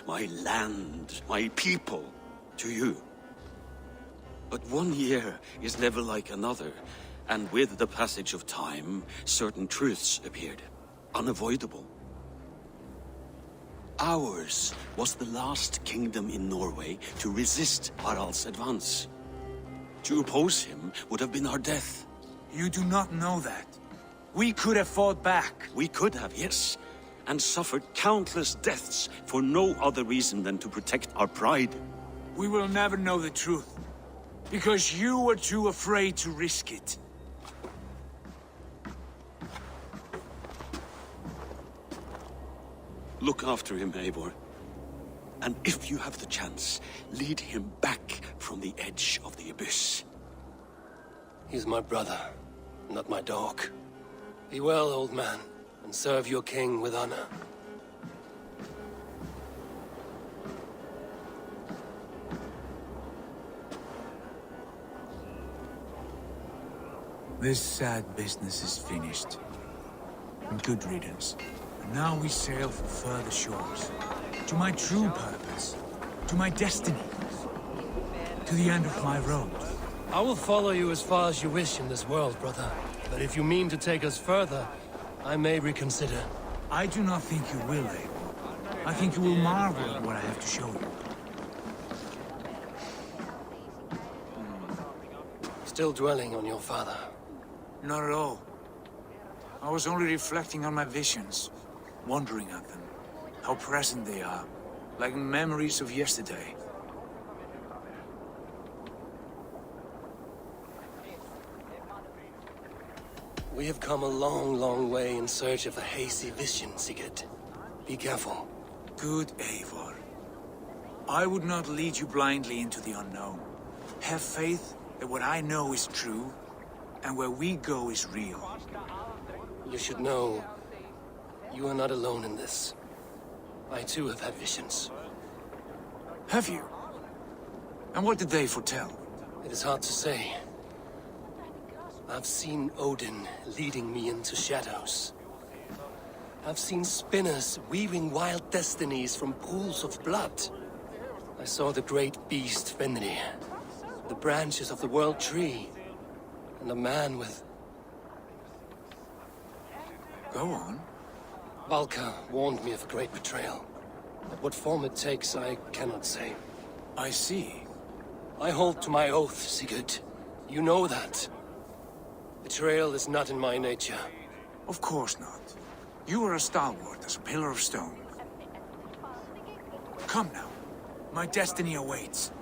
my land, my people, to you. But 1 year is never like another, and with the passage of time, certain truths appeared, unavoidable. Ours was the last kingdom in Norway to resist Harald's advance. To oppose him would have been our death. You do not know that. We could have fought back. We could have, yes. and suffered countless deaths for no other reason than to protect our pride. We will never know the truth, because you were too afraid to risk it. Look after him, Eivor. And if you have the chance, lead him back from the edge of the abyss. He's my brother, not my dog. Be well, old man, and serve your king with honor. This sad business is finished. And good riddance. And now we sail for further shores. To my true purpose. To my destiny. To the end of my road. I will follow you as far as you wish in this world, brother. But if you mean to take us further, I may reconsider. I do not think you will, Eivor. I think you will marvel at what I have to show you. Still dwelling on your father? Not at all. I was only reflecting on my visions, wondering at them. How present they are, like memories of yesterday. We have come a long, long way in search of a hazy vision, Sigurd. Be careful. Good Eivor. I would not lead you blindly into the unknown. Have faith that what I know is true, and where we go is real. You should know, you are not alone in this. I too have had visions. Have you? And what did they foretell? It is hard to say. I've seen Odin leading me into shadows. I've seen spinners weaving wild destinies from pools of blood. I saw the great beast Fenrir, the branches of the world tree, and a man with... Go on. Valka warned me of a great betrayal. But what form it takes, I cannot say. I see. I hold to my oath, Sigurd. You know that. Betrayal is not in my nature. Of course not. You are a stalwart as a pillar of stone. Come now. My destiny awaits.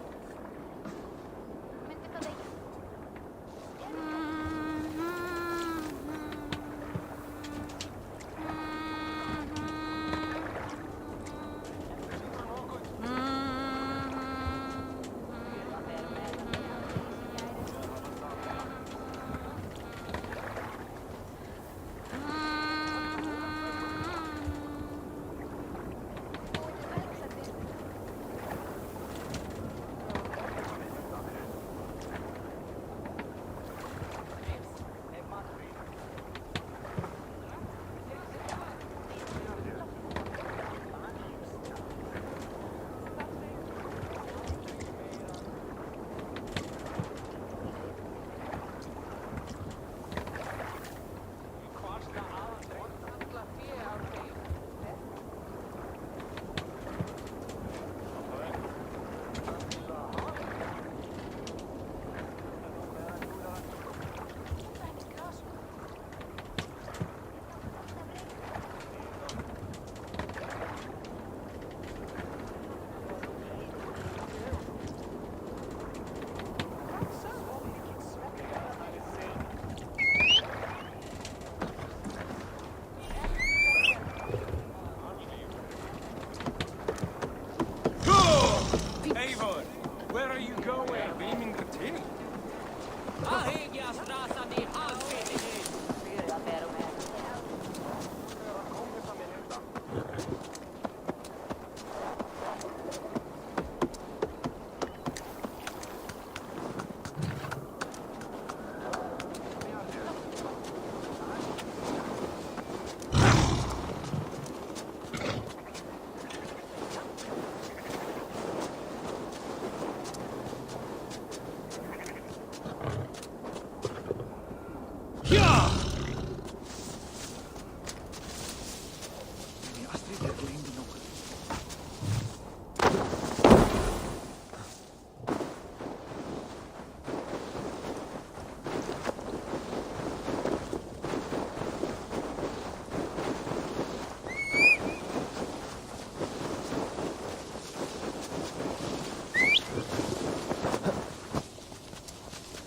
Eivor, where are you going? Beaming the tail?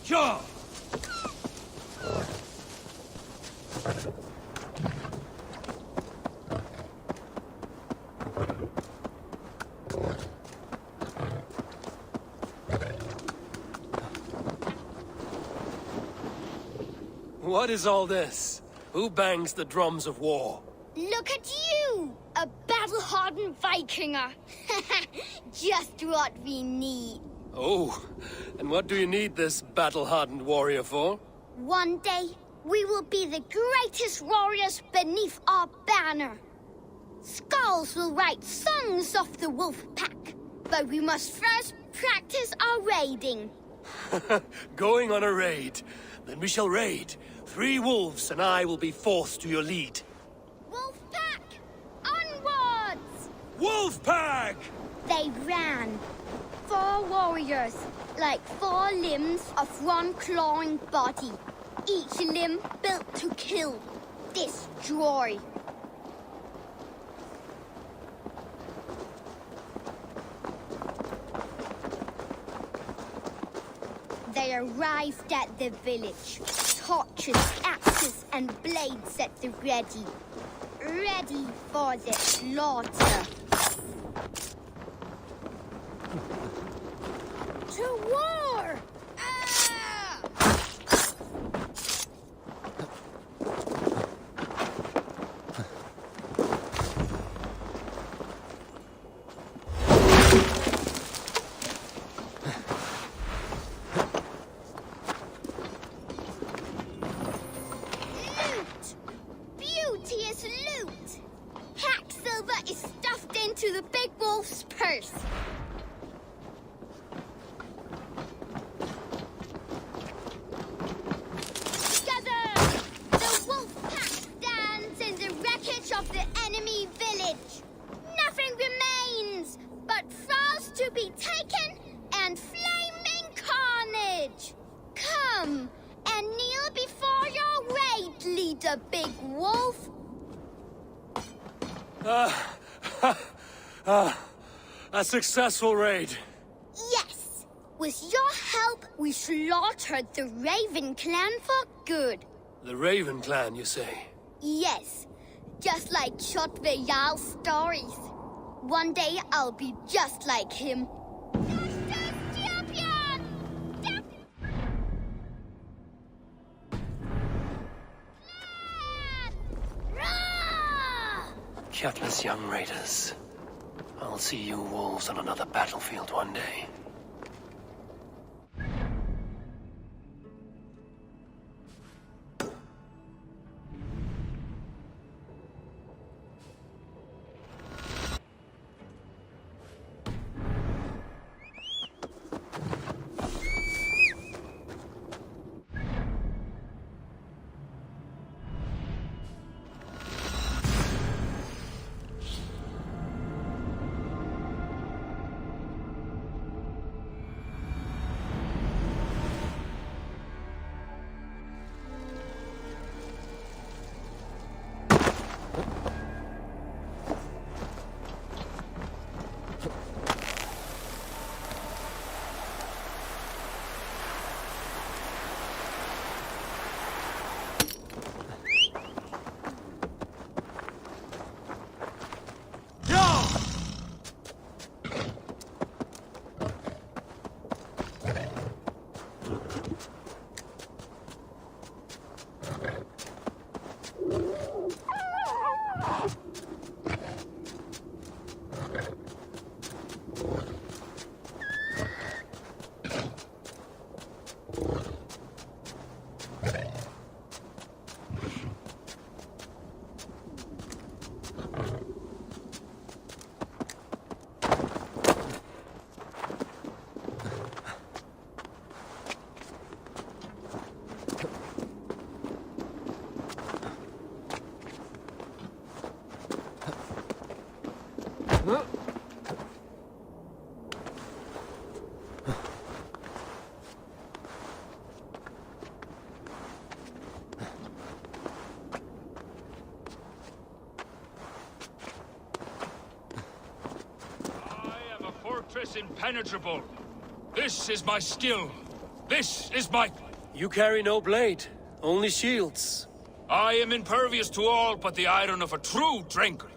Ja! What is all this? Who bangs the drums of war? Look at you! A battle-hardened Vikinger! Just what we need. Oh, and what do you need this battle-hardened warrior for? One day, we will be the greatest warriors beneath our banner. Skulls will write songs of the wolf pack, but we must first practice our raiding. Going on a raid. Then we shall raid. 3 wolves and I will be fourth to your lead. Wolf pack! Onwards! Wolf pack! They ran. 4 warriors, like 4 limbs of one clawing body. Each limb built to kill, destroy. They arrived at the village. Torches, axes, and blades at the ready. Ready for the slaughter. To war! To the big wolf's purse. Together, the wolf pack stands in the wreckage of the enemy village. Nothing remains but thralls to be taken and flaming carnage. Come and kneel before your raid leader, big wolf. A successful raid. Yes. With your help, we slaughtered the Raven clan for good. The Raven clan, you say? Yes. Just like Creed Valhalla's stories. One day, I'll be just like him. Gutless young raiders. I'll see you wolves on another battlefield one day. Fortress impenetrable. This is my skill. This is my... You carry no blade, only shields. I am impervious to all but the iron of a true drinker.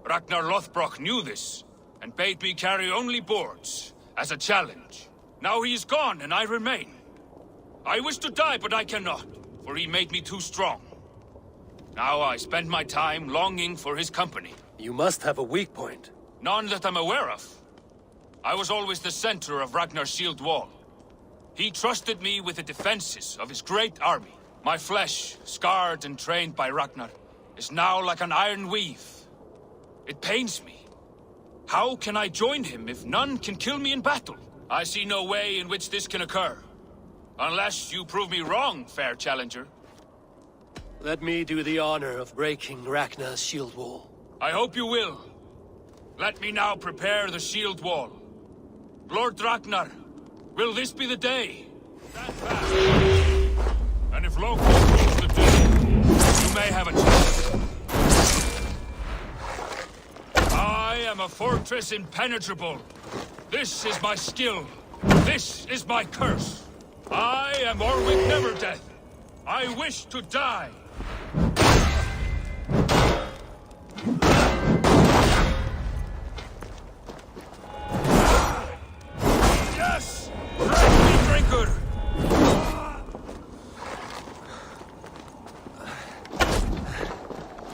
Ragnar Lothbrok knew this, and bade me carry only boards, as a challenge. Now he is gone, and I remain. I wish to die, but I cannot, for he made me too strong. Now I spend my time longing for his company. You must have a weak point. None that I'm aware of. I was always the center of Ragnar's shield wall. He trusted me with the defenses of his great army. My flesh, scarred and trained by Ragnar, is now like an iron weave. It pains me. How can I join him if none can kill me in battle? I see no way in which this can occur. Unless you prove me wrong, fair challenger. Let me do the honor of breaking Ragnar's shield wall. I hope you will. Let me now prepare the shield wall. Lord Ragnar, will this be the day? Stand fast. And if Loki rules the day, you may have a chance. I am a fortress impenetrable. This is my skill. This is my curse. I am Orwig Neverdeath. I wish to die. Yes! Drink me, drinker!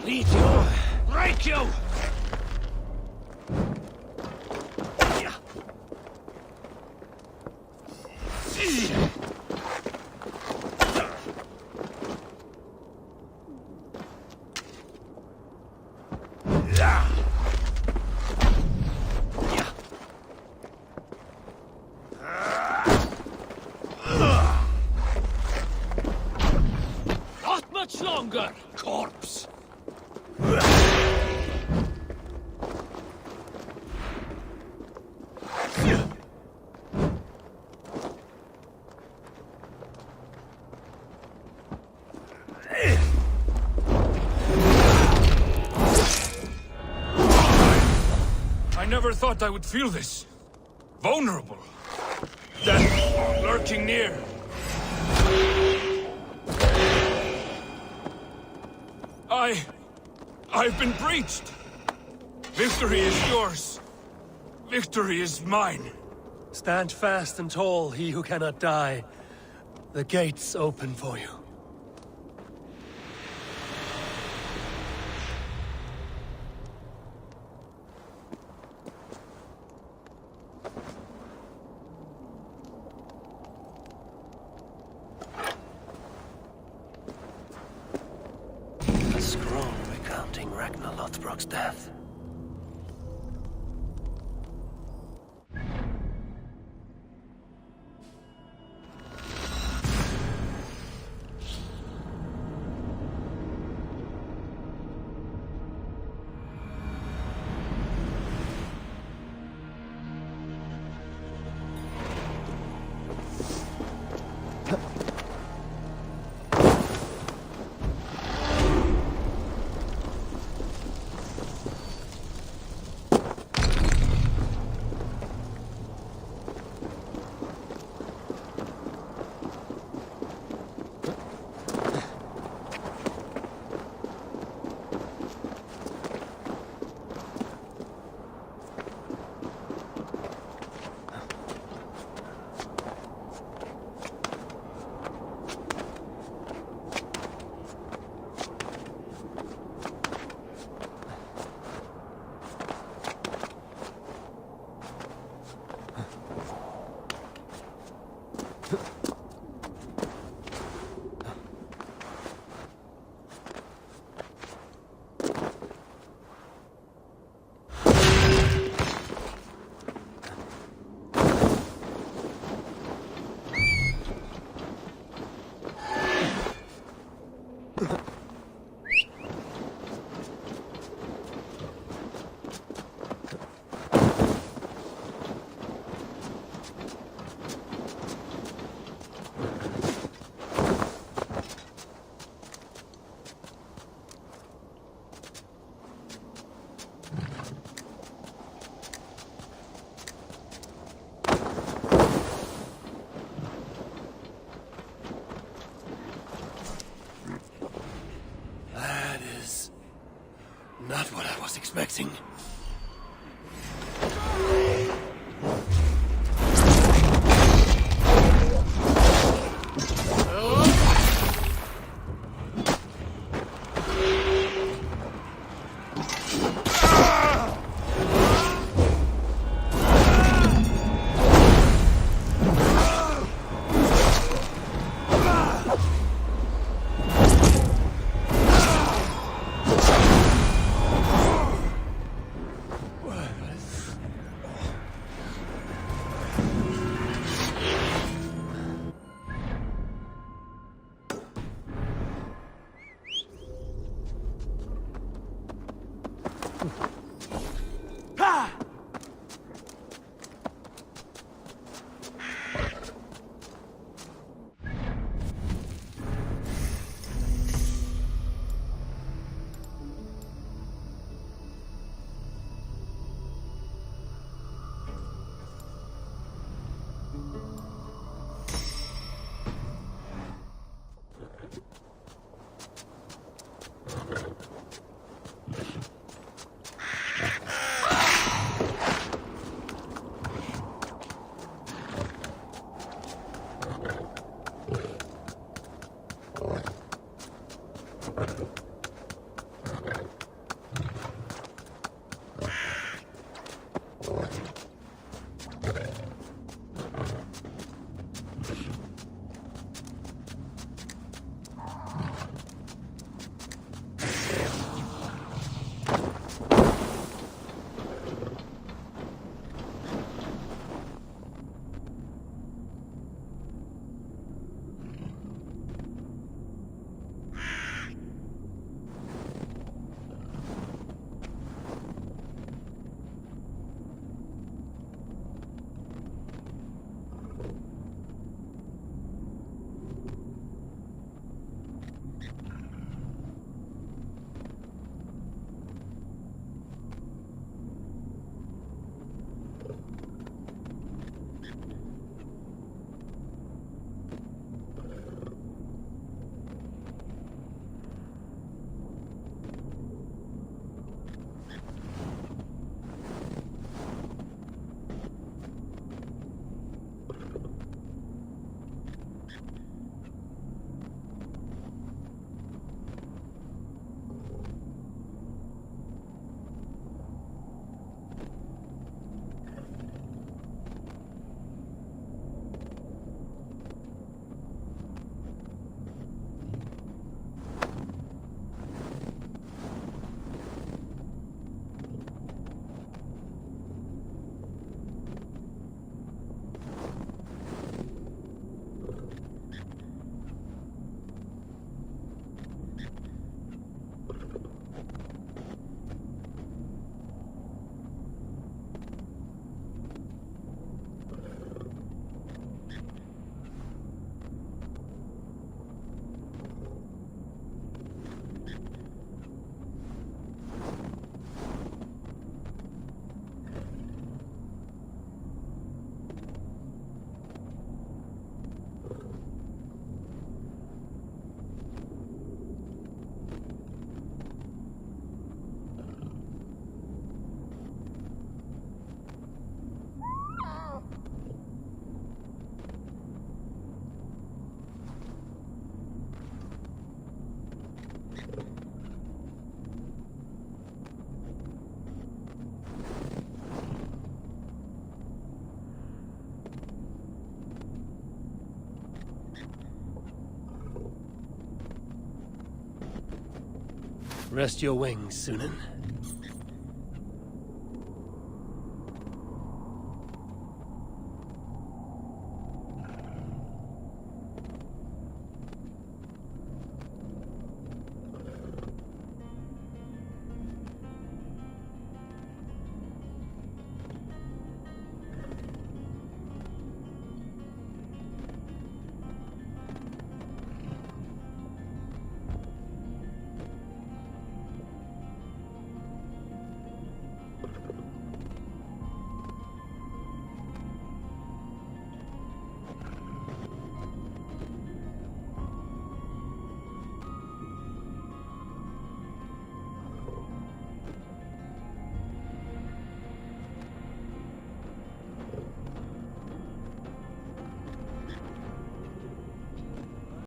Lead you! Break you! Not much longer, corpse! I never thought I would feel this. Vulnerable. Death lurking near. I've been breached. Victory is yours. Victory is mine. Stand fast and tall, he who cannot die. The gates open for you. A scroll recounting Ragnar Lothbrok's death. expecting. Rest your wings, Sunan.